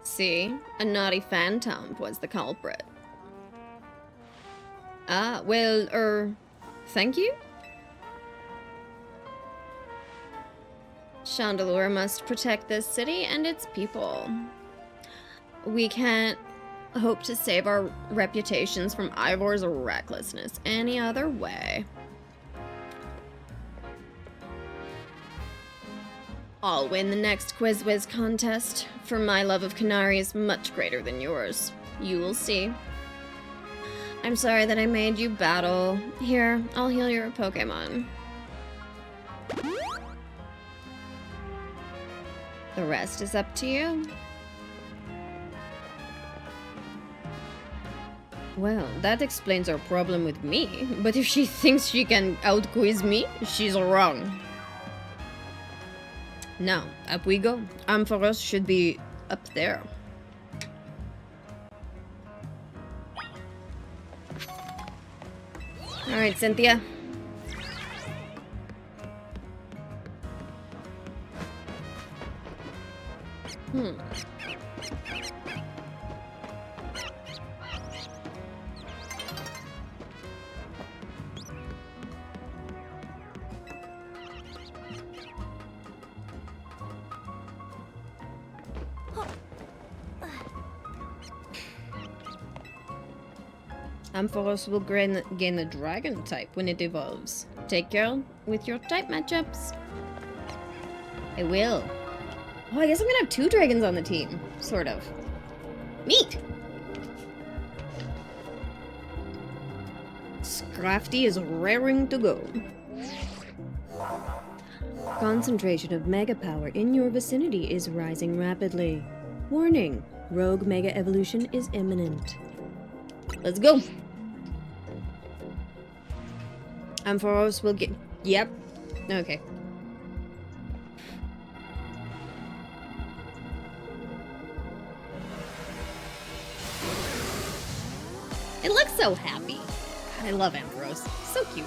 See, a naughty phantom was the culprit. Ah, well, thank you? Chandelure must protect this city and its people. We can't hope to save our reputations from Ivor's recklessness any other way. I'll win the next Quiz Wiz contest, for my love of Canary is much greater than yours. You will see. I'm sorry that I made you battle. Here, I'll heal your Pokemon. The rest is up to you. Well, that explains her problem with me, but if she thinks she can out-quiz me, she's wrong. Now, up we go. Ampharos should be up there. Alright, Cynthia. Ampharos will gain the dragon type when it evolves. Take care with your type matchups. I will. Oh, I guess I'm gonna have 2 dragons on the team. Sort of. Neat! Scrafty is raring to go. Concentration of mega power in your vicinity is rising rapidly. Warning, rogue mega evolution is imminent. Let's go! Ampharos will get... Yep. Okay. It looks so happy. God, I love Ampharos. So cute.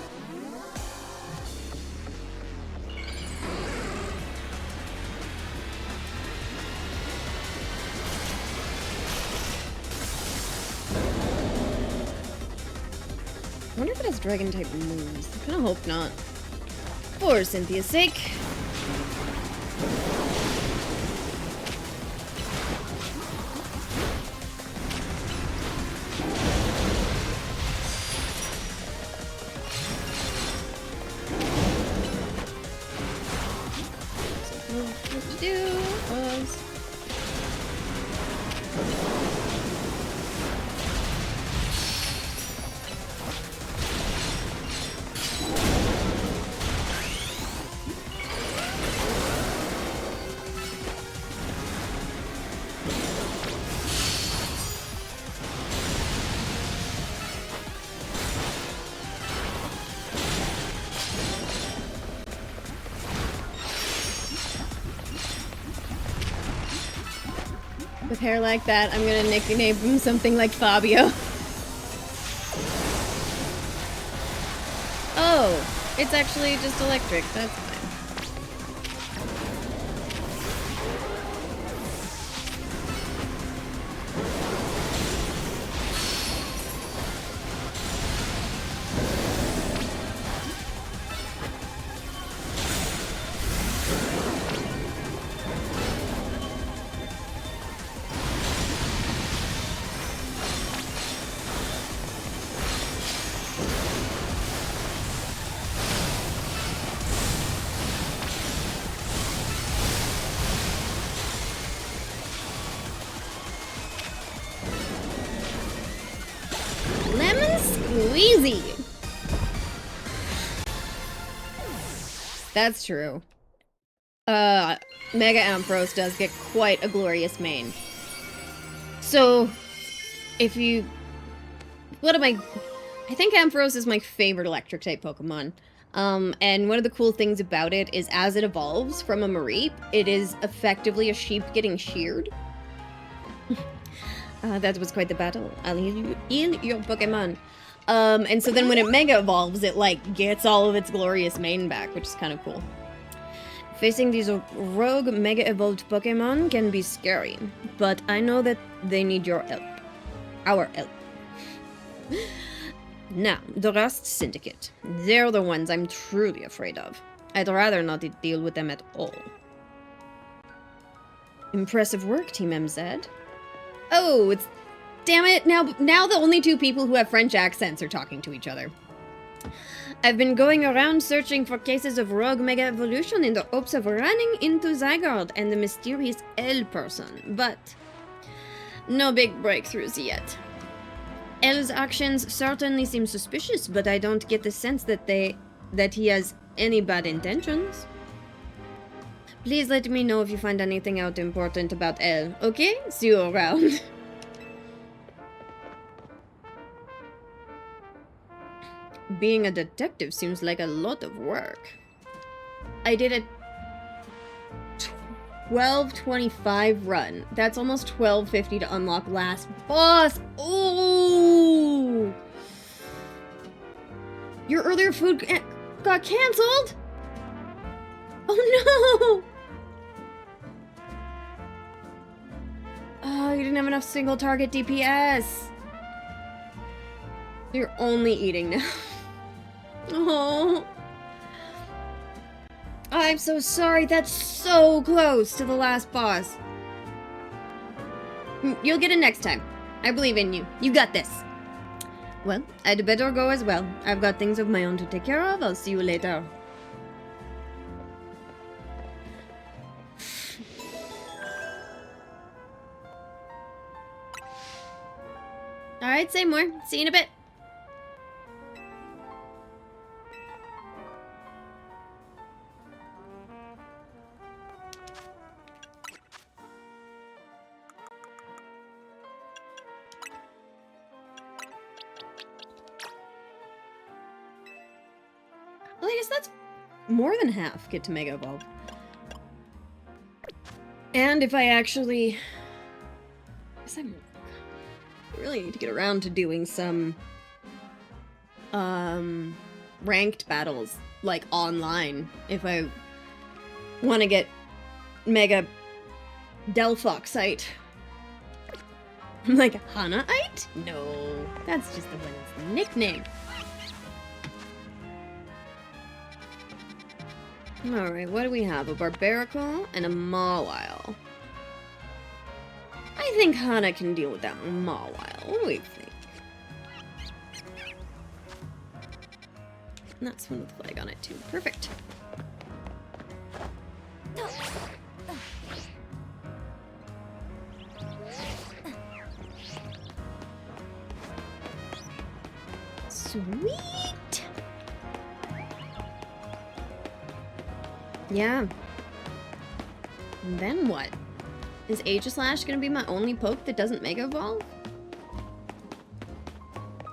I wonder if it has dragon type moves. I kinda hope not. For Cynthia's sake. With hair like that, I'm gonna nickname him something like Fabio. Oh, it's actually just electric. That's fine. That's true. Mega Ampharos does get quite a glorious mane. So, if you... What am I think Ampharos is my favorite electric type Pokemon. And one of the cool things about it is as it evolves from a Mareep, it is effectively a sheep getting sheared. That was quite the battle. I'll heal your Pokemon. And so then when it Mega Evolves, it, like, gets all of its glorious mane back, which is kind of cool. Facing these rogue Mega Evolved Pokemon can be scary, but I know that they need your help. Our help. Now, the Rust Syndicate. They're the ones I'm truly afraid of. I'd rather not deal with them at all. Impressive work, Team MZ. Oh, it's... Damn it, now the only two people who have French accents are talking to each other. I've been going around searching for cases of rogue Mega Evolution in the hopes of running into Zygarde and the mysterious L person, but... no big breakthroughs yet. L's actions certainly seem suspicious, but I don't get the sense that he has any bad intentions. Please let me know if you find anything out important about L, okay? See you around. Being a detective seems like a lot of work. I did a 12:25 run. That's almost 12:50 to unlock last boss. Oh! Your earlier food got cancelled? Oh no! Oh, you didn't have enough single target DPS. You're only eating now. Oh. I'm so sorry. That's so close to the last boss. You'll get it next time. I believe in you. You got this. Well, I'd better go as well. I've got things of my own to take care of. I'll see you later. Alright, say more. See you in a bit. Well, I guess that's more than half get to Mega Evolve. And if I actually... I guess I really need to get around to doing some... ranked battles, like, online, if I want to get Mega Delphoxite. I'm like, Hanaite? No, that's just the one's nickname. Alright, what do we have? A Barbarical and a Mawile. I think Hana can deal with that Mawile. What do we think? And that's one with the flag on it too. Perfect. Sweet! Yeah. And then what? Is Aegislash gonna be my only poke that doesn't Mega Evolve?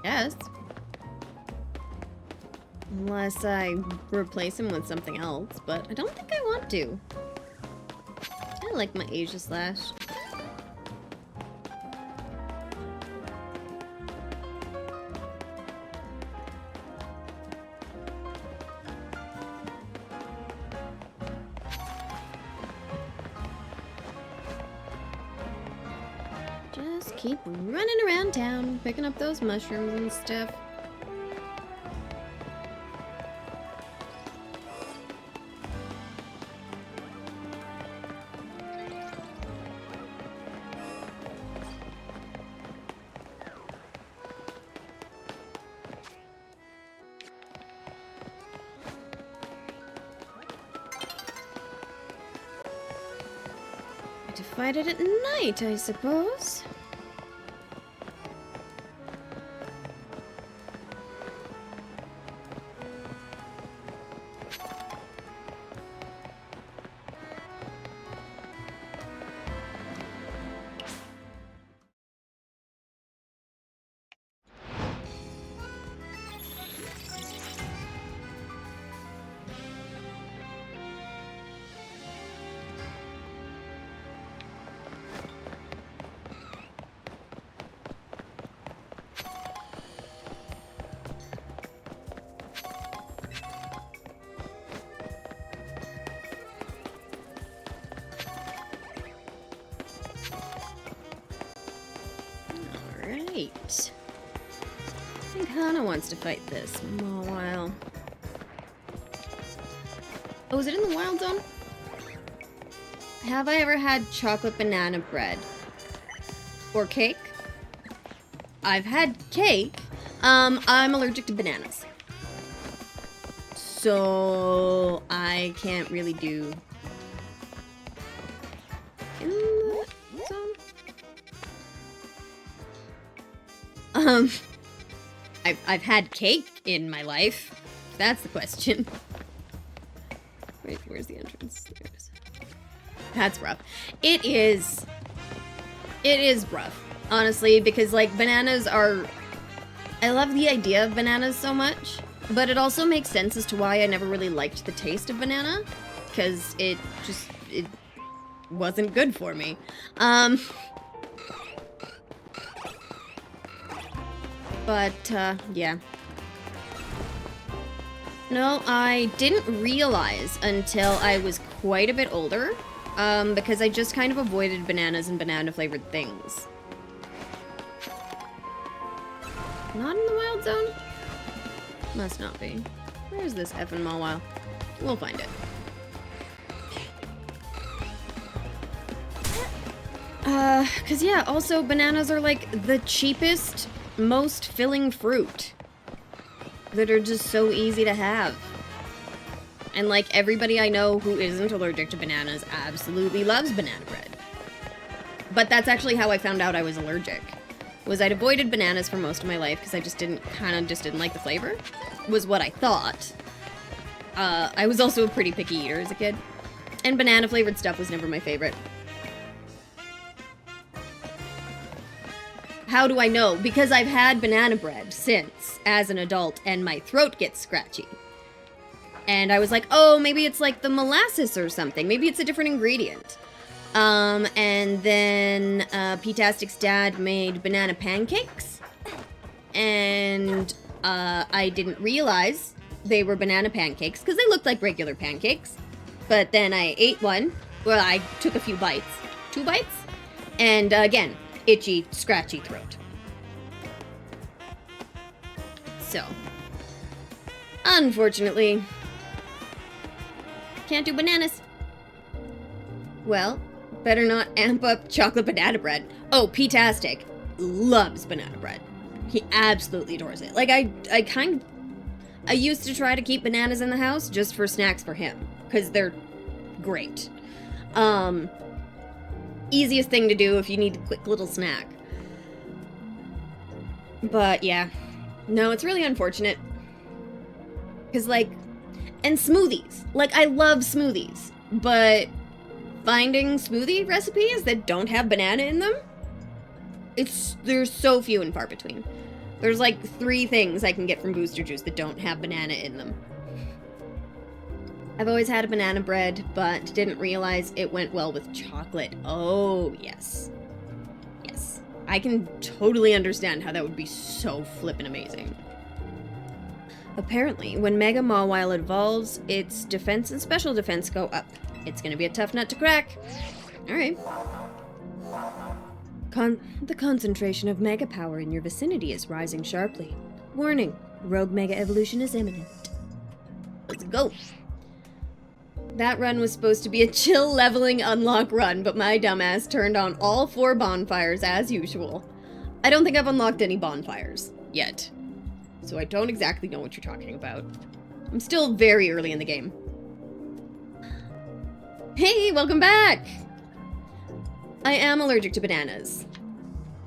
Yes. Unless I replace him with something else, but I don't think I want to. I like my Aegislash. Just keep running around town, picking up those mushrooms and stuff. To fight it at night, I suppose. fight? I think Hana wants to fight this Mawile. Oh, is it in the wild zone? Have I ever had chocolate banana bread? Or cake? I've had cake. I'm allergic to bananas. So I can't really do in the zone. I've had cake in my life. If that's the question. Wait, where's the entrance? There it is. That's rough. It is rough, honestly, because like bananas are. I love the idea of bananas so much, but it also makes sense as to why I never really liked the taste of banana, because it wasn't good for me. But yeah. No, I didn't realize until I was quite a bit older, because I just kind of avoided bananas and banana-flavored things. Not in the wild zone? Must not be. Where is this effing Mawile? We'll find it. Cause yeah, also bananas are like the cheapest, most filling fruit that are just so easy to have. And like everybody I know who isn't allergic to bananas absolutely loves banana bread. But that's actually how I found out I was allergic. Was I'd avoided bananas for most of my life because I just didn't like the flavor, was what I thought. I was also a pretty picky eater as a kid, and banana flavored stuff was never my favorite. How do I know? Because I've had banana bread since, as an adult, and my throat gets scratchy. And I was like, oh, maybe it's like the molasses or something. Maybe it's a different ingredient. And then, P-Tastic's dad made banana pancakes. And, I didn't realize they were banana pancakes, because they looked like regular pancakes. But then I ate one. Well, I took a few bites. 2 bites? And, again, itchy, scratchy throat. So, unfortunately, can't do bananas. Well, better not amp up chocolate banana bread. Oh, P-Tastic loves banana bread. He absolutely adores it. Like, I used to try to keep bananas in the house just for snacks for him, because they're great. Easiest thing to do if you need a quick little snack. But yeah, no, it's really unfortunate. Because like, and smoothies. Like, I love smoothies, but finding smoothie recipes that don't have banana in them, there's so few and far between. There's like 3 things I can get from Booster Juice that don't have banana in them. I've always had a banana bread, but didn't realize it went well with chocolate. Oh, yes. Yes. I can totally understand how that would be so flippin' amazing. Apparently, when Mega Mawile evolves, its defense and special defense go up. It's gonna be a tough nut to crack. Alright. The concentration of Mega power in your vicinity is rising sharply. Warning, Rogue Mega evolution is imminent. Let's go. That run was supposed to be a chill leveling unlock run, but my dumbass turned on all 4 bonfires as usual. I don't think I've unlocked any bonfires yet, so I don't exactly know what you're talking about. I'm still very early in the game. Hey, welcome back! I am allergic to bananas.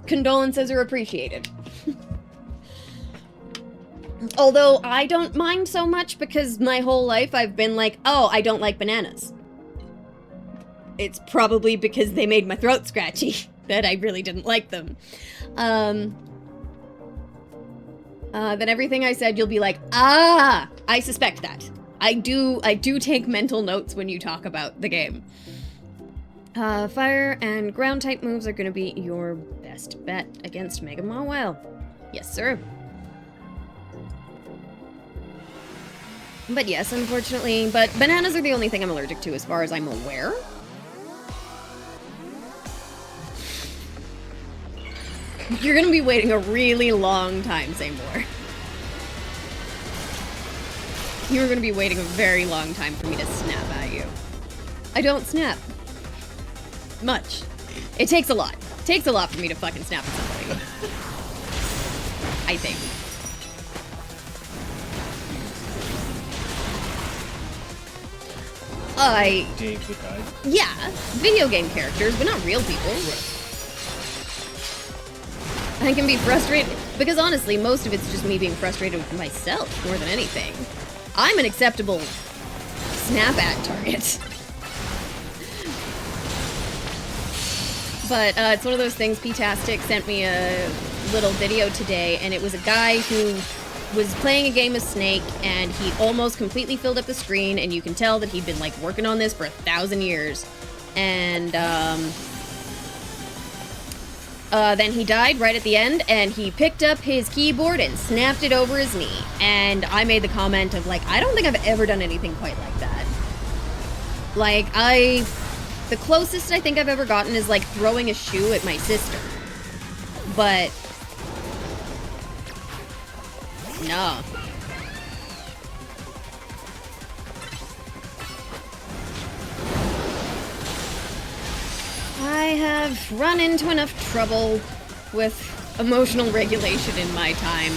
Condolences are appreciated. Although, I don't mind so much because my whole life I've been like, oh, I don't like bananas. It's probably because they made my throat scratchy that I really didn't like them. Then everything I said, you'll be like, ah, I suspect that. I do take mental notes when you talk about the game. Fire and ground type moves are going to be your best bet against Mega Mawile. Yes, sir. But yes, unfortunately, but bananas are the only thing I'm allergic to as far as I'm aware. You're gonna be waiting a really long time, Seymour. You're gonna be waiting a very long time for me to snap at you. I don't snap. Much. It takes a lot. It takes a lot for me to fucking snap at somebody. I think. Dave the guy. Yeah, video game characters, but not real people. I can be frustrated, because honestly, most of it's just me being frustrated with myself more than anything. I'm an acceptable snap at target. But it's one of those things. P-Tastic sent me a little video today, and it was a guy who was playing a game of Snake, and he almost completely filled up the screen, and you can tell that he'd been like working on this for 1,000 years. And then he died right at the end, and he picked up his keyboard and snapped it over his knee. And I made the comment of like, I don't think I've ever done anything quite like that. Like, the closest I think I've ever gotten is like throwing a shoe at my sister. But no. I have run into enough trouble with emotional regulation in my time.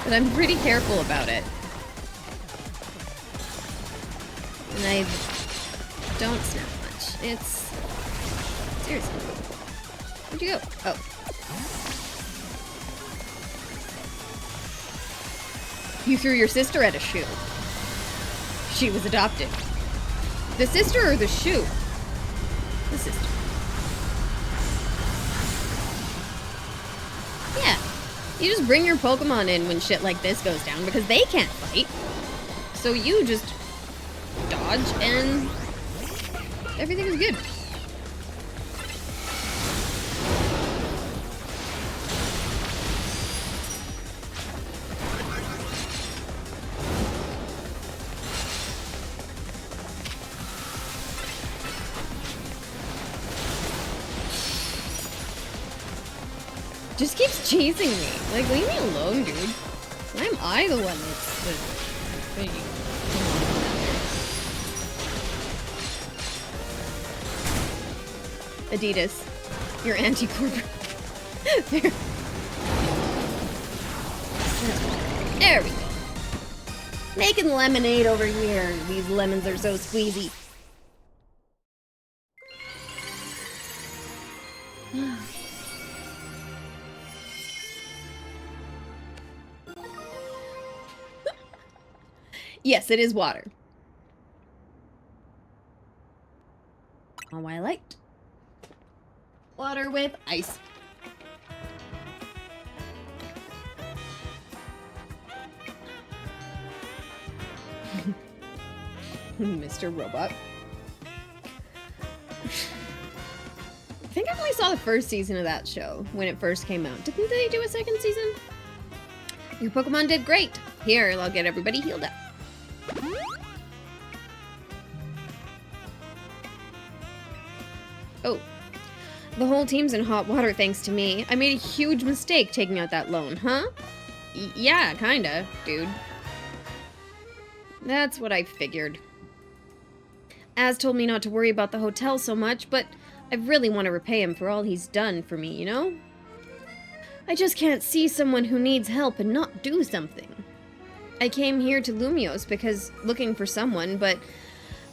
But I'm pretty careful about it. And I don't snap much. It's... seriously. Where'd you go? Oh. You threw your sister at a shoe. She was adopted. The sister or the shoe? The sister. Yeah. You just bring your Pokemon in when shit like this goes down because they can't fight. So you just dodge and everything is good. Just keeps chasing me. Like, leave me alone, dude. Why am I the one that's the... Adidas. You're anti-corporate. There. There we go. Making lemonade over here. These lemons are so squeezy. Yes, it is water. Oh, I liked. Water with ice. Mr. Robot. I think I only saw the first season of that show when it first came out. Didn't they do a second season? Your Pokemon did great. Here, I'll get everybody healed up. Oh. The whole team's in hot water thanks to me. I made a huge mistake taking out that loan, huh? Yeah, kinda, dude. That's what I figured. Az told me not to worry about the hotel so much, but I really want to repay him for all he's done for me, you know? I just can't see someone who needs help and not do something. I came here to Lumios because looking for someone, but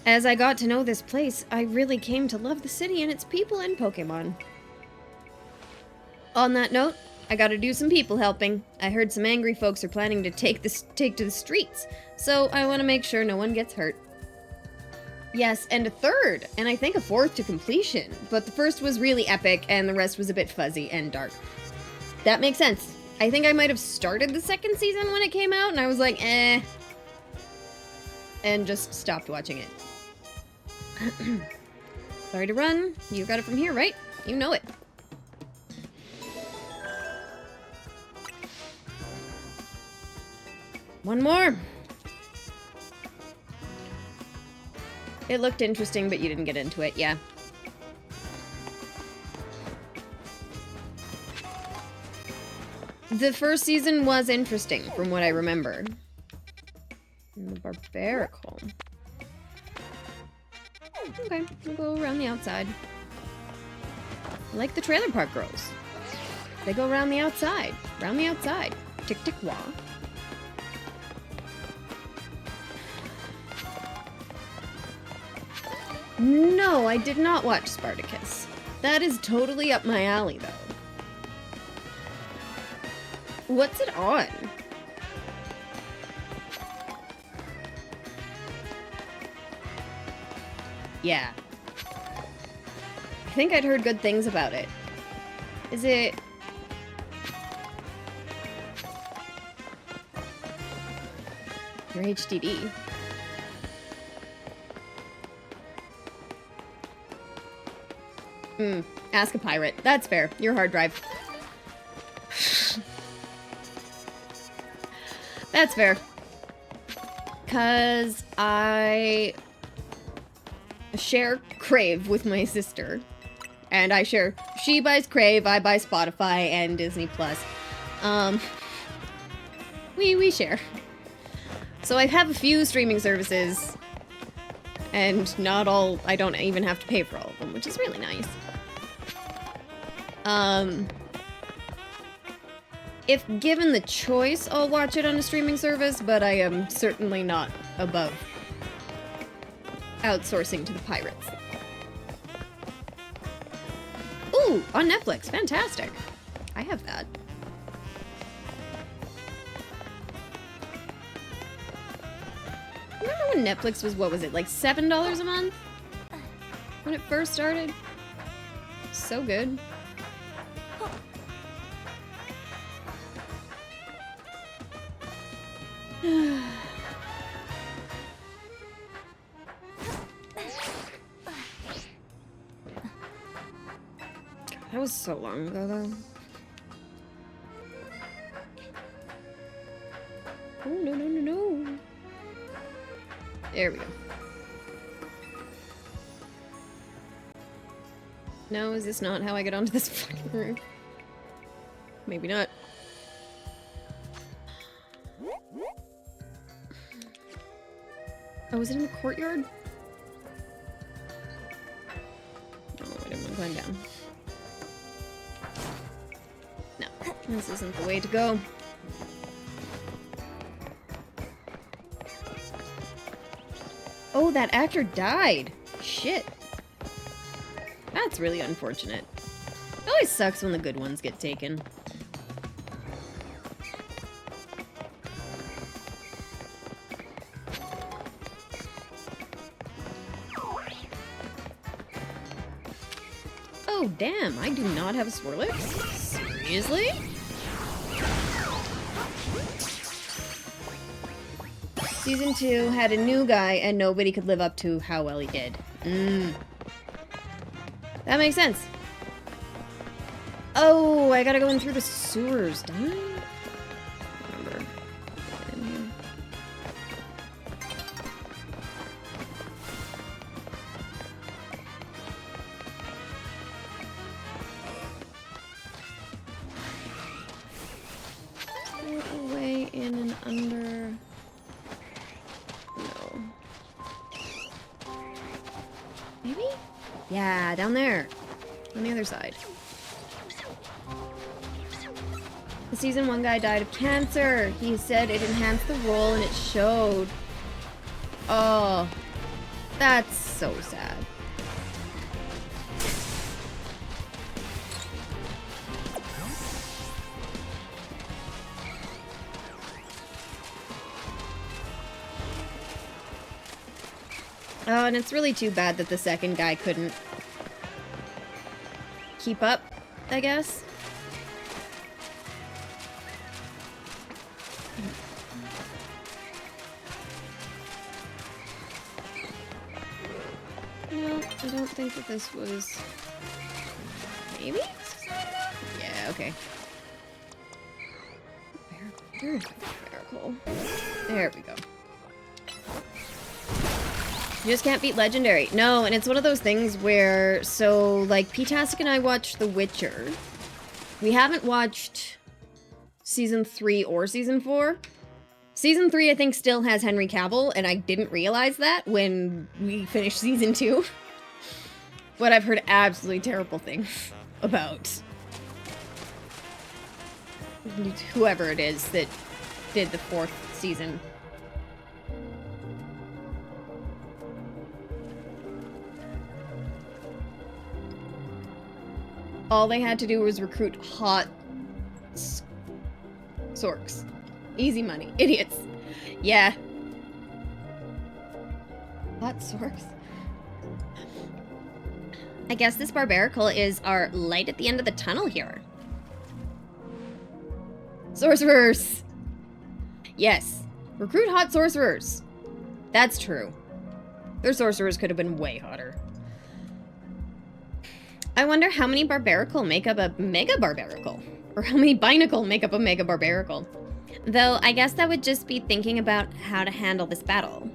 as I got to know this place, I really came to love the city and its people and Pokemon. On that note, I gotta do some people helping. I heard some angry folks are planning to take to the streets, so I want to make sure no one gets hurt. Yes, and a third, and I think a fourth to completion, but the first was really epic and the rest was a bit fuzzy and dark. That makes sense. I think I might have started the second season when it came out, and I was like, eh. And just stopped watching it. Sorry to run. You got it from here, right? You know it. One more. It looked interesting, but you didn't get into it, yeah. The first season was interesting, from what I remember. In the barbaric home. Okay, we'll go around the outside. I like the trailer park girls. They go around the outside. Round the outside. Tick tick wah. No, I did not watch Spartacus. That is totally up my alley, though. What's it on? Yeah. I think I'd heard good things about it. Is it... Or HDD? Ask a pirate. That's fair. Your hard drive. That's fair. 'Cause I share Crave with my sister. And I share... She buys Crave, I buy Spotify and Disney+. We share. So I have a few streaming services. And not all... I don't even have to pay for all of them, which is really nice. If given the choice, I'll watch it on a streaming service, but I am certainly not above outsourcing to the pirates. Ooh, on Netflix. Fantastic. I have that. Remember when Netflix was, what was it, like $7 a month? When it first started? So good. That was so long ago, though. Oh, no, no, no, no. There we go. No, is this not how I get onto this fucking roof? Maybe not. Oh, was it in the courtyard? Oh, I didn't want to climb down. No, this isn't the way to go. Oh, that actor died. Shit. That's really unfortunate. It always sucks when the good ones get taken. Oh, damn, I do not have a Swirlix? Seriously? Season 2 had a new guy and nobody could live up to how well he did. That makes sense. Oh, I gotta go in through the sewers, don't I? Remember. In here. Way in and under. No. Maybe? Yeah, down there. On the other side. The season 1 guy died of cancer. He said it enhanced the role and it showed. Oh, that's so sad. Oh, and it's really too bad that the second guy couldn't keep up, I guess. No, I don't think that this was... Maybe? Yeah, okay. Miracle. There we go. You just can't beat Legendary. No, and it's one of those things where, so, like, P-Tastic and I watched The Witcher. We haven't watched Season 3 or Season 4. Season 3, I think, still has Henry Cavill, and I didn't realize that when we finished Season 2. But I've heard absolutely terrible things about whoever it is that did the 4th season. All they had to do was recruit hot sorks. Easy money. Idiots. Yeah. Hot sorks. I guess this barbarical is our light at the end of the tunnel here. Sorcerers! Yes. Recruit hot sorcerers. That's true. Their sorcerers could have been way hotter. I wonder how many barbarical make up a mega barbarical. Or how many binacle make up a mega barbarical. Though, I guess that would just be thinking about how to handle this battle.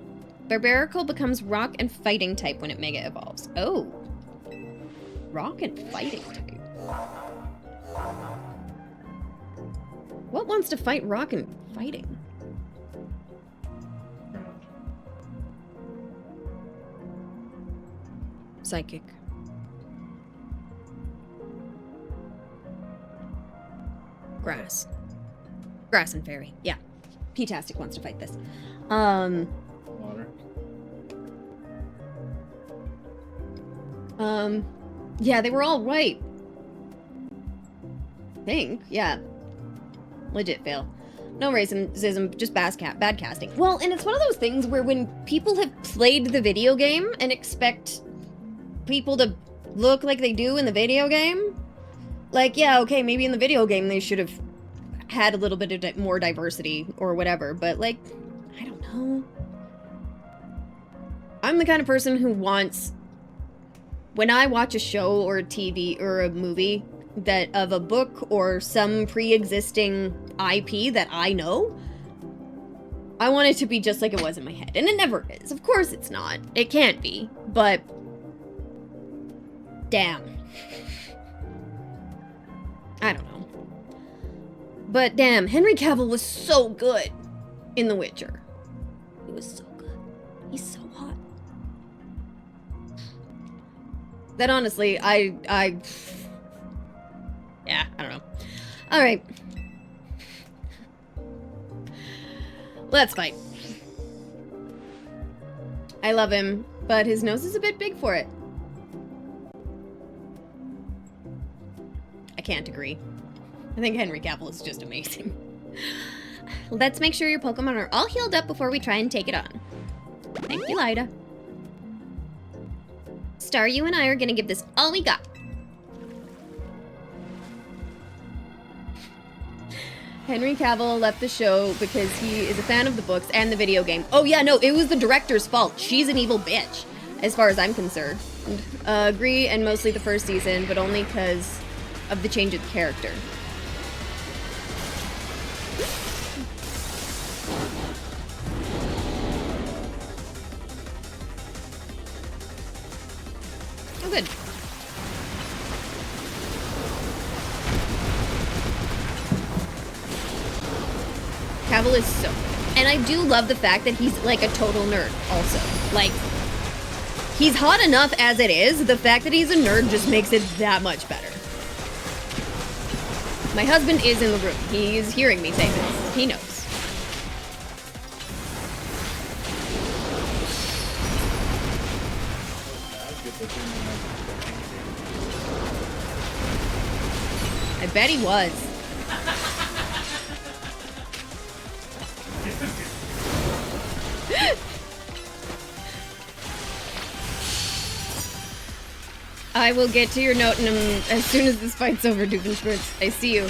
Barbarical becomes rock and fighting type when it mega evolves. Oh. Rock and fighting type. What wants to fight rock and fighting? Psychic. Grass. Grass and fairy. Yeah. P-tastic wants to fight this. Water. Yeah, they were all right. Think, yeah. Legit fail. No racism, just bad casting. Well, and it's one of those things where when people have played the video game and expect people to look like they do in the video game, like, yeah, okay, maybe in the video game they should have had a little bit of more diversity or whatever, but, like, I don't know. I'm the kind of person who wants... When I watch a show or a TV or a movie that of a book or some pre-existing IP that I know, I want it to be just like it was in my head. And it never is. Of course it's not. It can't be. But... damn. I don't know. But damn, Henry Cavill was so good in The Witcher. He was so good. He's so hot. That honestly, yeah, I don't know. Alright. Let's fight. I love him, but his nose is a bit big for it. I can't agree. I think Henry Cavill is just amazing. Let's make sure your Pokemon are all healed up before we try and take it on. Thank you, Lyda. Star, you and I are gonna give this all we got. Henry Cavill left the show because he is a fan of the books and the video game. Oh yeah, no, it was the director's fault. She's an evil bitch, as far as I'm concerned. Agree, and mostly the first season, but only because of the change of the character. Oh, good. Cavill is so good. And I do love the fact that he's like a total nerd also. Like, he's hot enough as it is. The fact that he's a nerd just makes it that much better. My husband is in the room. He is hearing me say this. He knows. I bet he was. I will get to your note as soon as this fight's over, Doofenshmirtz. I see you.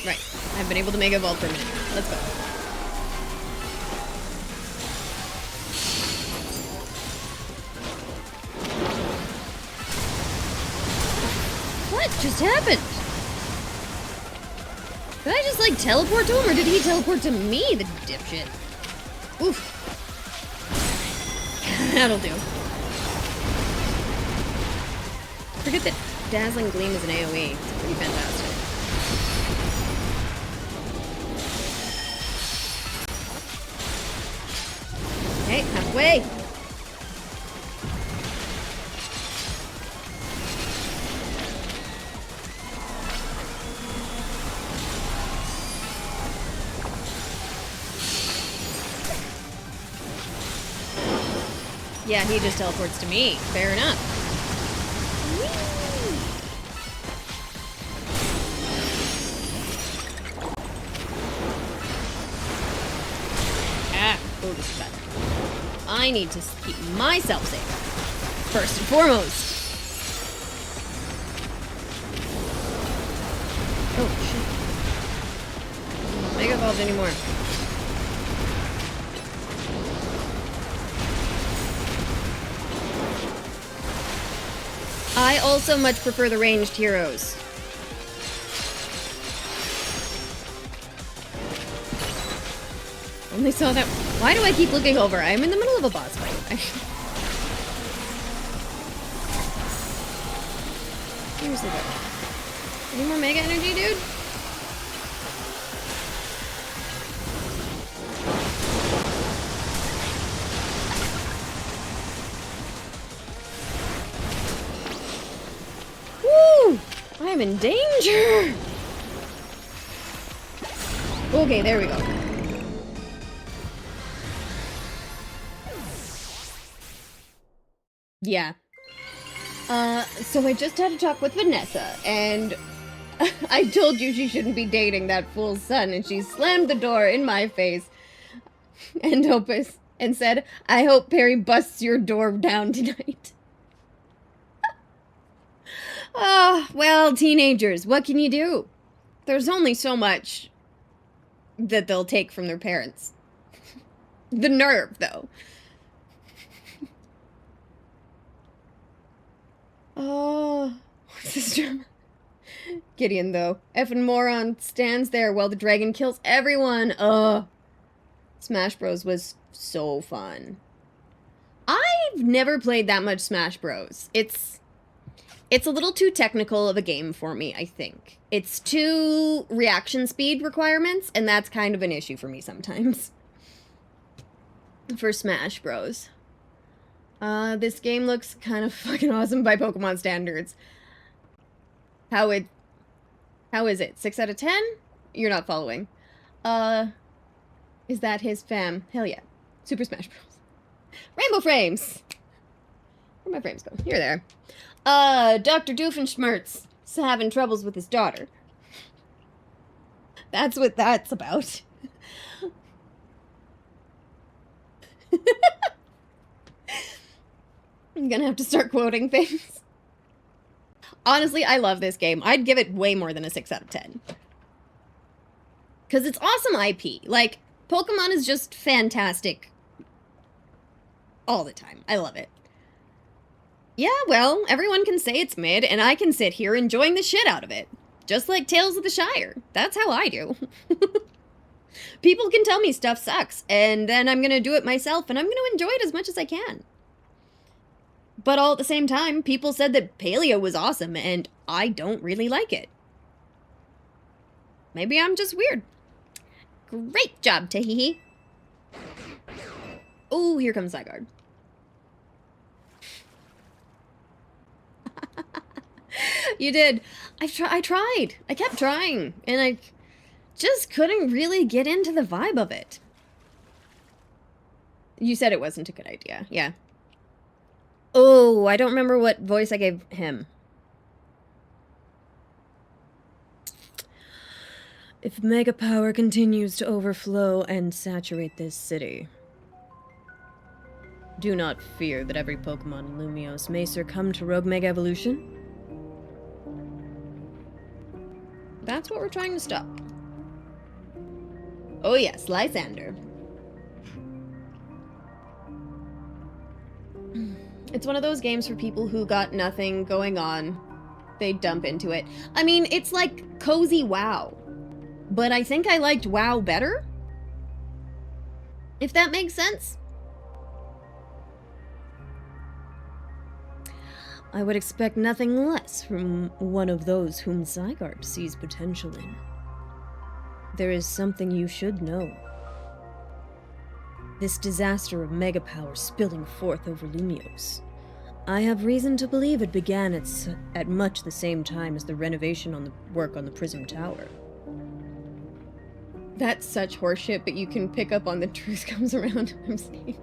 Right. I've been able to make a vault for a minute. Let's go. What just happened? Did I just, like, teleport to him, or did he teleport to me, the dipshit? Oof. That'll do. Forget that Dazzling Gleam is an AoE. It's pretty fantastic. Okay, halfway. Yeah, he just teleports to me. Fair enough. Whee! Ah, oh, this is bad. I need to keep myself safe. First and foremost. Oh, shit. I'm not Mega Evolved anymore. I also much prefer the ranged heroes. Only saw that. Why do I keep looking over? I'm in the middle of a boss fight. Seriously though. Any more mega energy, dude? Woo! I'm in danger! Okay, there we go. Yeah. So I just had a talk with Vanessa, and I told you she shouldn't be dating that fool's son, and she slammed the door in my face and said, I hope Perry busts your door down tonight. Ah, well, teenagers, what can you do? There's only so much that they'll take from their parents. The nerve, though. Oh, what's this drama? Gideon, though. Effing moron stands there while the dragon kills everyone. Ugh. Smash Bros. Was so fun. I've never played that much Smash Bros. It's a little too technical of a game for me, I think. It's too reaction speed requirements, and that's kind of an issue for me sometimes. For Smash Bros. This game looks kind of fucking awesome by Pokemon standards. How is it? 6 out of 10? You're not following. Is that his fam? Hell yeah. Super Smash Bros. Rainbow Frames! Where'd my frames go? You're there. Dr. Doofenshmirtz is having troubles with his daughter. That's what that's about. I'm gonna have to start quoting things. Honestly, I love this game. I'd give it way more than a 6 out of 10. Because it's awesome IP. Like, Pokemon is just fantastic all the time. I love it. Yeah, well, everyone can say it's mid, and I can sit here enjoying the shit out of it. Just like Tales of the Shire. That's how I do. People can tell me stuff sucks, and then I'm gonna do it myself, and I'm gonna enjoy it as much as I can. But all at the same time, people said that Paleo was awesome, and I don't really like it. Maybe I'm just weird. Great job, Tahehe. Oh, here comes Zygarde. You did. I tried. I kept trying, and I just couldn't really get into the vibe of it. You said it wasn't a good idea. Yeah. Oh, I don't remember what voice I gave him. If mega power continues to overflow and saturate this city, do not fear that every Pokemon in Lumiose may succumb to rogue mega evolution. That's what we're trying to stop. Oh yes, Lysander. It's one of those games for people who got nothing going on. They dump into it. I mean, it's like cozy WoW. But I think I liked WoW better. If that makes sense. I would expect nothing less from one of those whom Zygarde sees potential in. There is something you should know. This disaster of mega power spilling forth over Lumios. I have reason to believe it began at much the same time as the renovation on the work on the Prism Tower. That's such horseshit, but you can pick up on the truth comes around. I'm saying.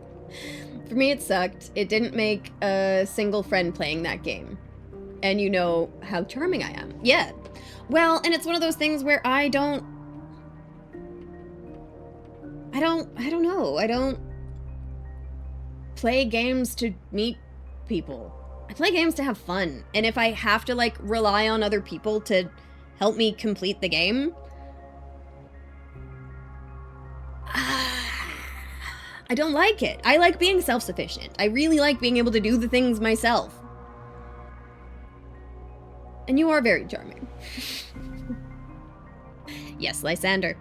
For me, it sucked. It didn't make a single friend playing that game. And you know how charming I am. Yeah. Well, and it's one of those things where I don't know. I don't play games to meet people. I play games to have fun. And if I have to, like, rely on other people to help me complete the game, I don't like it. I like being self-sufficient. I really like being able to do the things myself. And you are very charming. Yes, Lysander.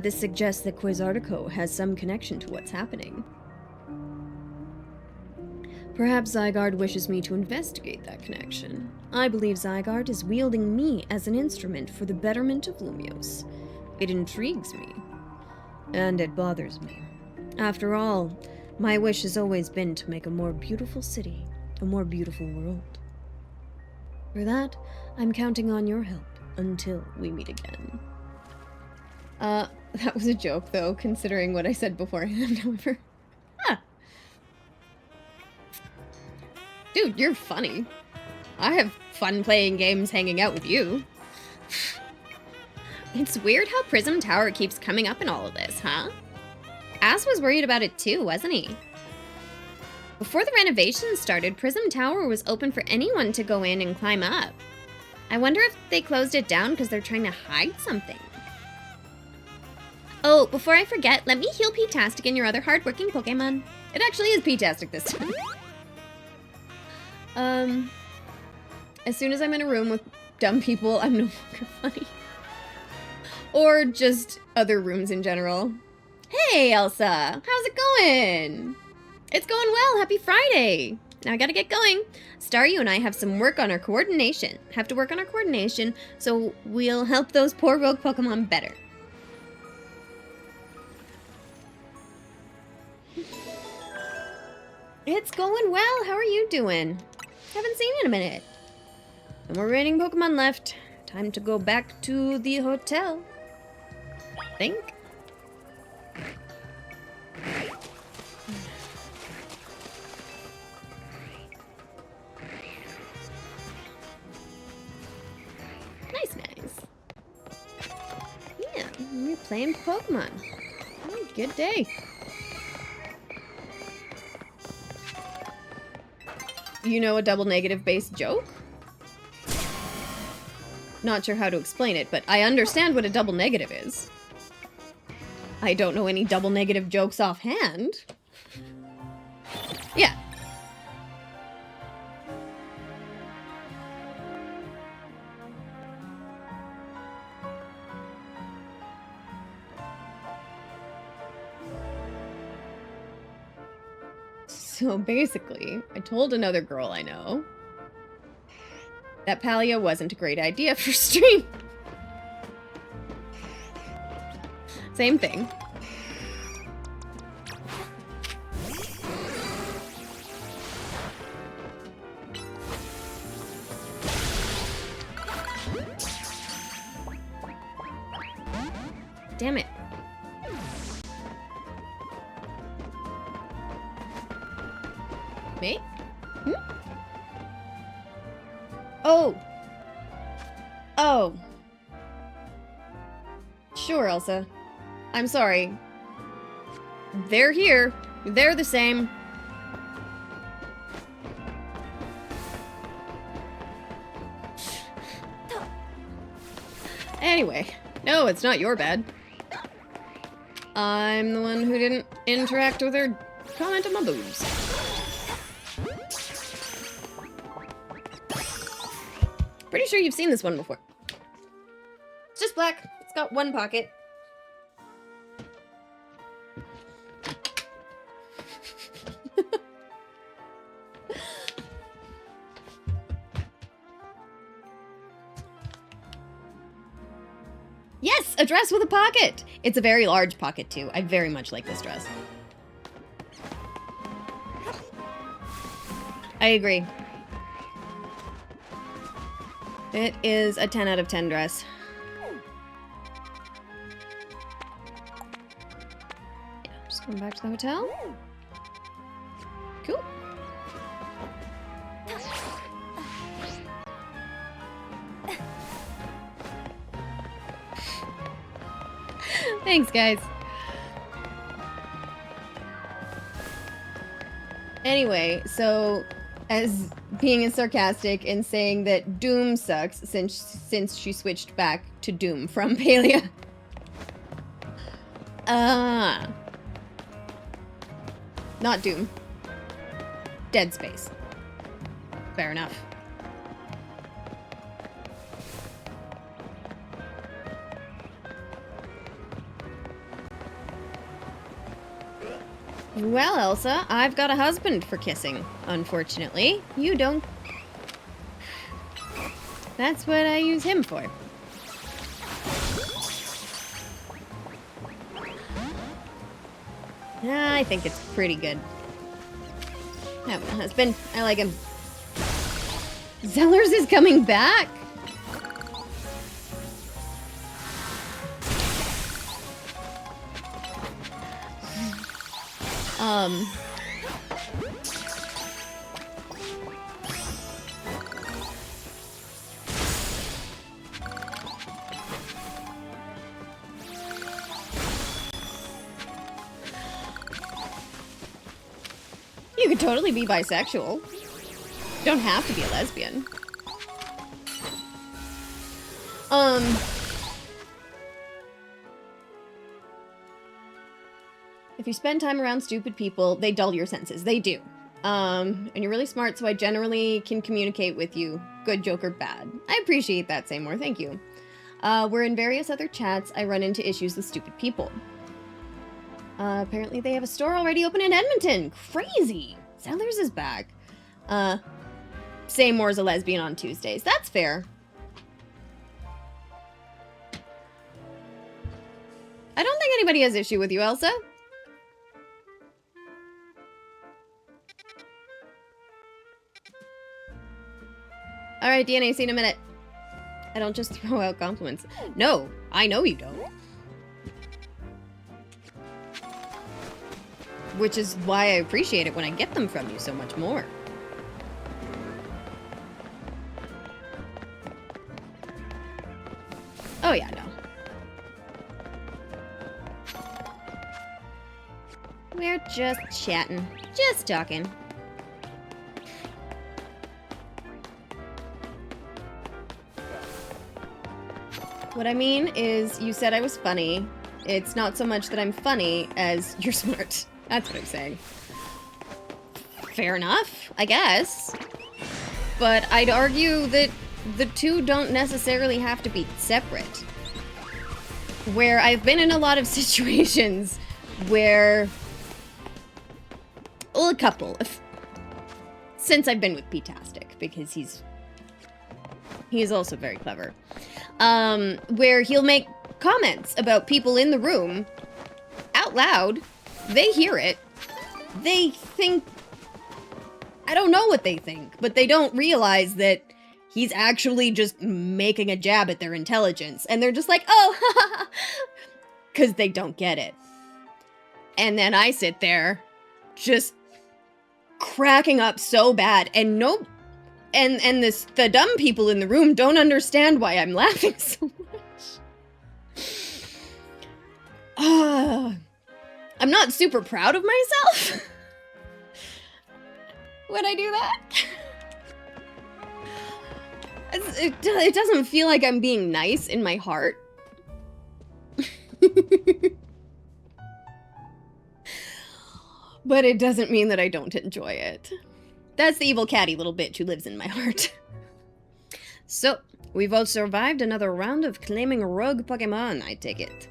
This suggests that Quasartico has some connection to what's happening. Perhaps Zygarde wishes me to investigate that connection. I believe Zygarde is wielding me as an instrument for the betterment of Lumios. It intrigues me. And it bothers me. After all, my wish has always been to make a more beautiful city, a more beautiful world. For that, I'm counting on your help until we meet again. That was a joke, though, considering what I said beforehand, however. Ah. Dude, you're funny. I have fun playing games hanging out with you. It's weird how Prism Tower keeps coming up in all of this, huh? Ass was worried about it too, wasn't he? Before the renovations started, Prism Tower was open for anyone to go in and climb up. I wonder if they closed it down because they're trying to hide something. Oh, before I forget, let me heal P-tastic and your other hardworking Pokemon. It actually is P-tastic this time. As soon as I'm in a room with dumb people, I'm no longer funny. Or just other rooms in general. Hey, Elsa! How's it going? It's going well. Happy Friday! Now I gotta get going. Staryu and I have some work on our coordination. Have to work on our coordination, so we'll help those poor rogue Pokemon better. It's going well. How are you doing? Haven't seen you in a minute. No more remaining Pokemon left. Time to go back to the hotel. Think. Nice. Yeah, we're playing Pokemon. Oh, good day. You know a double negative based joke? Not sure how to explain it, but I understand what a double negative is. I don't know any double negative jokes offhand. Yeah. So basically, I told another girl I know that Palia wasn't a great idea for stream. Same thing. Damn it. Me? Hmm? Oh. Sure, Elsa. I'm sorry. They're here. They're the same. Anyway, no, it's not your bad. I'm the one who didn't interact with her comment on my boobs. Pretty sure you've seen this one before. It's just black. It's got one pocket. Yes, a dress with a pocket. It's a very large pocket, too. I very much like this dress. I agree. It is a 10 out of 10 dress. Yeah, just going back to the hotel. Cool. Thanks, guys. Anyway, so as being as sarcastic and saying that Doom sucks since she switched back to Doom from Palia. Not Doom. Dead Space. Fair enough. Well, Elsa, I've got a husband for kissing, unfortunately. You don't. That's what I use him for. I think it's pretty good. I have a husband. I like him. Zellers is coming back? You could totally be bisexual. You don't have to be a lesbian. If you spend time around stupid people, they dull your senses. They do. And you're really smart, so I generally can communicate with you. Good joke or bad. I appreciate that, Seymour. Thank you. We're in various other chats. I run into issues with stupid people. Apparently they have a store already open in Edmonton. Crazy. Zellers is back. Seymour's a lesbian on Tuesdays. That's fair. I don't think anybody has issue with you, Elsa. Alright, DNA, see you in a minute. I don't just throw out compliments. No, I know you don't. Which is why I appreciate it when I get them from you so much more. Oh yeah, no. We're just chatting. Just talking. What I mean is, you said I was funny. It's not so much that I'm funny as you're smart. That's what I'm saying. Fair enough, I guess. But I'd argue that the two don't necessarily have to be separate. Where I've been in a lot of situations where... Well, a couple. Since I've been with P-tastic, because he is also very clever. Where he'll make comments about people in the room out loud. They hear it. They think... I don't know what they think, but they don't realize that he's actually just making a jab at their intelligence. And they're just like, oh, because they don't get it. And then I sit there just cracking up so bad, and the dumb people in the room don't understand why I'm laughing so much. I'm not super proud of myself when I do that. It doesn't feel like I'm being nice in my heart. But it doesn't mean that I don't enjoy it. That's the evil catty little bitch who lives in my heart. So, we've all survived another round of claiming rogue Pokemon, I take it.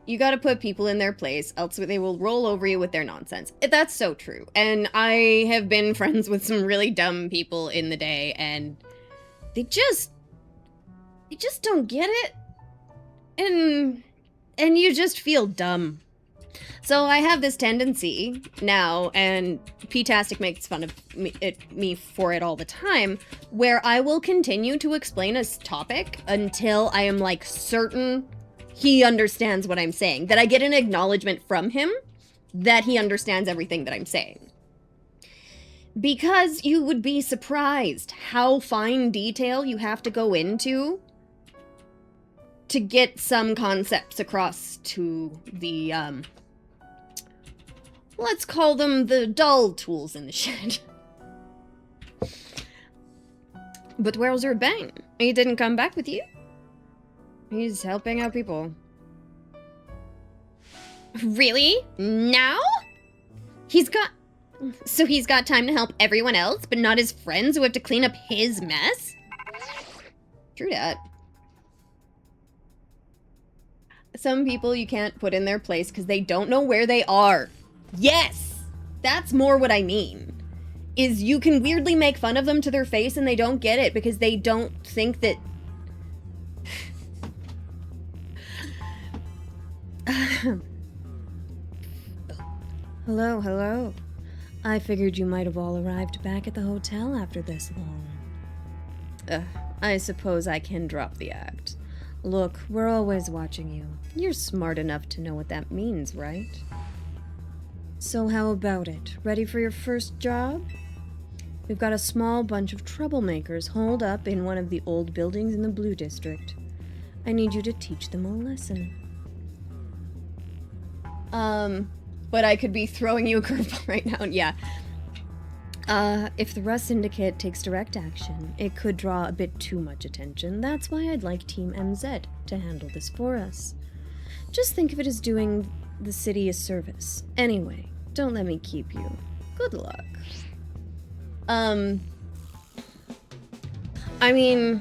You gotta put people in their place, else they will roll over you with their nonsense. That's so true. And I have been friends with some really dumb people in the day, and they just you just don't get it. And you just feel dumb. So I have this tendency now, and P-tastic makes fun of me for it all the time, where I will continue to explain a topic until I am, like, certain he understands what I'm saying. That I get an acknowledgement from him that he understands everything that I'm saying. Because you would be surprised how fine detail you have to go into to get some concepts across to the, let's call them the dull tools in the shed. But where's your Bane? He didn't come back with you? He's helping out people. Really? Now? So he's got time to help everyone else, but not his friends who have to clean up his mess? True that. Some people you can't put in their place because they don't know where they are. Yes! That's more what I mean. Is you can weirdly make fun of them to their face and they don't get it because they don't think that... Hello. I figured you might have all arrived back at the hotel after this long. I suppose I can drop the act. Look, we're always watching you. You're smart enough to know what that means, right? So how about it? Ready for your first job? We've got a small bunch of troublemakers holed up in one of the old buildings in the Blue District. I need you to teach them a lesson. But I could be throwing you a curveball right now, and yeah. If the Rust Syndicate takes direct action, it could draw a bit too much attention. That's why I'd like Team MZ to handle this for us. Just think of it as doing the city a service. Anyway, don't let me keep you. Good luck. I mean,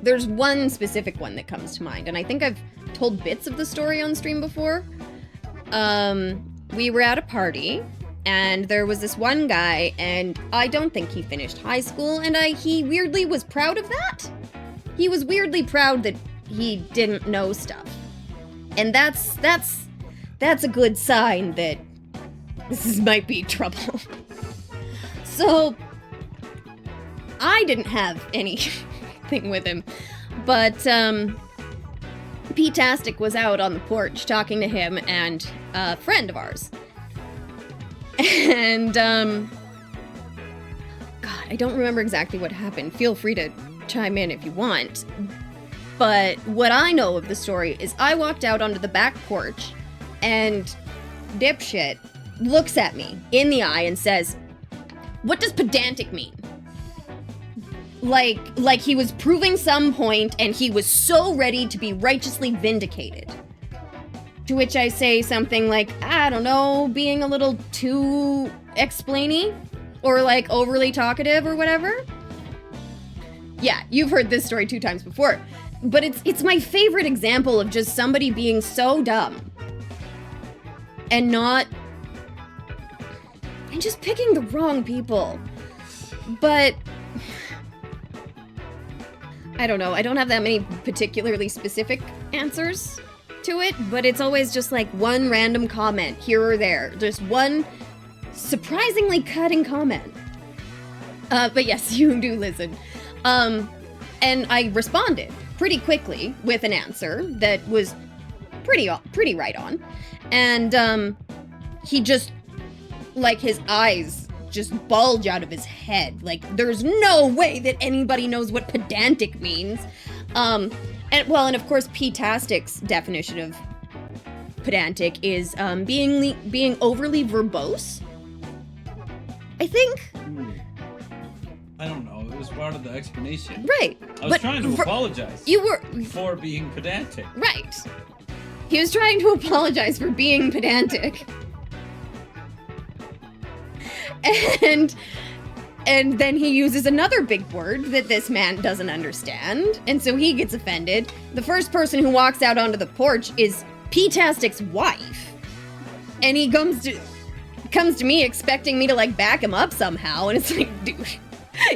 there's one specific one that comes to mind, and I think I've told bits of the story on stream before. We were at a party, and there was this one guy, and I don't think he finished high school, and he weirdly was proud of that. He was weirdly proud that he didn't know stuff. And that's a good sign that this might be trouble. So, I didn't have anything with him, but, P-tastic was out on the porch talking to him and a friend of ours. And, God, I don't remember exactly what happened. Feel free to chime in if you want. But what I know of the story is I walked out onto the back porch and dipshit looks at me in the eye and says, "What does pedantic mean?" Like he was proving some point and he was so ready to be righteously vindicated. To which I say something like, I don't know, being a little too explainy or like overly talkative or whatever. Yeah, you've heard this story 2 times before, but it's my favorite example of just somebody being so dumb and just picking the wrong people. But I don't know, I don't have that many particularly specific answers to it, but it's always just like one random comment here or there. Just one surprisingly cutting comment. But yes, you do listen. And I responded pretty quickly with an answer that was pretty right on. And he just, like, his eyes just bulge out of his head. Like, there's no way that anybody knows what pedantic means. And of course, P-tastic's definition of pedantic is being overly verbose. I think. I don't know. It was part of the explanation. Right. I was trying to apologize. You were for being pedantic. Right. He was trying to apologize for being pedantic. And then he uses another big word that this man doesn't understand, and so he gets offended. The first person who walks out onto the porch is P-tastic's wife. And he comes to me expecting me to, like, back him up somehow, and it's like, dude,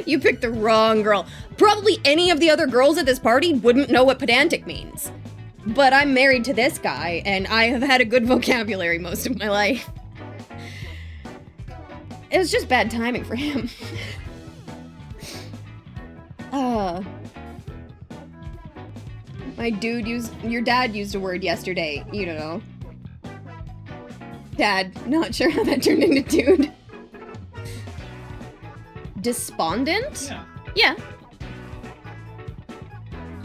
You picked the wrong girl. Probably any of the other girls at this party wouldn't know what pedantic means. But I'm married to this guy, and I have had a good vocabulary most of my life. It was just bad timing for him. Your dad used a word yesterday, you don't know. Dad, not sure how that turned into dude. Despondent? Yeah. Yeah.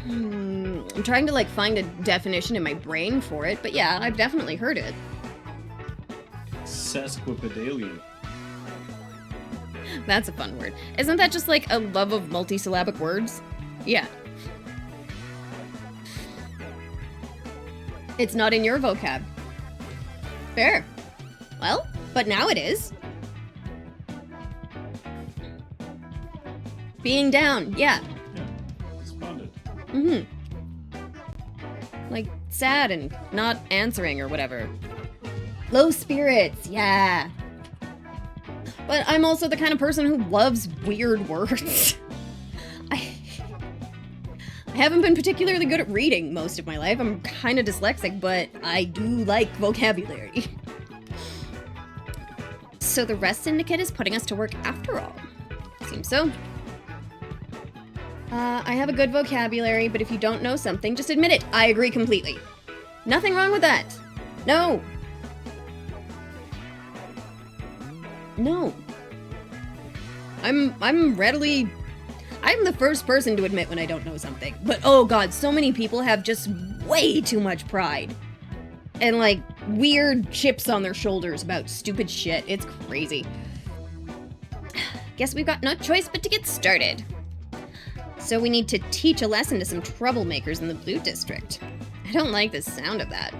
I'm trying to like find a definition in my brain for it, but yeah, I've definitely heard it. Sesquipedalian. That's a fun word. Isn't that just like a love of multisyllabic words? Yeah. It's not in your vocab. Fair. Well, but now it is. Being down, yeah. Yeah. Despondent. Like sad and not answering or whatever. Low spirits, yeah. But I'm also the kind of person who loves weird words. I haven't been particularly good at reading most of my life. I'm kind of dyslexic, but I do like vocabulary. So the rest syndicate is putting us to work after all. Seems so. I have a good vocabulary, but if you don't know something, just admit it. I agree completely. Nothing wrong with that. No. No. I'm the first person to admit when I don't know something. But oh god, so many people have just way too much pride. And like weird chips on their shoulders about stupid shit. It's crazy. Guess we've got no choice but to get started. So we need to teach a lesson to some troublemakers in the Blue District. I don't like the sound of that.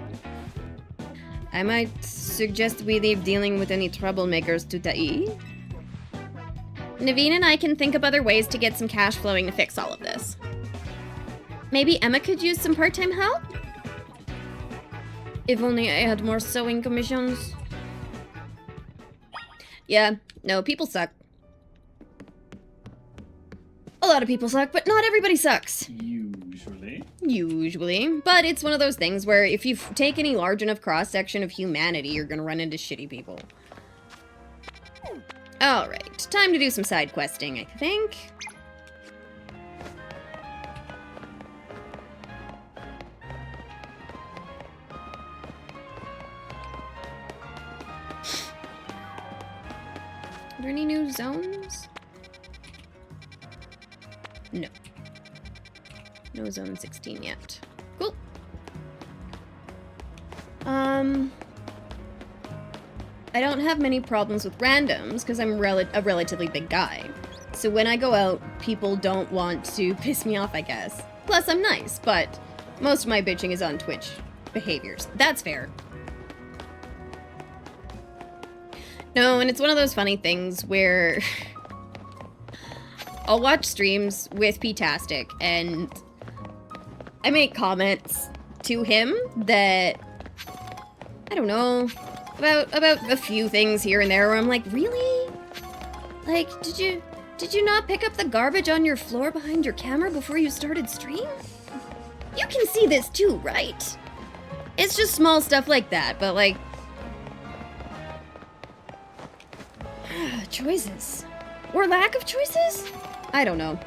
I might suggest we leave dealing with any troublemakers to Tahehe. Naveen and I can think of other ways to get some cash flowing to fix all of this. Maybe Emma could use some part-time help? If only I had more sewing commissions. Yeah, no, people suck. A lot of people suck, but not everybody sucks. Usually. But it's one of those things where if you take any large enough cross-section of humanity, you're gonna run into shitty people. Alright, time to do some side questing, I think. Are there any new zones? No. No zone 16 yet. Cool. I don't have many problems with randoms because I'm a relatively big guy. So when I go out, people don't want to piss me off, I guess. Plus, I'm nice, but most of my bitching is on Twitch behaviors. That's fair. No, and it's one of those funny things where I'll watch streams with P-tastic and I make comments to him that, I don't know, about a few things here and there where I'm like, really? Like, did you not pick up the garbage on your floor behind your camera before you started stream? You can see this too, right? It's just small stuff like that, but like, choices. Or lack of choices? I don't know.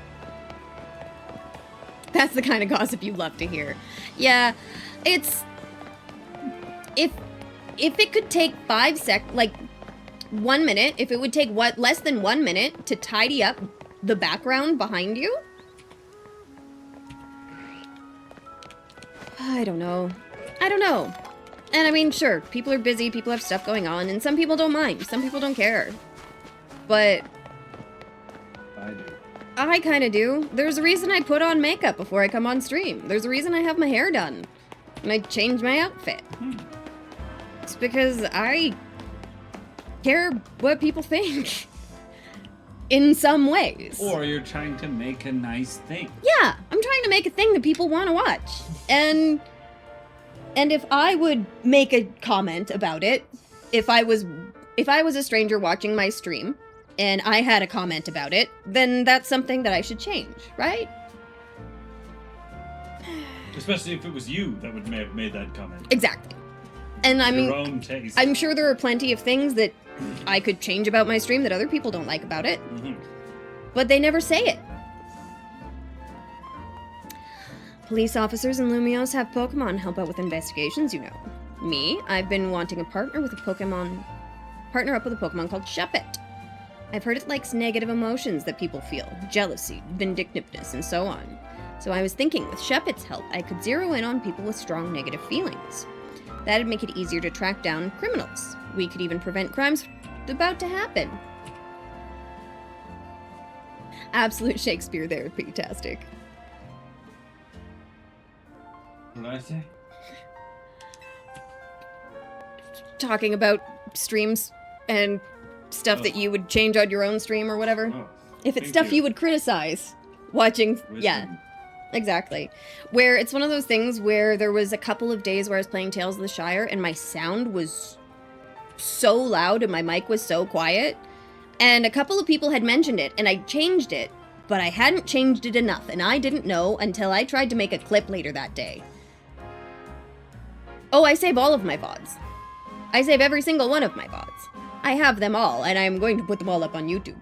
That's the kind of gossip you love to hear. Yeah, it's... If it could take 1 minute, if it would take less than 1 minute to tidy up the background behind you? I don't know. I don't know. And I mean, sure, people are busy, people have stuff going on, and some people don't mind, some people don't care. But... I do. I kind of do. There's a reason I put on makeup before I come on stream. There's a reason I have my hair done. And I change my outfit. It's because I care what people think. In some ways. Or you're trying to make a nice thing. Yeah, I'm trying to make a thing that people want to watch. And if I would make a comment about it, if I was a stranger watching my stream, and I had a comment about it, then that's something that I should change, right? Especially if it was you that would have made that comment. Exactly. And I mean, Your own taste. I'm sure there are plenty of things that I could change about my stream that other people don't like about it, but they never say it. Police officers in Lumios have Pokemon help out with investigations, you know. Me, I've been wanting a partner up with a Pokemon called Shuppet. I've heard it likes negative emotions that people feel, jealousy, vindictiveness, and so on. So I was thinking with Shuppet's help, I could zero in on people with strong negative feelings. That'd make it easier to track down criminals. We could even prevent crimes about to happen. Absolute Shakespeare there, Pete-tastic. What did I say? Talking about streams and stuff that you would change on your own stream or whatever. Oh, If it's thank stuff you would criticize watching, yeah, wisdom. exactly. Where it's one of those things where there was a couple of days where I was playing Tales of the Shire and my sound was so loud and my mic was so quiet. And a couple of people had mentioned it and I changed it, but I hadn't changed it enough and I didn't know until I tried to make a clip later that day. Oh, I save all of my VODs. I save every single one of my VODs. I have them all, and I'm going to put them all up on YouTube.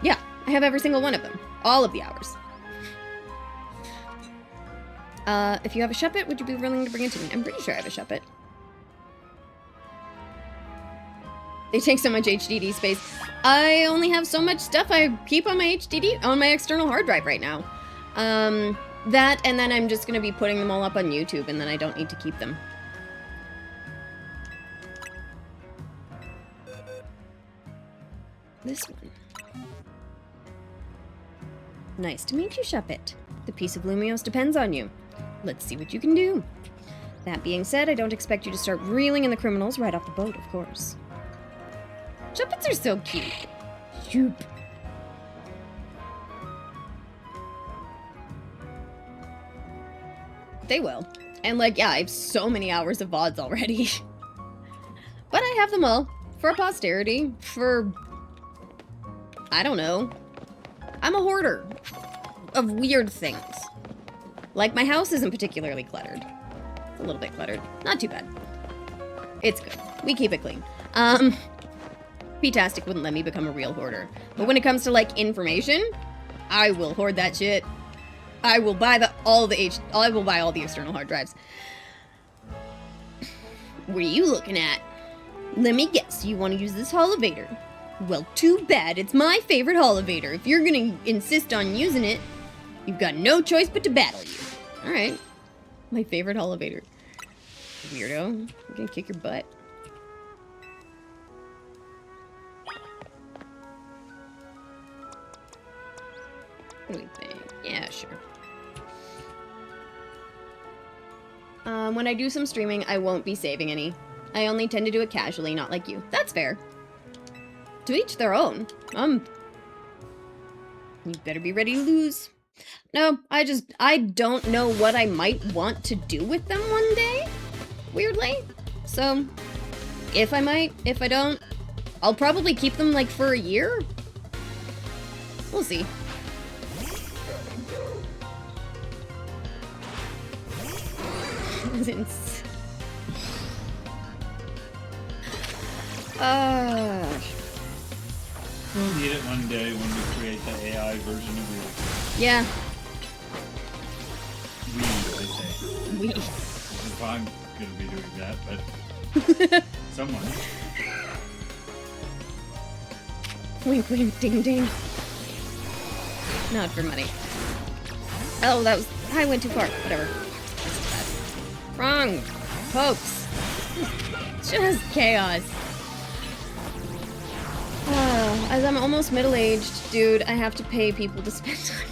Yeah, I have every single one of them. All of the hours. If you have a Shuppet, would you be willing to bring it to me? I'm pretty sure I have a Shuppet. They take so much HDD space. I only have so much stuff I keep on my HDD, on my external hard drive right now. That, and then I'm just going to be putting them all up on YouTube, and then I don't need to keep them. This one. Nice to meet you, Shuppet. The peace of Lumios depends on you. Let's see what you can do. That being said, I don't expect you to start reeling in the criminals right off the boat, of course. Shuppets are so cute. Shoop. They will. And like, yeah, I have so many hours of VODs already. But I have them all. For posterity. For... I don't know. I'm a hoarder. Of weird things. Like, my house isn't particularly cluttered. It's a little bit cluttered. Not too bad. It's good. We keep it clean. P-tastic wouldn't let me become a real hoarder. But when it comes to, like, information, I will hoard that shit. I will buy all the external hard drives. What are you looking at? Let me guess, you want to use this Holovator. Well, too bad. It's my favorite Holovator. If you're gonna insist on using it, you've got no choice but to battle you. Alright. My favorite Holovator. Weirdo. I'm gonna kick your butt. What do we think? Yeah, sure. When I do some streaming, I won't be saving any. I only tend to do it casually, not like you. That's fair. To each their own. You better be ready to lose. No, I don't know what I might want to do with them one day. Weirdly. So, if I might, if I don't, I'll probably keep them like for a year. We'll see. We'll need it one day when we create the AI version of you. Yeah. We, I say. We. If I'm gonna be doing that, but someone. Wink, wink, ding, ding. Not for money. Oh, that was... I went too far. Whatever. Wrong. Pokes. Just chaos. As I'm almost middle-aged, dude, I have to pay people to spend time.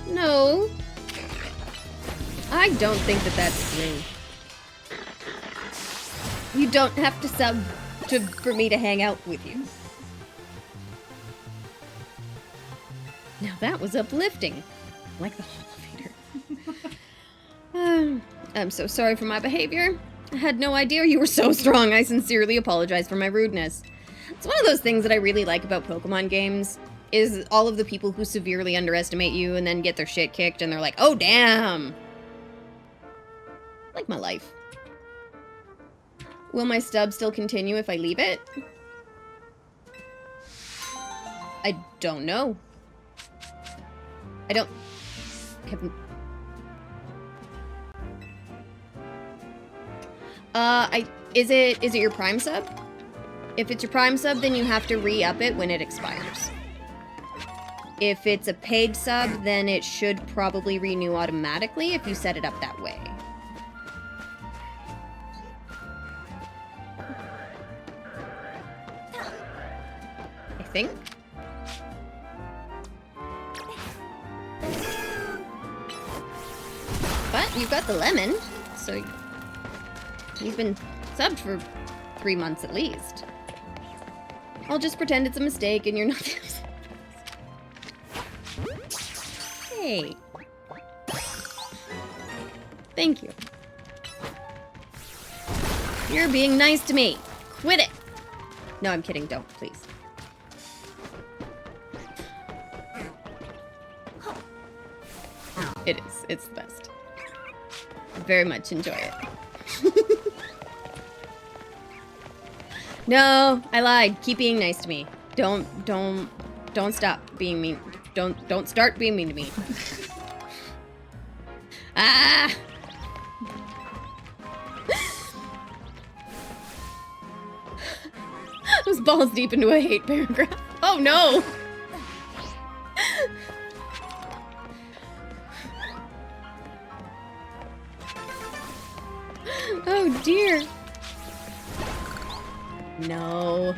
No. I don't think that that's true. You don't have to sub for me to hang out with you. Now that was uplifting. Like the elevator. I'm so sorry for my behavior. I had no idea you were so strong. I sincerely apologize for my rudeness. It's one of those things that I really like about Pokemon games, is all of the people who severely underestimate you and then get their shit kicked and they're like, oh damn! Like my life. Will my stub still continue if I leave it? I don't know. I don't... Is it your Prime sub? If it's your Prime sub, then you have to re-up it when it expires. If it's a paid sub, then it should probably renew automatically if you set it up that way. I think. But you've got the lemon, so you've been subbed for 3 months at least. I'll just pretend it's a mistake and you're not... Hey. Thank you. You're being nice to me. Quit it. No, I'm kidding. Don't, please. It is. It's the best. I very much enjoy it. No, I lied. Keep being nice to me. Don't stop being mean. Don't start being mean to me. Ah! I was balls deep into a hate paragraph. Oh no! Oh dear. No.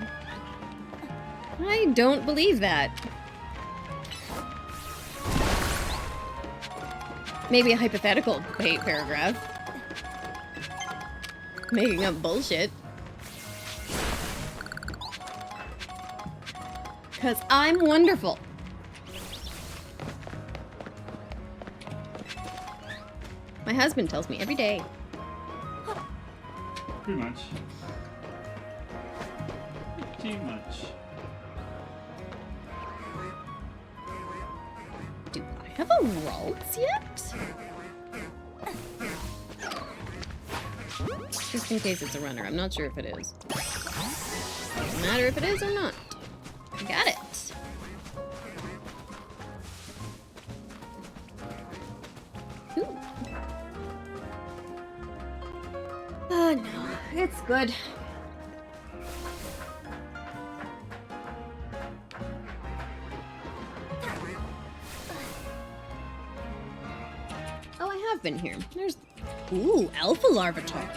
I don't believe that. Maybe a hypothetical hate paragraph. Making up bullshit. Because I'm wonderful. My husband tells me every day. Pretty much. Too much. Do I have a waltz yet? Just in case it's a runner. I'm not sure if it is. Doesn't matter if it is or not. I got it. Ooh. Oh no, it's good. Oh, I have been here. There's... Ooh, Alpha Larvitar.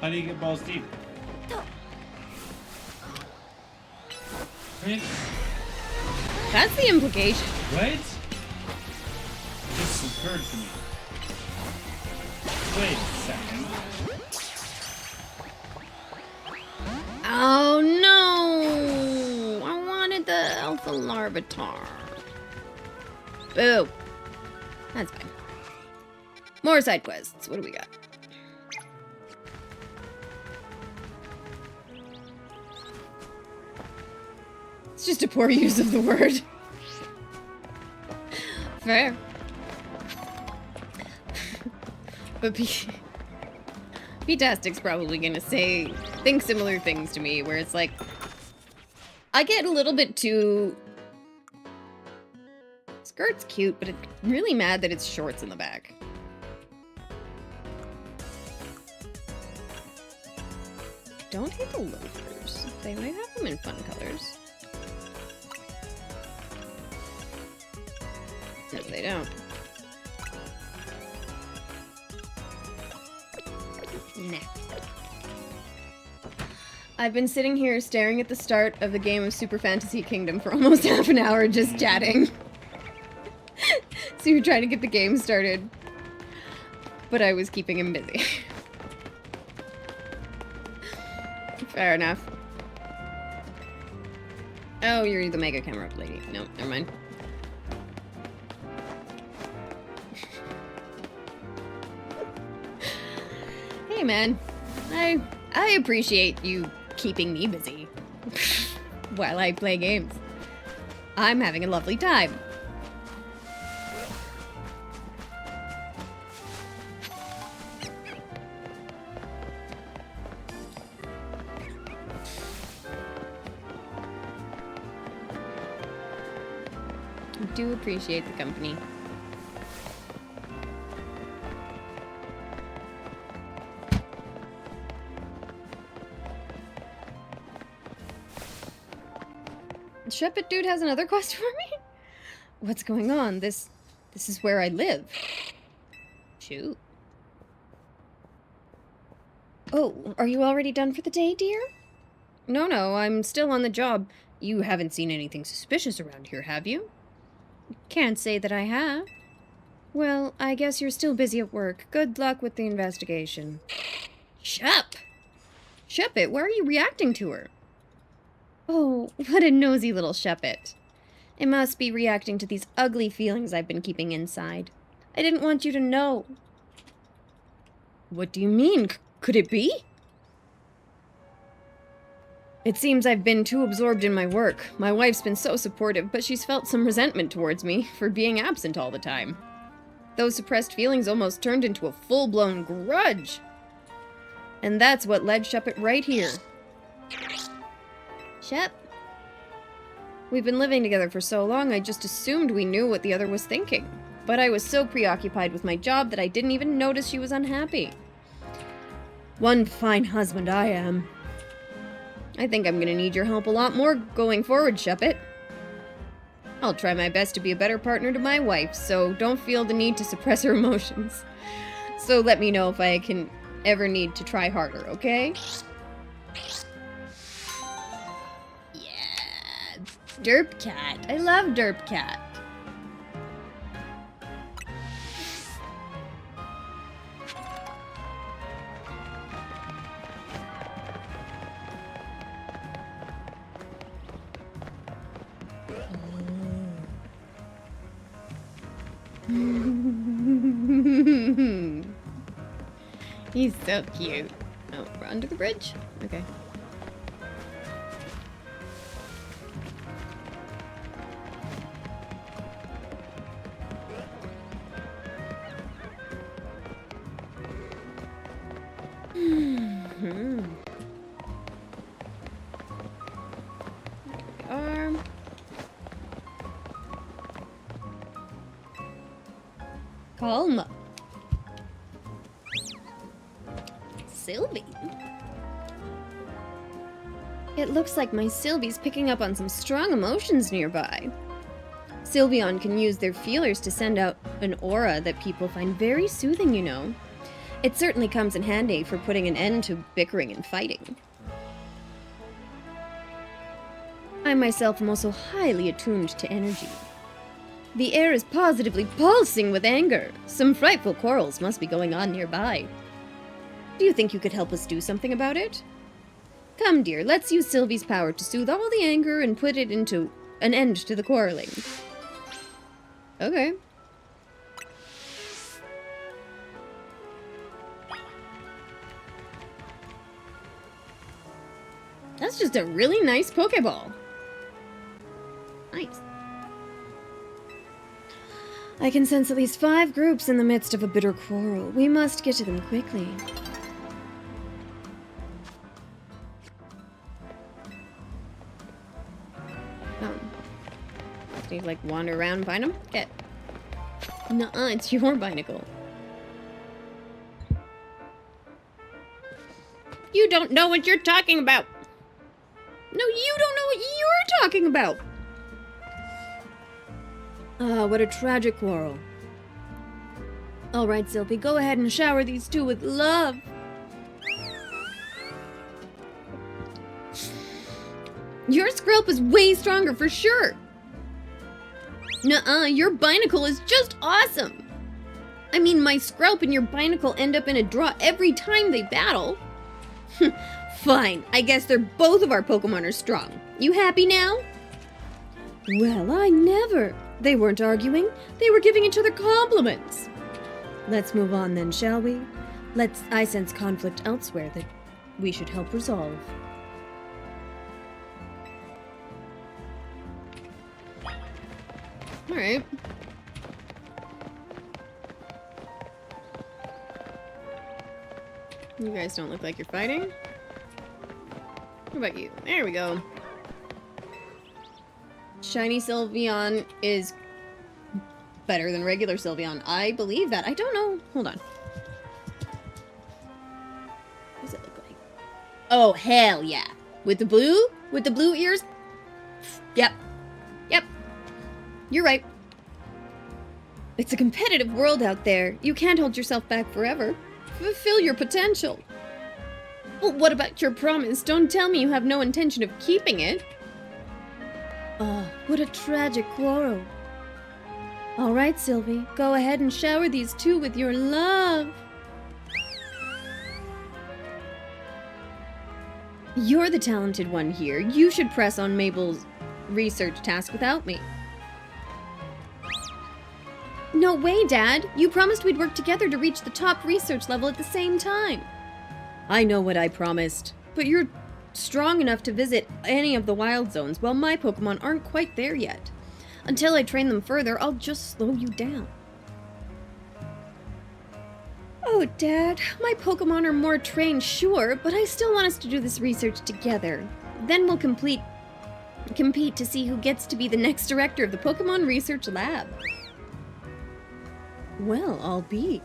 How do you get balls deep? Right? That's the implication. What? This occurred to me. Wait a second. Oh no! I wanted the Alpha Larvitar. Boo. That's fine. More side quests. What do we got? It's just a poor use of the word. Fair. But P-Tastic's probably gonna think similar things to me, where it's like, I get a little bit too... Skirt's cute, but I'm really mad that it's shorts in the back. Don't hate the loafers. They might have them in fun colors. No, they don't. Nah. I've been sitting here staring at the start of the game of Super Fantasy Kingdom for almost half an hour just chatting. So you're trying to get the game started. But I was keeping him busy. Fair enough. Oh, you're the mega camera up lady. No, never mind. Hey, man. I appreciate you keeping me busy while I play games. I'm having a lovely time. I do appreciate the company. Shepherd dude has another quest for me? What's going on? This is where I live. Shoot. Oh, are you already done for the day, dear? No, I'm still on the job. You haven't seen anything suspicious around here, have you? Can't say that I have. Well, I guess you're still busy at work. Good luck with the investigation. Shep! Sheppet, why are you reacting to her? Oh, what a nosy little Sheppet. It must be reacting to these ugly feelings I've been keeping inside. I didn't want you to know. What do you mean? Could it be? It seems I've been too absorbed in my work. My wife's been so supportive, but she's felt some resentment towards me for being absent all the time. Those suppressed feelings almost turned into a full-blown grudge. And that's what led Sheppet right here. Shep? We've been living together for so long, I just assumed we knew what the other was thinking. But I was so preoccupied with my job that I didn't even notice she was unhappy. One fine husband I am. I think I'm gonna need your help a lot more going forward, Sheppet. I'll try my best to be a better partner to my wife, so don't feel the need to suppress her emotions. So let me know if I can ever need to try harder, okay? Yeah, Derp Cat. I love Derp Cat. He's so cute. Oh, we're under the bridge? Okay. Arm. Calm. Sylvie. It looks like my Sylvie's picking up on some strong emotions nearby. Sylveon can use their feelers to send out an aura that people find very soothing, you know. It certainly comes in handy for putting an end to bickering and fighting. I myself am also highly attuned to energy. The air is positively pulsing with anger. Some frightful quarrels must be going on nearby. Do you think you could help us do something about it? Come, dear, let's use Sylvie's power to soothe all the anger and put it into an end to the quarreling. Okay. That's just a really nice Pokeball. Nice. I can sense at least 5 groups in the midst of a bitter quarrel. We must get to them quickly. Do you, like, wander around and find them? Get. Nuh-uh, it's your Binacle. You don't know what you're talking about! No, you don't know what you're talking about! Ah, what a tragic quarrel. Alright, Sylvie, go ahead and shower these two with love. Your Skrelp is way stronger for sure! Nuh-uh, your Binacle is just awesome! I mean, my Skrelp and your Binacle end up in a draw every time they battle. Fine, I guess they're both of our Pokemon are strong. You happy now? Well, I never. They weren't arguing. They were giving each other compliments. Let's move on then, shall we? I sense conflict elsewhere that we should help resolve. Alright. You guys don't look like you're fighting. What about you? There we go. Shiny Sylveon is better than regular Sylveon. I believe that. I don't know. Hold on. What does it look like? Oh, hell yeah. With the blue? With the blue ears? Yep. Yep. You're right. It's a competitive world out there. You can't hold yourself back forever. Fulfill your potential. Well, what about your promise? Don't tell me you have no intention of keeping it. Oh, what a tragic quarrel. All right, Sylvie, go ahead and shower these two with your love. You're the talented one here. You should press on Mabel's research task without me. No way, Dad. You promised we'd work together to reach the top research level at the same time. I know what I promised, but you're strong enough to visit any of the wild zones, while my Pokemon aren't quite there yet. Until I train them further, I'll just slow you down. Oh, Dad, my Pokemon are more trained, sure, but I still want us to do this research together. Then we'll compete to see who gets to be the next director of the Pokemon Research Lab. Well, I'll be.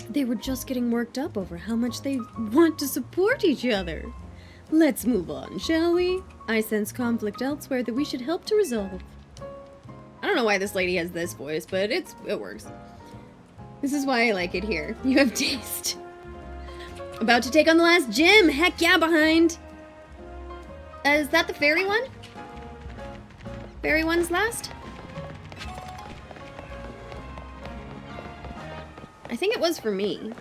They were just getting worked up over how much they want to support each other. Let's move on, shall we? I sense conflict elsewhere that we should help to resolve. I don't know why this lady has this voice, but it works. This is why I like it here. You have taste. About to take on the last gym! Heck yeah, behind! Is that the fairy one? Fairy one's last? I think it was for me.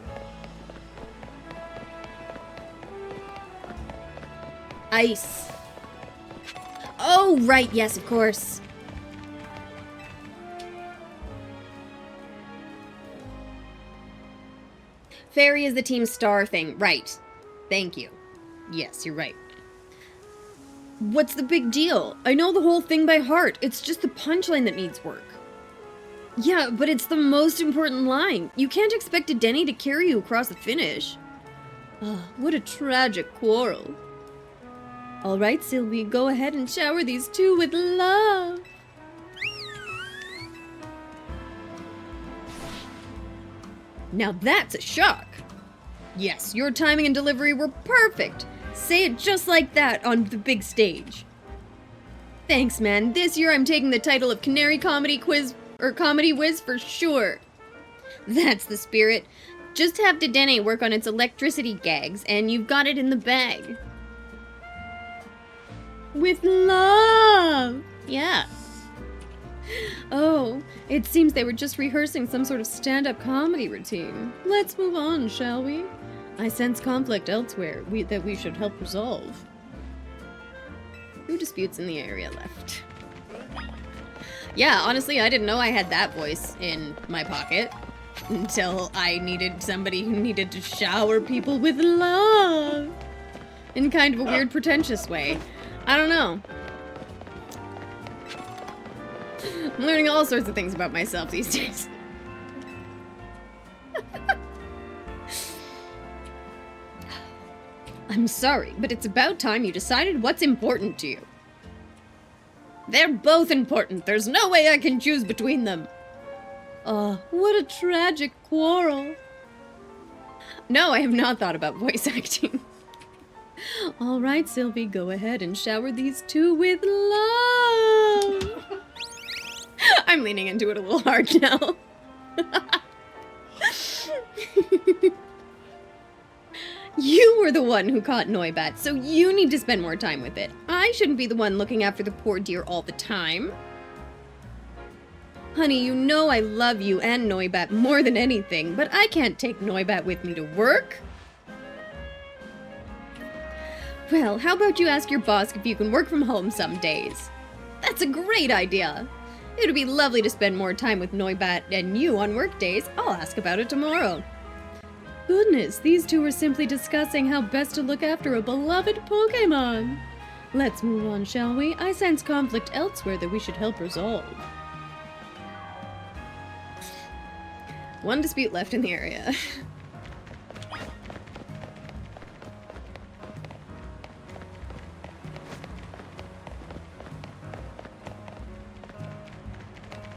Ice. Oh, right, yes, of course. Fairy is the team star thing. Right. Thank you. Yes, you're right. What's the big deal? I know the whole thing by heart. It's just the punchline that needs work. Yeah, but it's the most important line. You can't expect a Denny to carry you across the finish. Oh, what a tragic quarrel. All right, Sylvie, go ahead and shower these two with love. Now that's a shock. Yes, your timing and delivery were perfect. Say it just like that on the big stage. Thanks, man. This year I'm taking the title of Canary Comedy Quiz or Comedy Whiz for sure. That's the spirit. Just have Dedenne work on its electricity gags, and you've got it in the bag. With love! Yeah. Oh, it seems they were just rehearsing some sort of stand-up comedy routine. Let's move on, shall we? I sense conflict elsewhere that we should help resolve. Who disputes in the area left? Yeah, honestly, I didn't know I had that voice in my pocket until I needed somebody who needed to shower people with love in kind of a weird, pretentious way. I don't know. I'm learning all sorts of things about myself these days. I'm sorry, but it's about time you decided what's important to you. They're both important. There's no way I can choose between them. Oh, what a tragic quarrel. No, I have not thought about voice acting. All right, Sylvie, go ahead and shower these two with love. I'm leaning into it a little hard now. You were the one who caught Noibat, so you need to spend more time with it. I shouldn't be the one looking after the poor dear all the time. Honey, you know I love you and Noibat more than anything, but I can't take Noibat with me to work. Well, how about you ask your boss if you can work from home some days? That's a great idea. It would be lovely to spend more time with Noibat and you on work days. I'll ask about it tomorrow. Goodness, these two were simply discussing how best to look after a beloved Pokémon. Let's move on, shall we? I sense conflict elsewhere that we should help resolve. One dispute left in the area.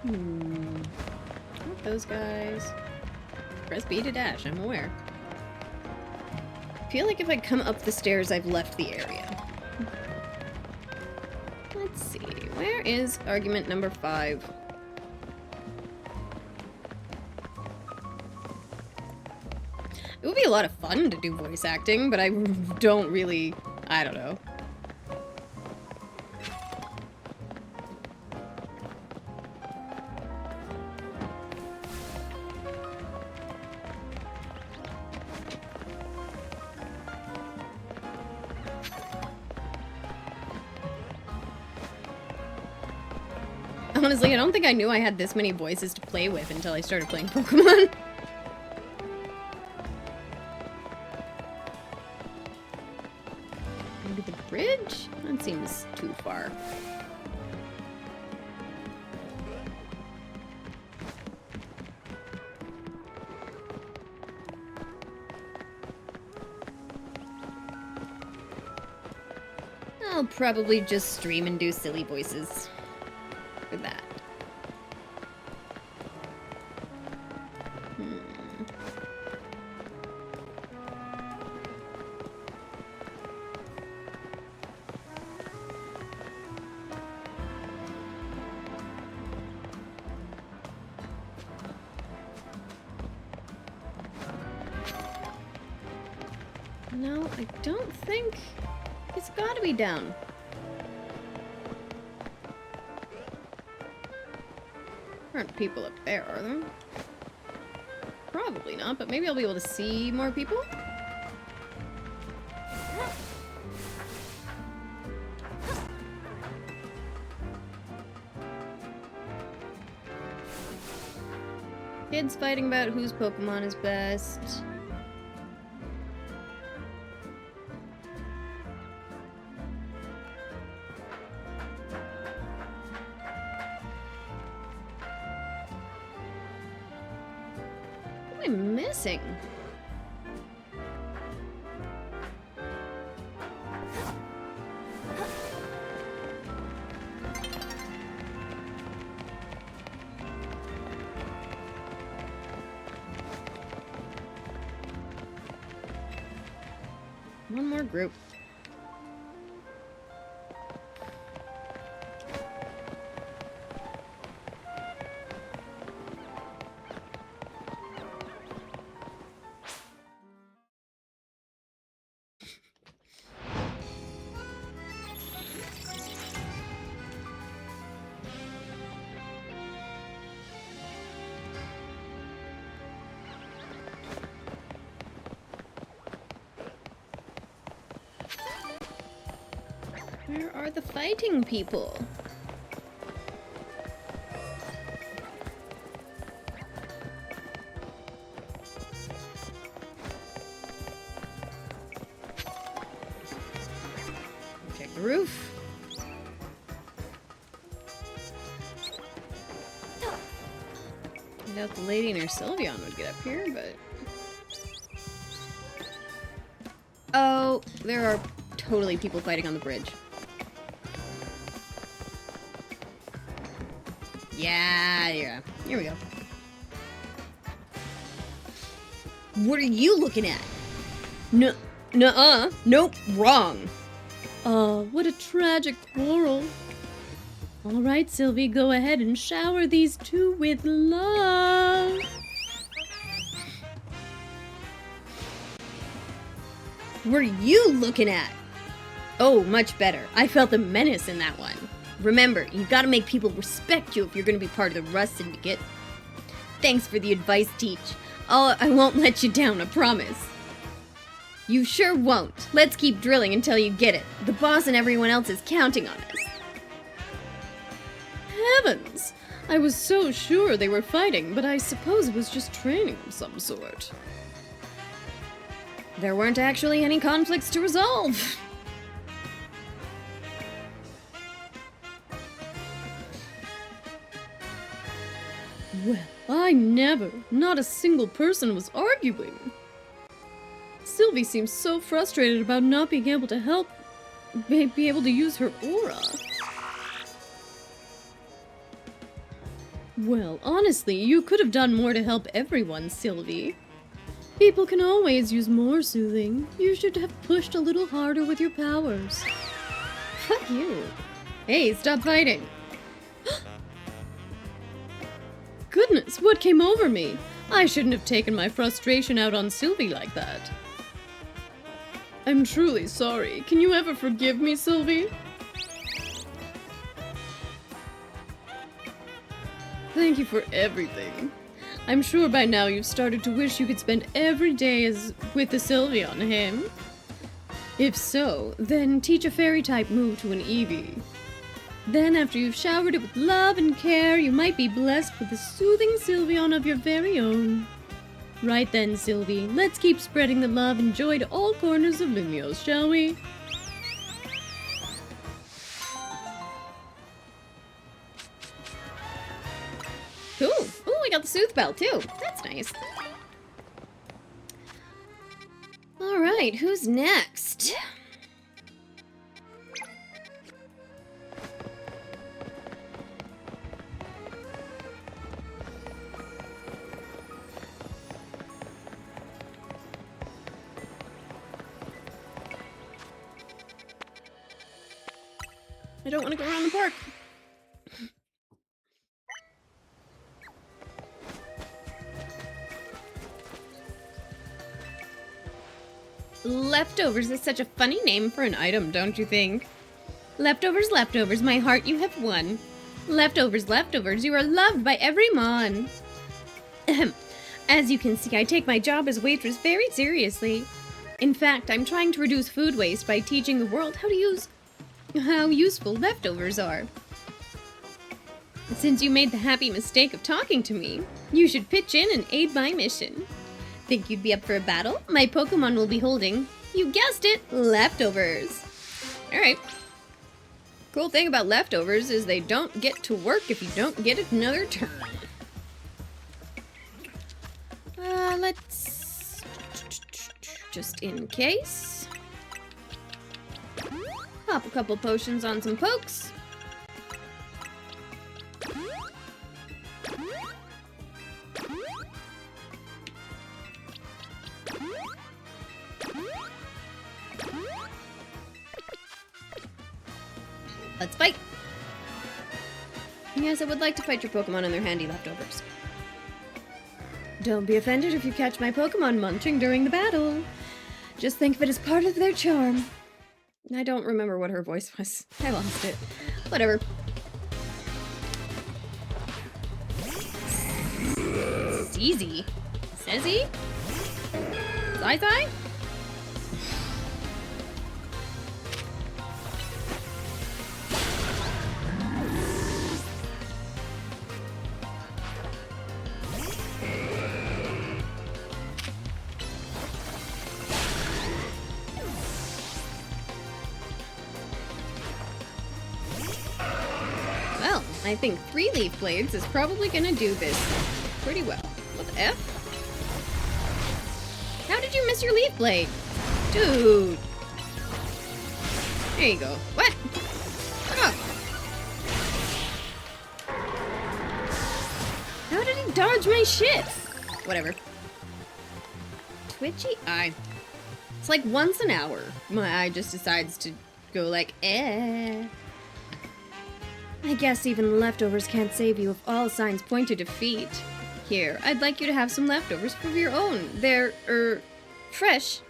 Not those guys. Press B to dash, I'm aware. I feel like if I come up the stairs, I've left the area. Let's see, where is argument number 5? It would be a lot of fun to do voice acting, but I don't really, I don't know. Honestly, I don't think I knew I had this many voices to play with until I started playing Pokemon. Maybe the bridge? That seems too far. I'll probably just stream and do silly voices for that. No, I don't think it's gotta be down. Aren't people up there, are there? Probably not, but maybe I'll be able to see more people? Kids fighting about whose Pokemon is best. What am I missing? One more group. Where are the fighting people? Check the roof. I doubt the lady and her Sylveon would get up here, but... Oh, there are totally people fighting on the bridge. Yeah. Here we go. What are you looking at? Nuh-uh. Nope, wrong. Oh, what a tragic quarrel. All right, Sylvie, go ahead and shower these two with love. What are you looking at? Oh, much better. I felt the menace in that one. Remember, you gotta make people respect you if you're gonna be part of the Rust Syndicate. Thanks for the advice, Teach. I won't let you down, I promise. You sure won't. Let's keep drilling until you get it. The boss and everyone else is counting on us. heavens! I was so sure they were fighting, but I suppose it was just training of some sort. There weren't actually any conflicts to resolve. Well, I never. Not a single person was arguing. Sylvie seems so frustrated about not being able to help, be able to use her aura. Well, honestly, you could have done more to help everyone, Sylvie. People can always use more soothing. You should have pushed a little harder with your powers. Fuck you. Hey, stop fighting. Goodness, what came over me? I shouldn't have taken my frustration out on Sylvie like that. I'm truly sorry. Can you ever forgive me, Sylvie? Thank you for everything. I'm sure by now you've started to wish you could spend every day with a Sylveon him. If so, then teach a fairy-type move to an Eevee. Then, after you've showered it with love and care, you might be blessed with a soothing Sylveon of your very own. Right then, Sylvie, let's keep spreading the love and joy to all corners of Lumiose, shall we? Cool. Oh, we got the Soothe Bell, too. That's nice. Alright, who's next? I don't want to go around the park. Leftovers is such a funny name for an item, don't you think? Leftovers, leftovers, my heart you have won. Leftovers, leftovers, you are loved by every mon. As you can see, I take my job as waitress very seriously. In fact, I'm trying to reduce food waste by teaching the world how useful leftovers are. Since you made the happy mistake of talking to me, you should pitch in and aid my mission. Think you'd be up for a battle? My Pokemon will be holding, you guessed it, leftovers. Alright. Cool thing about leftovers is they don't get to work if you don't get another turn. Let's... just in case... pop a couple potions on some pokes. Let's fight! Yes, I would like to fight your Pokemon and their handy leftovers. Don't be offended if you catch my Pokemon munching during the battle. Just think of it as part of their charm. I don't remember what her voice was. I lost it. Whatever. It's easy. Says he? Zai? Well, I think 3 Leaf Blades is probably gonna do this pretty well. What the F? How did you miss your Leaf Blade? Dude! There you go. What? Oh. How did he dodge my shit? Whatever. Twitchy eye. It's like once an hour, my eye just decides to go like, eh. I guess even leftovers can't save you if all signs point to defeat. Here, I'd like you to have some leftovers for your own. They're, fresh,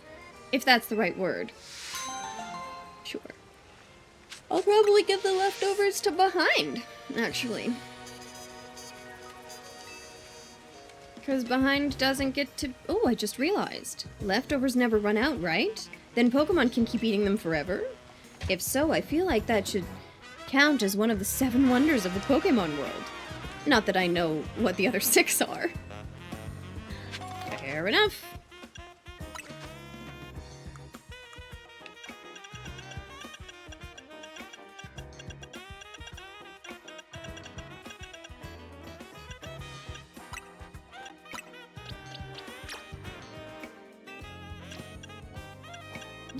if that's the right word. Sure. I'll probably give the leftovers to Behind, actually. Because Behind doesn't get to... Oh, I just realized. Leftovers never run out, right? Then Pokemon can keep eating them forever? If so, I feel like that should count as one of the 7 wonders of the Pokemon world. Not that I know what the other 6 are. Fair enough.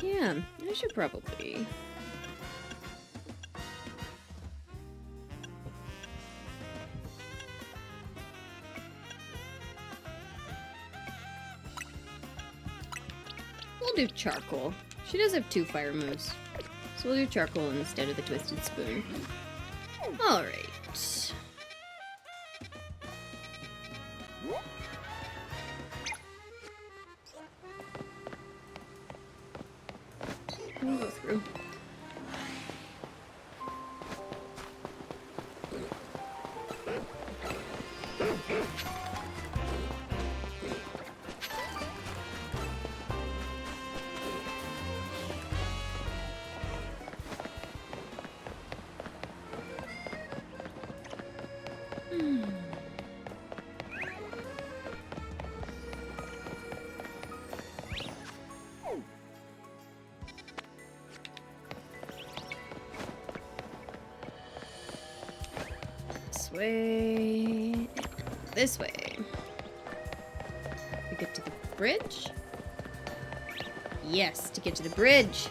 Yeah, I should probably... We'll do charcoal. She does have 2 fire moves. So we'll do charcoal instead of the twisted spoon. Alright. We'll go through. This way. This way. We get to the bridge? Yes, to get to the bridge.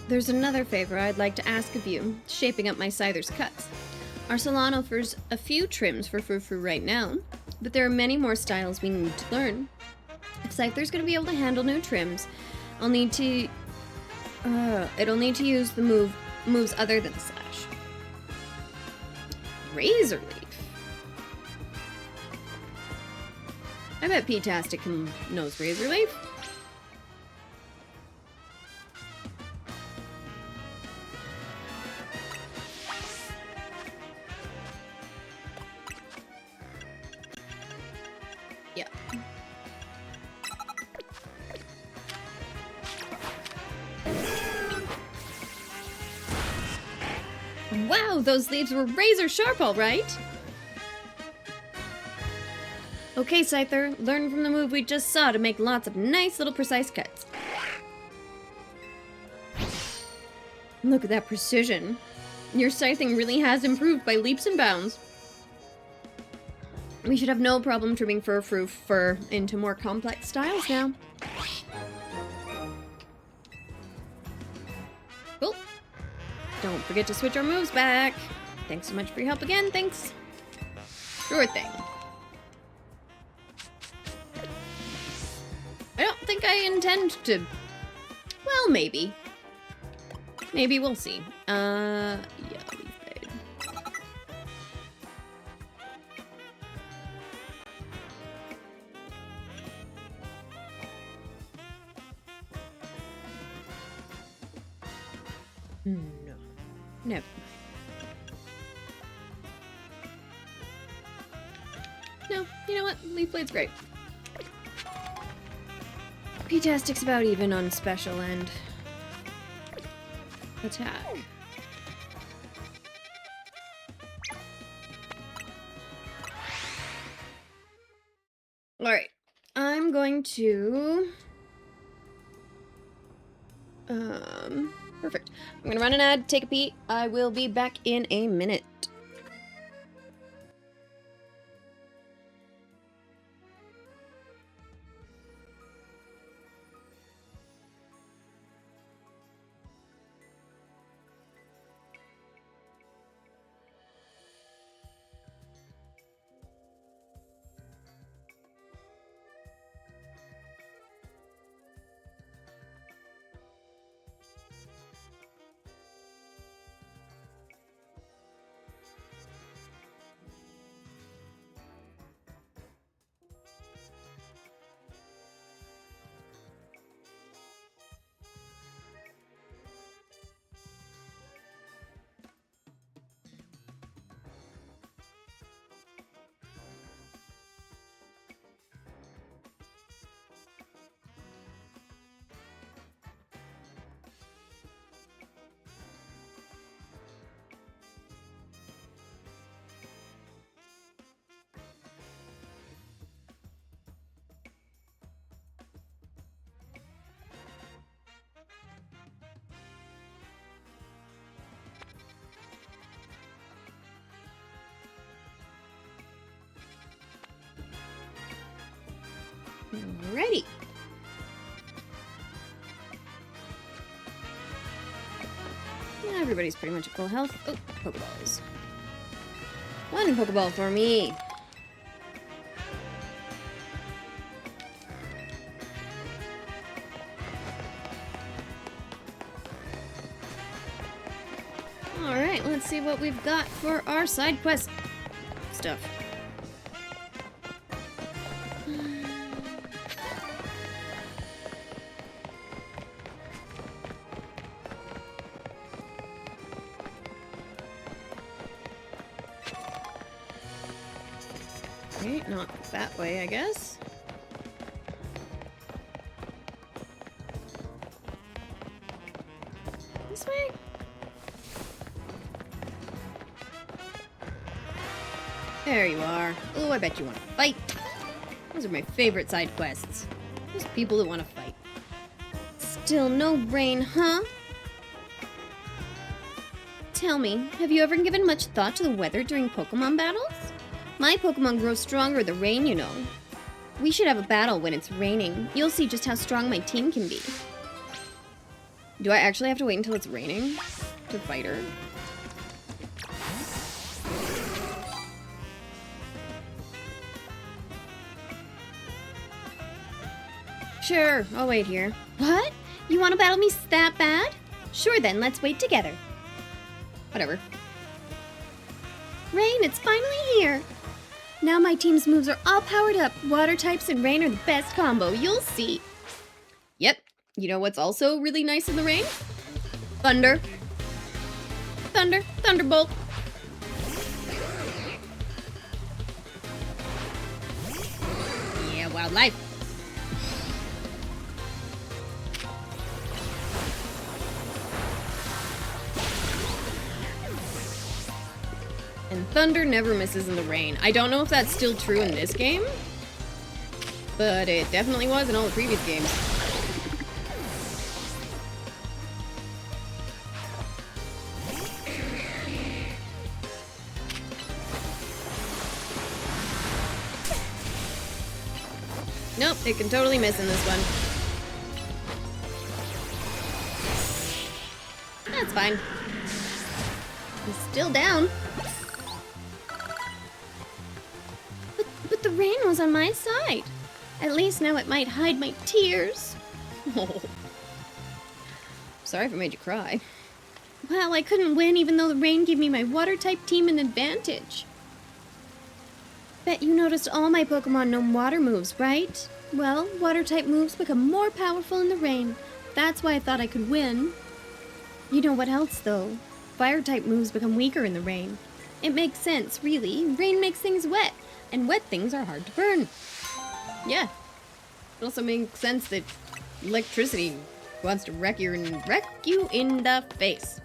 There's another favor I'd like to ask of you, shaping up my Scyther's cuts. Our salon offers a few trims for Frou-Frou right now, but there are many more styles we need to learn. If Scyther's gonna be able to handle new trims, it'll need to use the moves other than Slash. Razor Leaf. I bet P-Tastic knows Razor Leaf. Yeah. Wow, those leaves were razor sharp, all right. Okay, Scyther, learn from the move we just saw to make lots of nice little precise cuts. Look at that precision. Your scything really has improved by leaps and bounds. We should have no problem trimming Frou-Frou fur into more complex styles now. Cool. Don't forget to switch our moves back. Thanks so much for your help again, thanks. Sure thing. I don't think I intend to... Well, maybe. Maybe we'll see. Yeah, Leaf Blade. No. Never mind. No, you know what? Leaf Blade's great. P-Tastic's about even on special and attack. Alright. I'm going to... Perfect. I'm gonna run an ad, take a pee. I will be back in a minute. Alrighty. Yeah, everybody's pretty much at full health. Oh, Pokeballs. One Pokeball for me. Alright, let's see what we've got for our side quest stuff. Okay, not that way, I guess. This way? There you are. Oh, I bet you want to fight. Those are my favorite side quests. Those people that want to fight. Still no rain, huh? Tell me, have you ever given much thought to the weather during Pokemon battles? My Pokemon grow stronger with the rain, you know. We should have a battle when it's raining. You'll see just how strong my team can be. Do I actually have to wait until it's raining to fight her? Sure, I'll wait here. What? You want to battle me that bad? Sure then, let's wait together. Whatever. Rain, it's finally here! Now my team's moves are all powered up. Water types and rain are the best combo, you'll see. Yep. You know what's also really nice in the rain? Thunder. Thunder. Thunderbolt. Yeah, wildlife. And thunder never misses in the rain. I don't know if that's still true in this game, but it definitely was in all the previous games. Nope, it can totally miss in this one. That's fine. He's still down. But the rain was on my side. At least now it might hide my tears. Oh. Sorry if I made you cry. Well, I couldn't win even though the rain gave me my water-type team an advantage. Bet you noticed all my Pokemon know water moves, right? Well, water-type moves become more powerful in the rain. That's why I thought I could win. You know what else, though? Fire-type moves become weaker in the rain. It makes sense, really. Rain makes things wet, and wet things are hard to burn. Yeah. It also makes sense that electricity wants to wreck you in the face.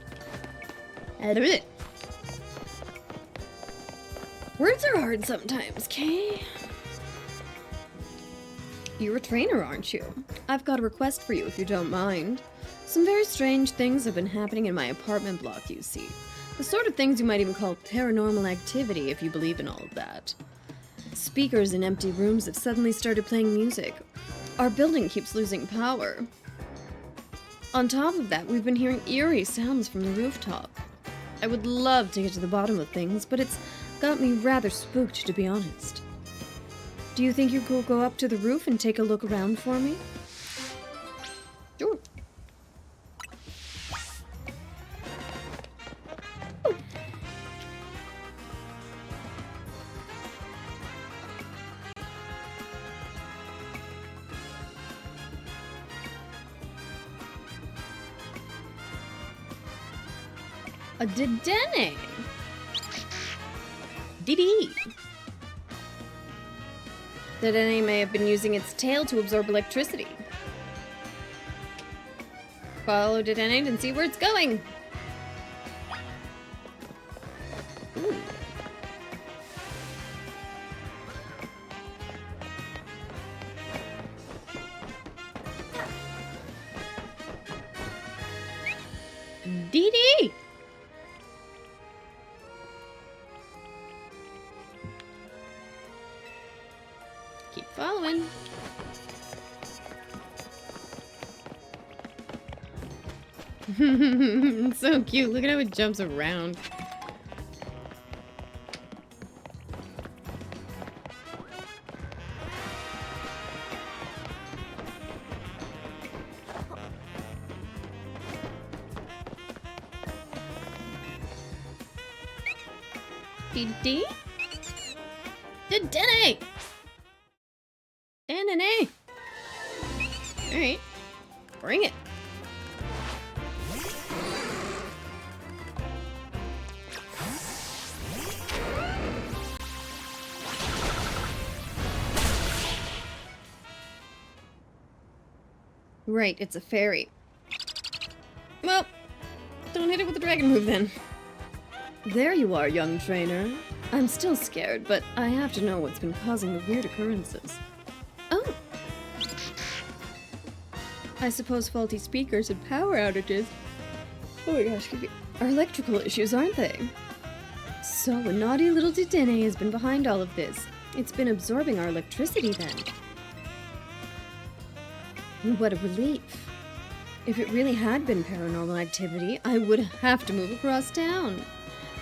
Words are hard sometimes, Kay. You're a trainer, aren't you? I've got a request for you if you don't mind. Some very strange things have been happening in my apartment block, you see. The sort of things you might even call paranormal activity if you believe in all of that. Speakers in empty rooms have suddenly started playing music. Our building keeps losing power. On top of that, we've been hearing eerie sounds from the rooftop. I would love to get to the bottom of things, but it's got me rather spooked, to be honest. Do you think you could go up to the roof and take a look around for me? Sure. A Dedenne! Dee. Dedenne may have been using its tail to absorb electricity. Follow Dedenne and see where it's going. Ooh. Dee. Keep following. It's so cute. Look at how it jumps around. Dee? Dene! Dene! Alright. Bring it. Right, it's a fairy. Well, don't hit it with the dragon move then. There you are, young trainer. I'm still scared, but I have to know what's been causing the weird occurrences. Oh! I suppose faulty speakers and power outages. Oh my gosh, excuse me. Are electrical issues, aren't they? So a naughty little Dedenne has been behind all of this. It's been absorbing our electricity then. What a relief. If it really had been paranormal activity, I would have to move across town.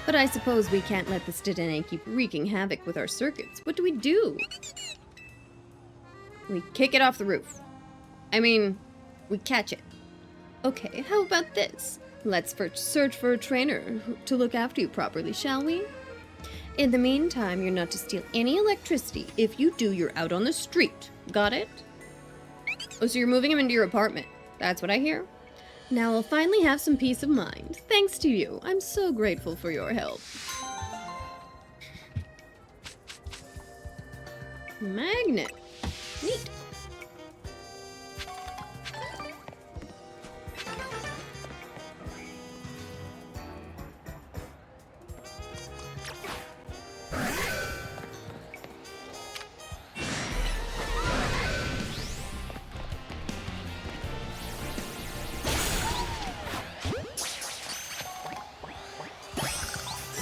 But I suppose we can't let this Dedenne keep wreaking havoc with our circuits. What do? We kick it off the roof. I mean, we catch it. Okay, how about this? Let's first search for a trainer to look after you properly, shall we? In the meantime, you're not to steal any electricity. If you do, you're out on the street. Got it? Oh, so you're moving him into your apartment. That's what I hear. Now I'll finally have some peace of mind. Thanks to you. I'm so grateful for your help. Magnet. Neat.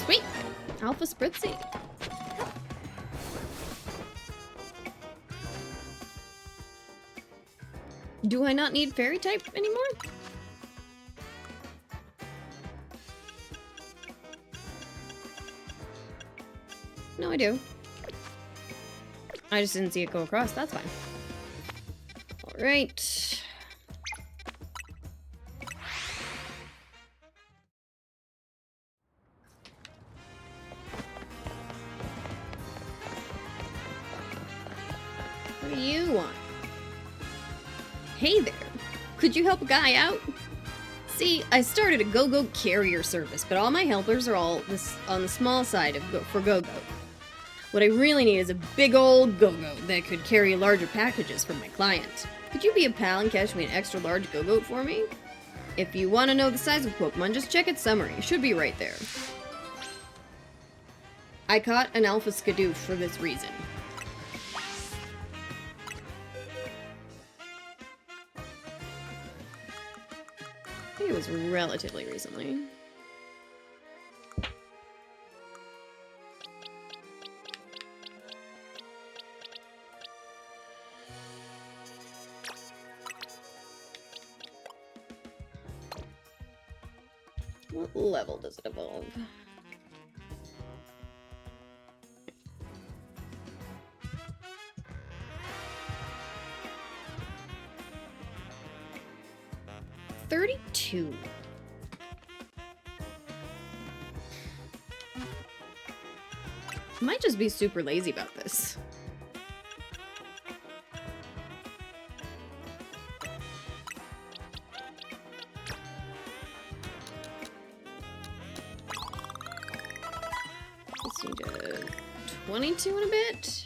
Sweet. Alpha Spritzy. Do I not need fairy type anymore? No, I do. I just didn't see it go across. That's fine. All right. What do you want? Hey there. Could you help a guy out? See, I started a go-go carrier service, but all my helpers are all on the small side of for go-go. What I really need is a big old go-go that could carry larger packages for my client. Could you be a pal and catch me an extra large go-go for me? If you want to know the size of Pokemon, just check its summary. It should be right there. I caught an Alpha Skidoof for this reason. I think it was relatively recently. What level does it evolve? $32. Might just be super lazy about this. Let's see, 22 in a bit.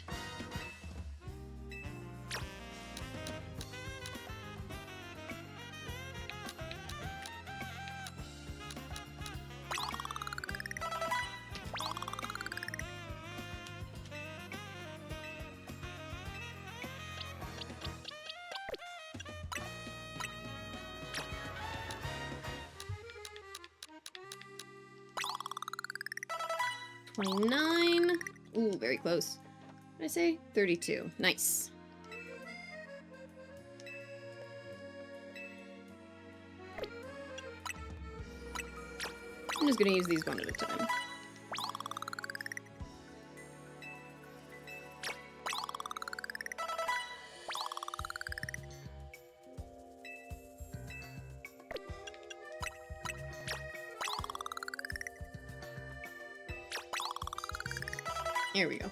$29. Ooh, very close. I say 32. Nice. I'm just gonna use these one at a time. Here we go.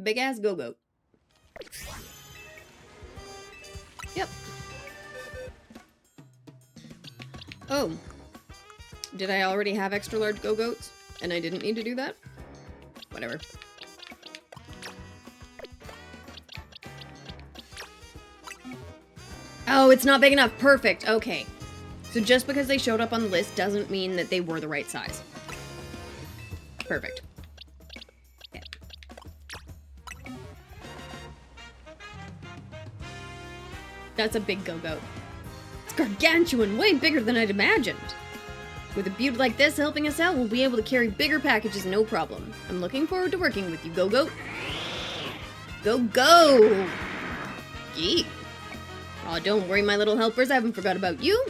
Big ass go-goat. Yep. Oh. Did I already have extra large go-goats? And I didn't need to do that? Whatever. Oh, it's not big enough. Perfect. Okay. So just because they showed up on the list doesn't mean that they were the right size. Perfect. Okay. That's a big go-goat. It's gargantuan, way bigger than I'd imagined. With a beaut like this helping us out, we'll be able to carry bigger packages no problem. I'm looking forward to working with you, go-goat. Go-go! Yeet. Aw, don't worry, my little helpers, I haven't forgot about you.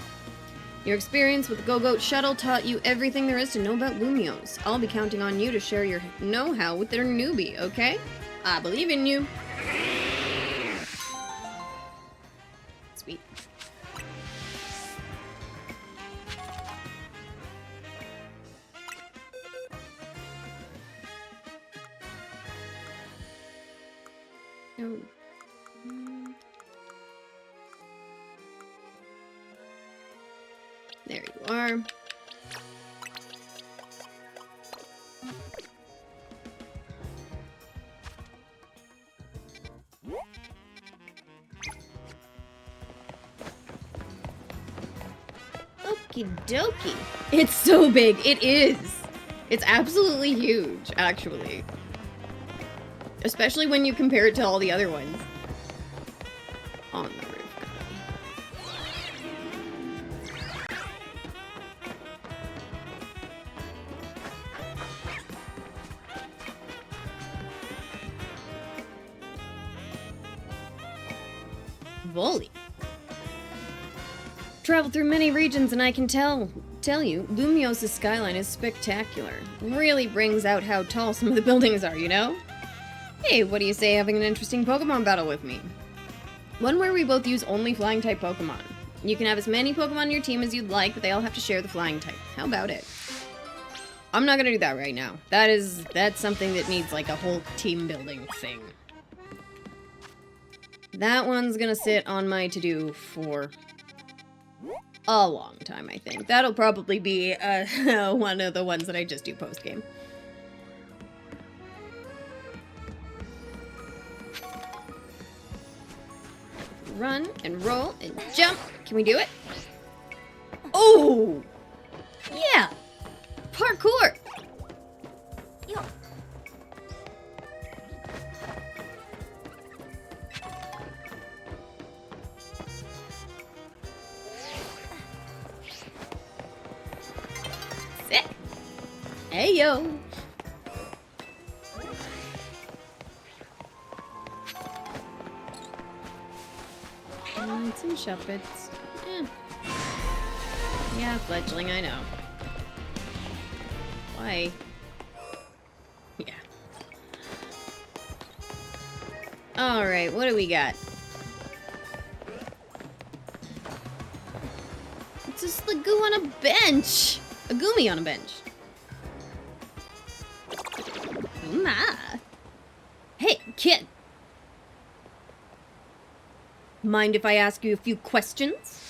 Your experience with the Go-Goat Shuttle taught you everything there is to know about Lumios. I'll be counting on you to share your know-how with their newbie, okay? I believe in you. Sweet. Oh. There you are. Okie dokie. It's so big. It is. It's absolutely huge, actually. Especially when you compare it to all the other ones. On the roof. Volley. Traveled through many regions and I can tell you, Lumios' skyline is spectacular. Really brings out how tall some of the buildings are, you know? Hey, what do you say having an interesting Pokemon battle with me? One where we both use only flying type Pokemon. You can have as many Pokemon in your team as you'd like, but they all have to share the flying type. How about it? I'm not gonna do that right now. That's something that needs like a whole team building thing. That one's gonna sit on my to-do for a long time, I think. That'll probably be one of the ones that I just do post-game. Run and roll and jump. Can we do it? Oh! Yeah! Parkour! Yo. Sit. Hey, yo. Some Shuppets. Yeah, fledgling, I know. Why? Yeah. Alright, what do we got? It's just the goo on a bench! A Goomy on a bench. Ma. Hey, kid! Mind if I ask you a few questions?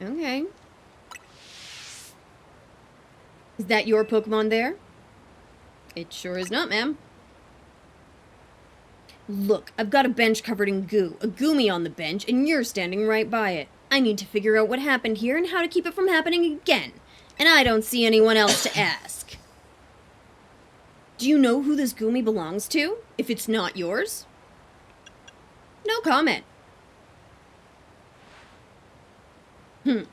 Okay. Is that your Pokemon there? It sure is not, ma'am. Look, I've got a bench covered in goo, a Goomy on the bench, and you're standing right by it. I need to figure out what happened here and how to keep it from happening again. And I don't see anyone else to ask. Do you know who this Goomy belongs to? If it's not yours? No comment. And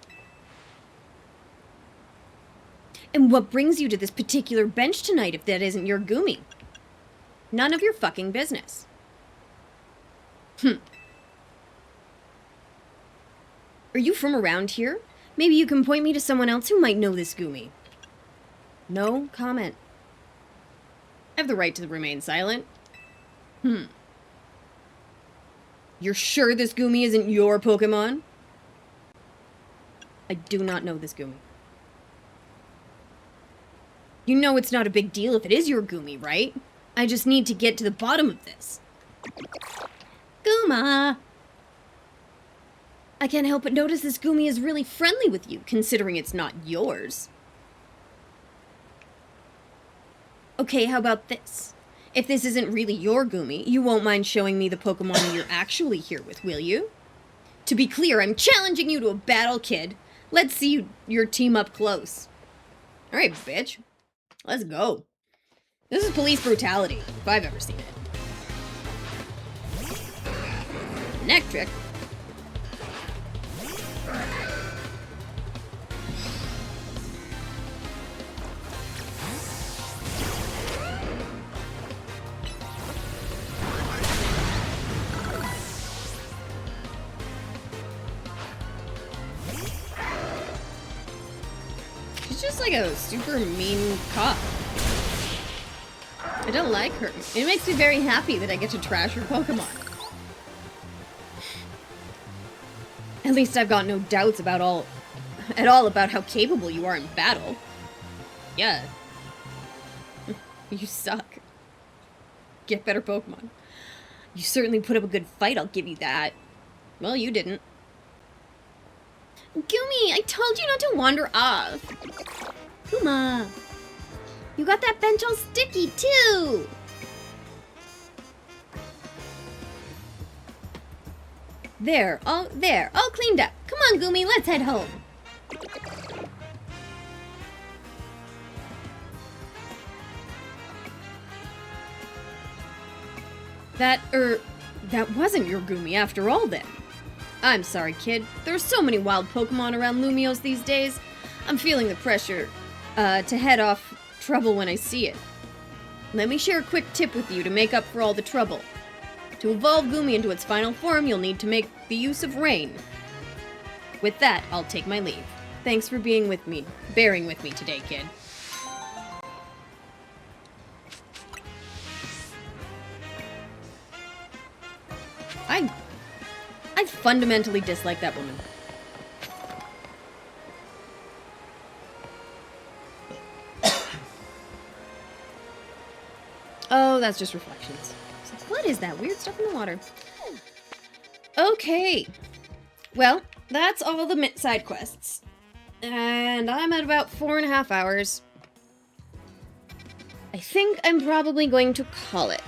what brings you to this particular bench tonight if that isn't your Goomy? None of your fucking business. Are you from around here? Maybe you can point me to someone else who might know this Goomy. No comment. I have the right to remain silent. You're sure this Goomy isn't your Pokemon? I do not know this Goomy. You know it's not a big deal if it is your Goomy, right? I just need to get to the bottom of this. Gooma! I can't help but notice this Goomy is really friendly with you, considering it's not yours. Okay, how about this? If this isn't really your Goomy, you won't mind showing me the Pokemon you're actually here with, will you? To be clear, I'm challenging you to a battle, kid. Let's see your team up close. Alright, bitch. Let's go. This is police brutality, if I've ever seen it. Neck trick. She's just like a super mean cop. I don't like her. It makes me very happy that I get to trash her Pokemon. At least I've got no doubts about at all about how capable you are in battle. Yeah. You suck. Get better Pokemon. You certainly put up a good fight, I'll give you that. Well, you didn't. Goomy, I told you not to wander off. Kuma. You got that bench all sticky, too! There, all cleaned up. Come on, Goomy, let's head home. That wasn't your Goomy after all, then. I'm sorry, kid. There are so many wild Pokemon around Lumios these days. I'm feeling the pressure to head off trouble when I see it. Let me share a quick tip with you to make up for all the trouble. To evolve Goomy into its final form, you'll need to make the use of rain. With that, I'll take my leave. Thanks for bearing with me today, kid. I fundamentally dislike that woman. Oh, that's just reflections. It's like, what is that weird stuff in the water? Okay. Well, that's all the side quests. And I'm at about 4.5 hours. I think I'm probably going to call it.